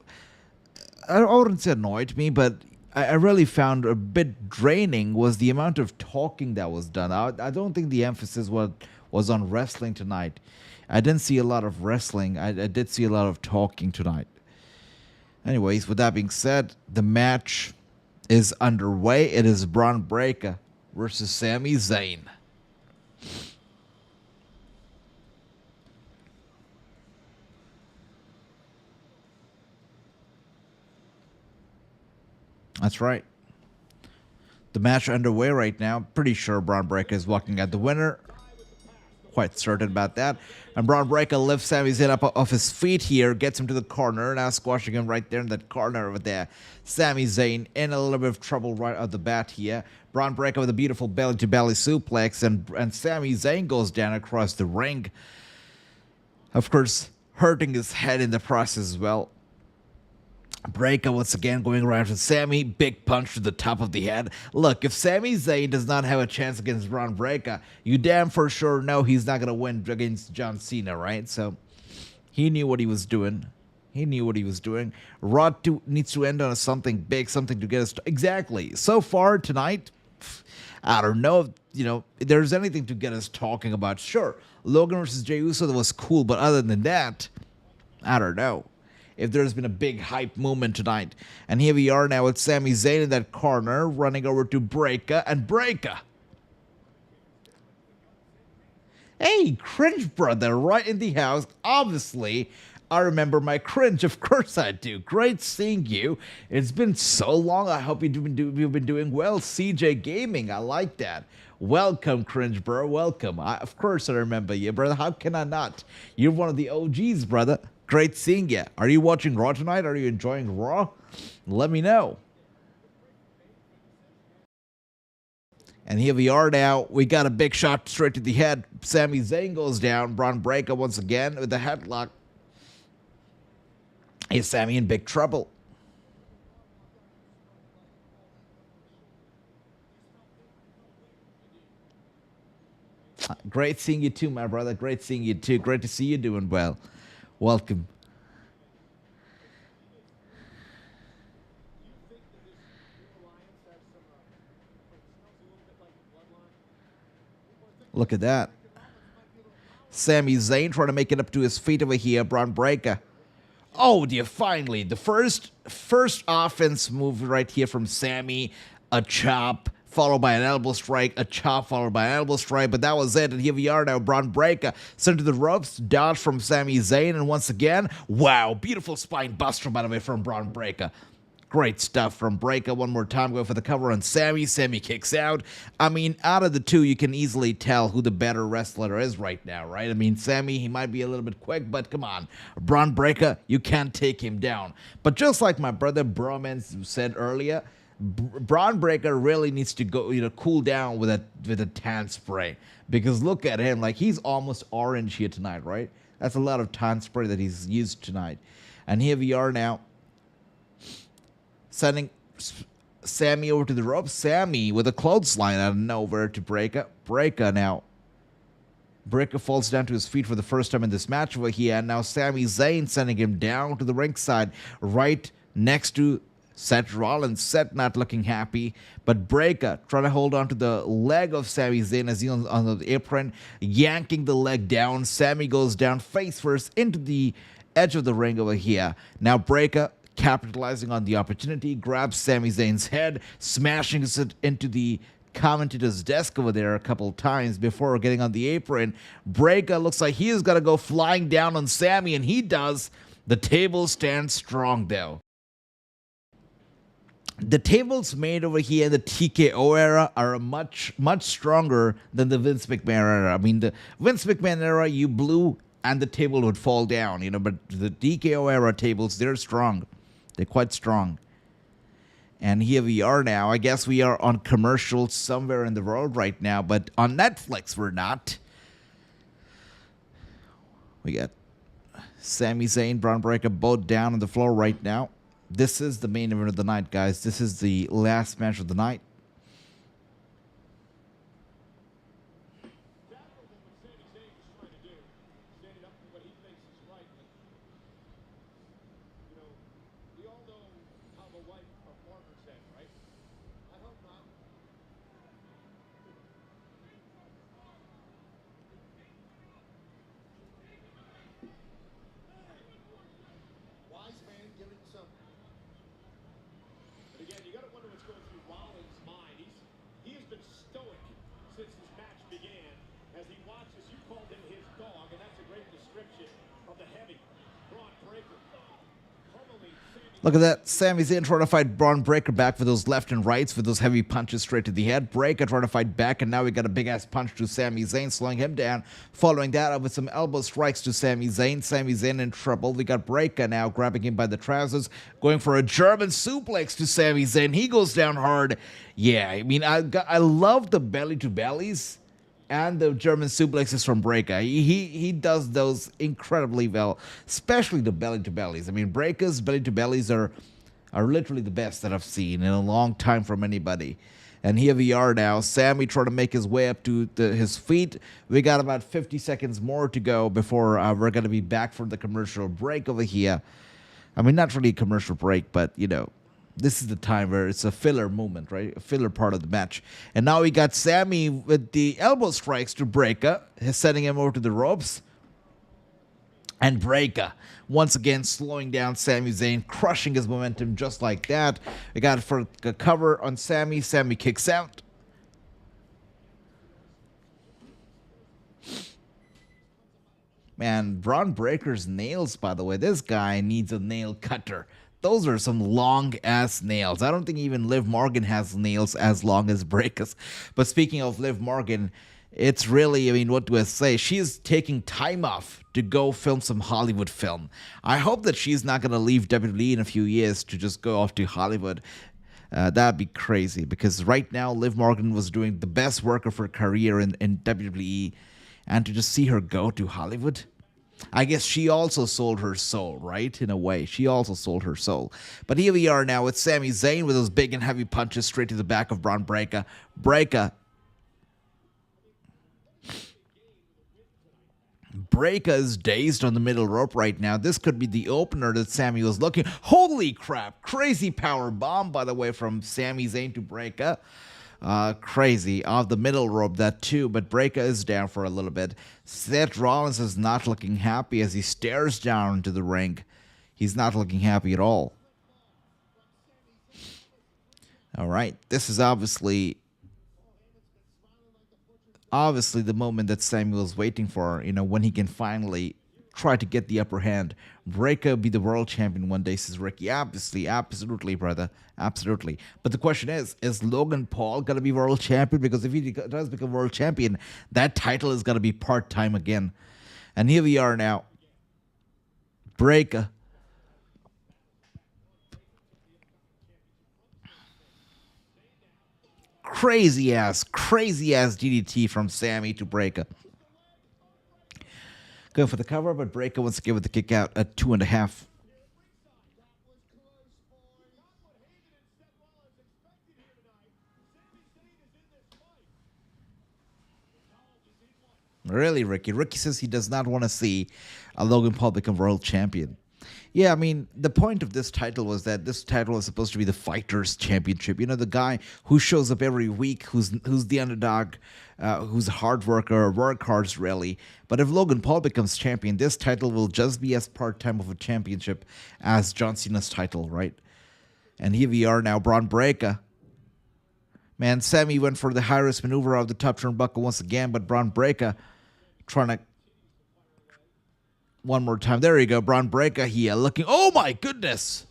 I wouldn't say annoyed me, but I really found a bit draining was the amount of talking that was done. I don't think the emphasis was on wrestling tonight. I didn't see a lot of wrestling. I did see a lot of talking tonight. Anyways, with that being said, the match is underway. It is Bron Breakker versus Sami Zayn. That's right. The match underway right now. Pretty sure Bron Breakker is walking out the winner. Quite certain about that. And Bron Breakker lifts Sami Zayn up off his feet here, gets him to the corner, now squashing him right there in that corner over there. Sami Zayn in a little bit of trouble right off the bat here. Bron Breakker with a beautiful belly-to-belly suplex, and Sami Zayn goes down across the ring. Of course, hurting his head in the process as well. Breakker once again going around with Sami. Big punch to the top of the head. Look, if Sami Zayn does not have a chance against Bron Breakker, you damn for sure know he's not going to win against John Cena, right? So he knew what he was doing. He knew what he was doing. Raw needs to end on something big, something to get us... Exactly. So far tonight, I don't know if there's anything to get us talking about. Sure, Logan versus Jey Uso, that was cool, but other than that, I don't know if there's been a big hype moment tonight. And here we are now with Sami Zayn in that corner, running over to Breakker, and Breakker. Hey, cringe brother, right in the house. Obviously, I remember my cringe. Of course I do. Great seeing you. It's been so long. I hope you've been doing well. CJ Gaming, I like that. Welcome, cringe bro. Welcome. Of course I remember you, brother. How can I not? You're one of the OGs, brother. Great seeing you. Are you watching Raw tonight? Are you enjoying Raw? Let me know. And here we are now. We got a big shot straight to the head. Sami Zayn goes down. Bron Breakker once again with the headlock. Is Sami in big trouble? Great seeing you too, my brother. Great seeing you too. Great to see you doing well. Welcome. Look at that. Sami Zayn trying to make it up to his feet over here. Bron Breakker. Oh dear, finally. The first offense move right here from Sami. A chop, followed by an elbow strike. A chop, followed by an elbow strike. But that was it. And here we are now. Bron Breakker sent to the ropes. Dodge from Sami Zayn. And once again, wow. Beautiful spine buster, by the way, from Bron Breakker. Great stuff from Breakker. One more time, go for the cover on Sami. Sami kicks out. I mean, out of the two, you can easily tell who the better wrestler is right now, right? I mean, Sami, he might be a little bit quick, but come on. Bron Breakker, you can't take him down. But just like my brother Broman said earlier, Bron Breakker really needs to go, cool down with a tan spray. Because look at him, like he's almost orange here tonight, right? That's a lot of tan spray that he's used tonight. And here we are now, sending Sami over to the ropes. Sami with a clothesline out of nowhere to Breakker. Breakker now. Breakker falls down to his feet for the first time in this match over here. And now Sami Zayn sending him down to the ringside, right next to Seth Rollins. Seth not looking happy, but Breakker trying to hold on to the leg of Sami Zayn as he's on the apron, yanking the leg down. Sami goes down face first into the edge of the ring over here. Now Breakker, capitalizing on the opportunity, grabs Sami Zayn's head, smashing it into the commentator's desk over there a couple times before getting on the apron. Breakker looks like he is going to go flying down on Sami, and he does. The table stands strong, though. The tables made over here in the TKO era are much, much stronger than the Vince McMahon era. I mean, the Vince McMahon era, you blew and the table would fall down, but the TKO era tables, they're strong. They're quite strong. And here we are now. I guess we are on commercials somewhere in the world right now, but on Netflix we're not. We got Sami Zayn, Bron Breakker both down on the floor right now. This is the main event of the night, guys. This is the last match of the night. Look at that. Sami Zayn trying to fight Bron Breakker back with those left and rights, with those heavy punches straight to the head. Breakker trying to fight back, and now we got a big-ass punch to Sami Zayn, slowing him down. Following that up with some elbow strikes to Sami Zayn. Sami Zayn in trouble. We got Breakker now grabbing him by the trousers, going for a German suplex to Sami Zayn. He goes down hard. Yeah, I mean, I love the belly-to-bellies. And the German suplexes from Breakker. He does those incredibly well, especially the belly-to-bellies. I mean, Breakker's belly-to-bellies are literally the best that I've seen in a long time from anybody. And here we are now. Sami trying to make his way up to his feet. We got about 50 seconds more to go before we're going to be back for the commercial break over here. I mean, not really a commercial break, but, you know, this is the time where it's a filler moment, right? A filler part of the match. And now we got Sami with the elbow strikes to Breakker. He's sending him over to the ropes. And Breakker, once again, slowing down Sami Zayn, crushing his momentum just like that. We got for a cover on Sami. Sami kicks out. Man, Bron Breakker's nails, by the way. This guy needs a nail cutter. Those are some long-ass nails. I don't think even Liv Morgan has nails as long as Breakker's. But speaking of Liv Morgan, it's really, I mean, what do I say? She's taking time off to go film some Hollywood film. I hope that she's not going to leave WWE in a few years to just go off to Hollywood. That'd be crazy, because right now Liv Morgan was doing the best work of her career in WWE, and to just see her go to Hollywood, I guess she also sold her soul, right? In a way, she also sold her soul. But here we are now with Sami Zayn with those big and heavy punches straight to the back of Bron Breakker. Breakker is dazed on the middle rope right now. This could be the opener that Sami was looking. Holy crap! Crazy power bomb, by the way, from Sami Zayn to Breakker. Crazy off the middle rope, that too, but Breakker is down for a little bit. Seth Rollins is not looking happy as he stares down into the ring. He's not looking happy at all. All right, this is obviously the moment that Sami was waiting for, you know, when he can finally try to get the upper hand. Breakker be the world champion one day, says Ricky. Obviously, absolutely, brother. Absolutely. But the question is Logan Paul going to be world champion? Because if he does become world champion, that title is going to be part-time again. And here we are now. Breakker. Crazy ass DDT from Sami to Breakker. Going for the cover, but Breakker wants to give it the kick out at 2.5. Really, Ricky? Ricky says he does not want to see Logan Paul become world champion. Yeah, I mean, the point of this title was that this title was supposed to be the Fighters Championship. You know, the guy who shows up every week, who's the underdog, who's a hard worker, workhorse, really. But if Logan Paul becomes champion, this title will just be as part-time of a championship as John Cena's title, right? And here we are now, Bron Breakker. Man, Sami went for the high-risk maneuver of the top turnbuckle once again, but Bron Breakker trying to... One more time. There you go. Bron Breakker here looking... Oh, my goodness!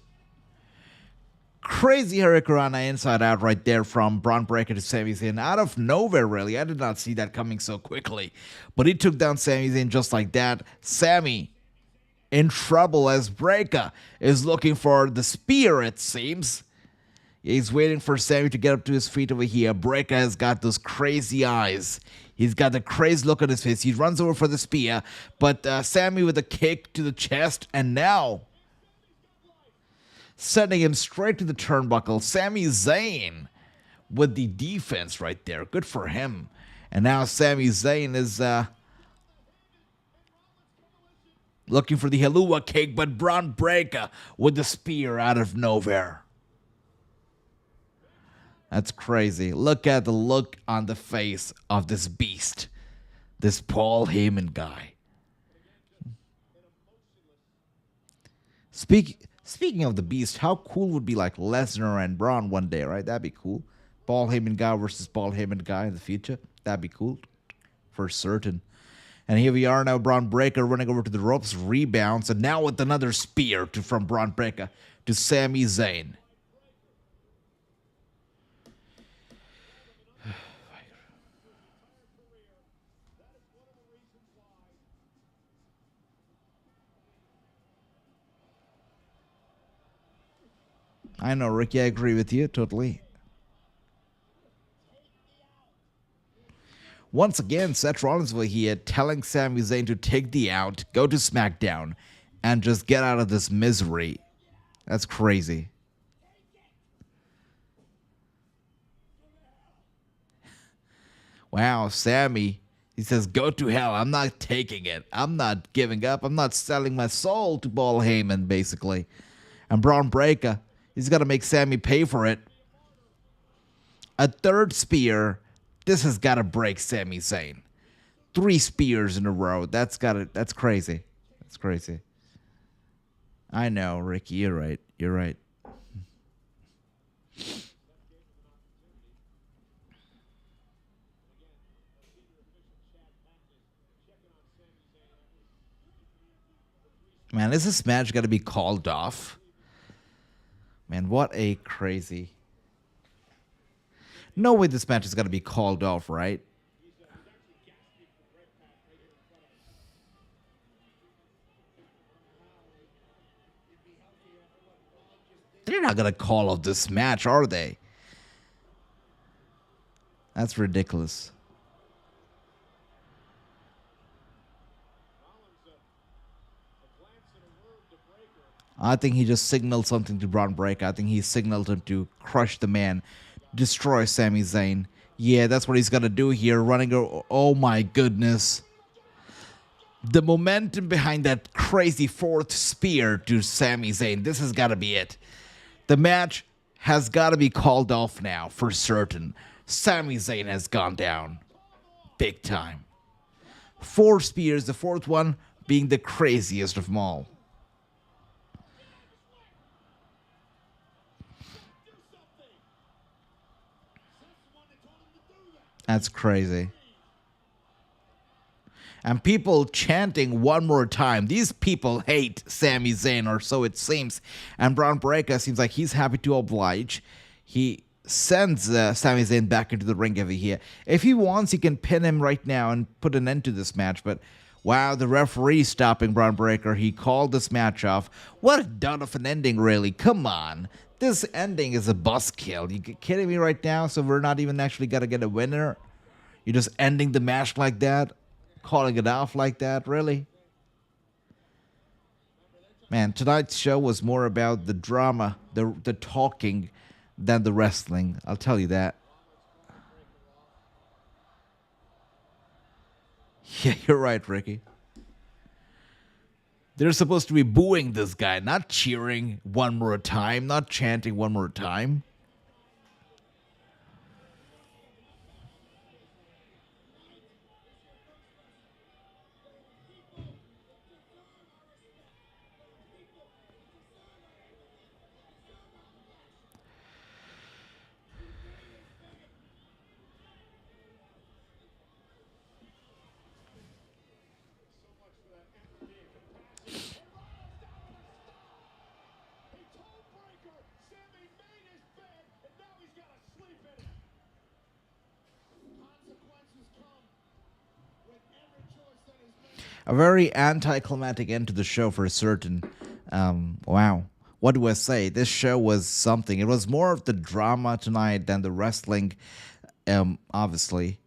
Crazy Hurricanrana inside out right there from Bron Breakker to Sami Zayn. Out of nowhere, really. I did not see that coming so quickly. But he took down Sami Zayn just like that. Sami in trouble as Breakker is looking for the spear, it seems. He's waiting for Sami to get up to his feet over here. Breakker has got those crazy eyes. He's got the crazy look on his face. He runs over for the spear, but Sami with a kick to the chest, and now sending him straight to the turnbuckle. Sami Zayn with the defense right there. Good for him. And now Sami Zayn is looking for the Helluva kick, but Bron Breakker with the spear out of nowhere. That's crazy. Look at the look on the face of this beast. This Paul Heyman guy. Speaking of the beast, how cool would be like Lesnar and Braun one day, right? That'd be cool. Paul Heyman guy versus Paul Heyman guy in the future. That'd be cool. For certain. And here we are now, Bron Breakker running over to the ropes, rebounds, and now with another spear from Bron Breakker to Sami Zayn. I know, Ricky, I agree with you totally. Once again, Seth Rollins was here telling Sami Zayn to take the out, go to SmackDown, and just get out of this misery. That's crazy. Wow, Sami, he says, go to hell. I'm not taking it. I'm not giving up. I'm not selling my soul to Paul Heyman, basically. And Bron Breakker, he's got to make Sami pay for it. A third spear. This has got to break Sami Zayn. 3 spears in a row. That's crazy. That's crazy. I know, Ricky. You're right. You're right. Man, is this match got to be called off? Man, what a crazy... No way this match is going to be called off, right? They're not going to call off this match, are they? That's ridiculous. I think he just signaled something to Bron Breakker. I think he signaled him to crush the man. Destroy Sami Zayn. Yeah, that's what he's gonna do here. Running. Oh my goodness. The momentum behind that crazy 4th spear to Sami Zayn. This has got to be it. The match has got to be called off now for certain. Sami Zayn has gone down. Big time. 4 spears, the 4th one being the craziest of them all. That's crazy. And people chanting one more time. These people hate Sami Zayn, or so it seems. And Bron Breakker seems like he's happy to oblige. He sends Sami Zayn back into the ring over here. If he wants, he can pin him right now and put an end to this match. But wow, the referee stopping Bron Breakker. He called this match off. What a dud of an ending, really. Come on. This ending is a buzzkill. You kidding me right now? So we're not even actually going to get a winner? You're just ending the match like that? Calling it off like that? Really? Man, tonight's show was more about the drama, the talking, than the wrestling. I'll tell you that. Yeah, you're right, Ricky. They're supposed to be booing this guy, not cheering one more time, not chanting one more time. A very anticlimactic end to the show for certain. Wow. What do I say? This show was something. It was more of the drama tonight than the wrestling, obviously.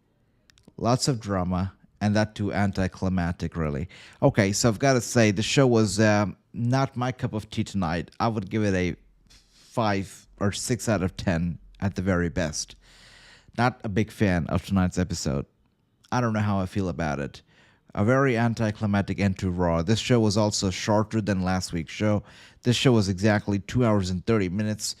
Lots of drama, and that too anticlimactic, really. Okay, so I've got to say, the show was not my cup of tea tonight. I would give it a 5 or 6 out of 10 at the very best. Not a big fan of tonight's episode. I don't know how I feel about it. A very anticlimactic end to Raw. This show was also shorter than last week's show. This show was exactly 2 hours and 30 minutes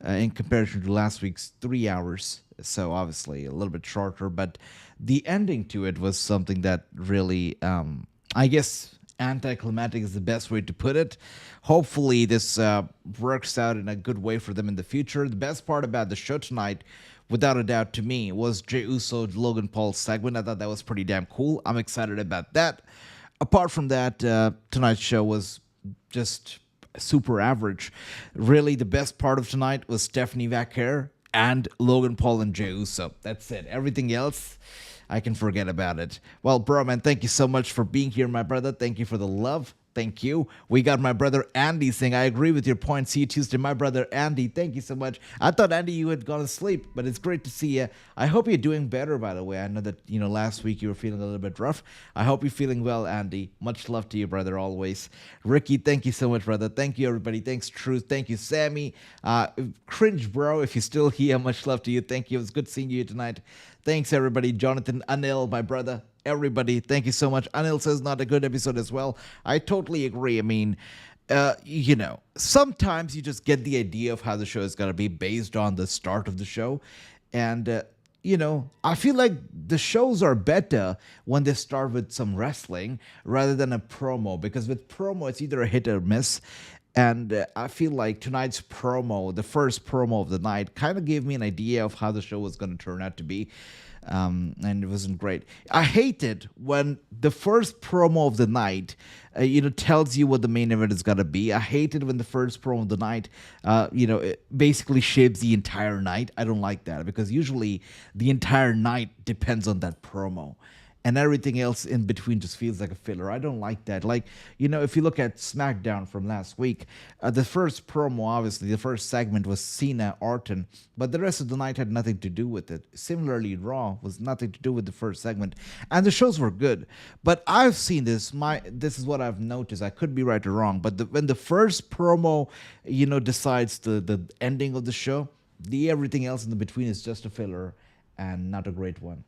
in comparison to last week's 3 hours. So obviously a little bit shorter, but the ending to it was something that really, I guess, anticlimactic is the best way to put it. Hopefully this works out in a good way for them in the future. The best part about the show tonight without a doubt, to me, was Jey Uso Logan Paul segment. I thought that was pretty damn cool. I'm excited about that. Apart from that, tonight's show was just super average. Really, the best part of tonight was Stephanie Vaquer and Logan Paul and Jey Uso. That's it. Everything else, I can forget about it. Well, bro, man, thank you so much for being here, my brother. Thank you for the love. Thank you. We got my brother Andy saying, I agree with your point. See you Tuesday. My brother Andy, thank you so much. I thought, Andy, you had gone to sleep, but it's great to see you. I hope you're doing better, by the way. I know that, last week you were feeling a little bit rough. I hope you're feeling well, Andy. Much love to you, brother, always. Ricky, thank you so much, brother. Thank you, everybody. Thanks, Truth. Thank you, Sammy. Cringe, bro, if you're still here, much love to you. Thank you. It was good seeing you tonight. Thanks, everybody. Jonathan, Anil, my brother. Everybody, thank you so much. Anil says not a good episode as well. I totally agree. I mean, sometimes you just get the idea of how the show is going to be based on the start of the show. And, I feel like the shows are better when they start with some wrestling rather than a promo. Because with promo, it's either a hit or miss. And I feel like tonight's promo, the first promo of the night, kind of gave me an idea of how the show was going to turn out to be. And it wasn't great. I hate it when the first promo of the night, tells you what the main event is going to be. I hate it when the first promo of the night, it basically shapes the entire night. I don't like that because usually the entire night depends on that promo. And everything else in between just feels like a filler. I don't like that. Like, if you look at SmackDown from last week, the first promo, obviously, the first segment was Cena, Orton, but the rest of the night had nothing to do with it. Similarly, Raw was nothing to do with the first segment. And the shows were good. But I've seen this. This is what I've noticed. I could be right or wrong. But when the first promo, decides the ending of the show, everything else in the between is just a filler and not a great one.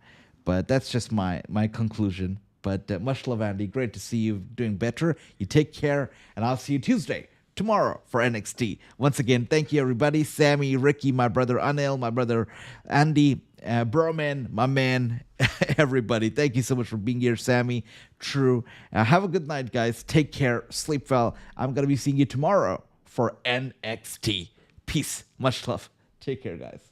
But that's just my conclusion. But much love, Andy. Great to see you doing better. You take care, and I'll see you Tuesday, tomorrow, for NXT. Once again, thank you, everybody. Sammy, Ricky, my brother Anil, my brother Andy, Broman, my man, everybody. Thank you so much for being here, Sammy. True. Have a good night, guys. Take care. Sleep well. I'm going to be seeing you tomorrow for NXT. Peace. Much love. Take care, guys.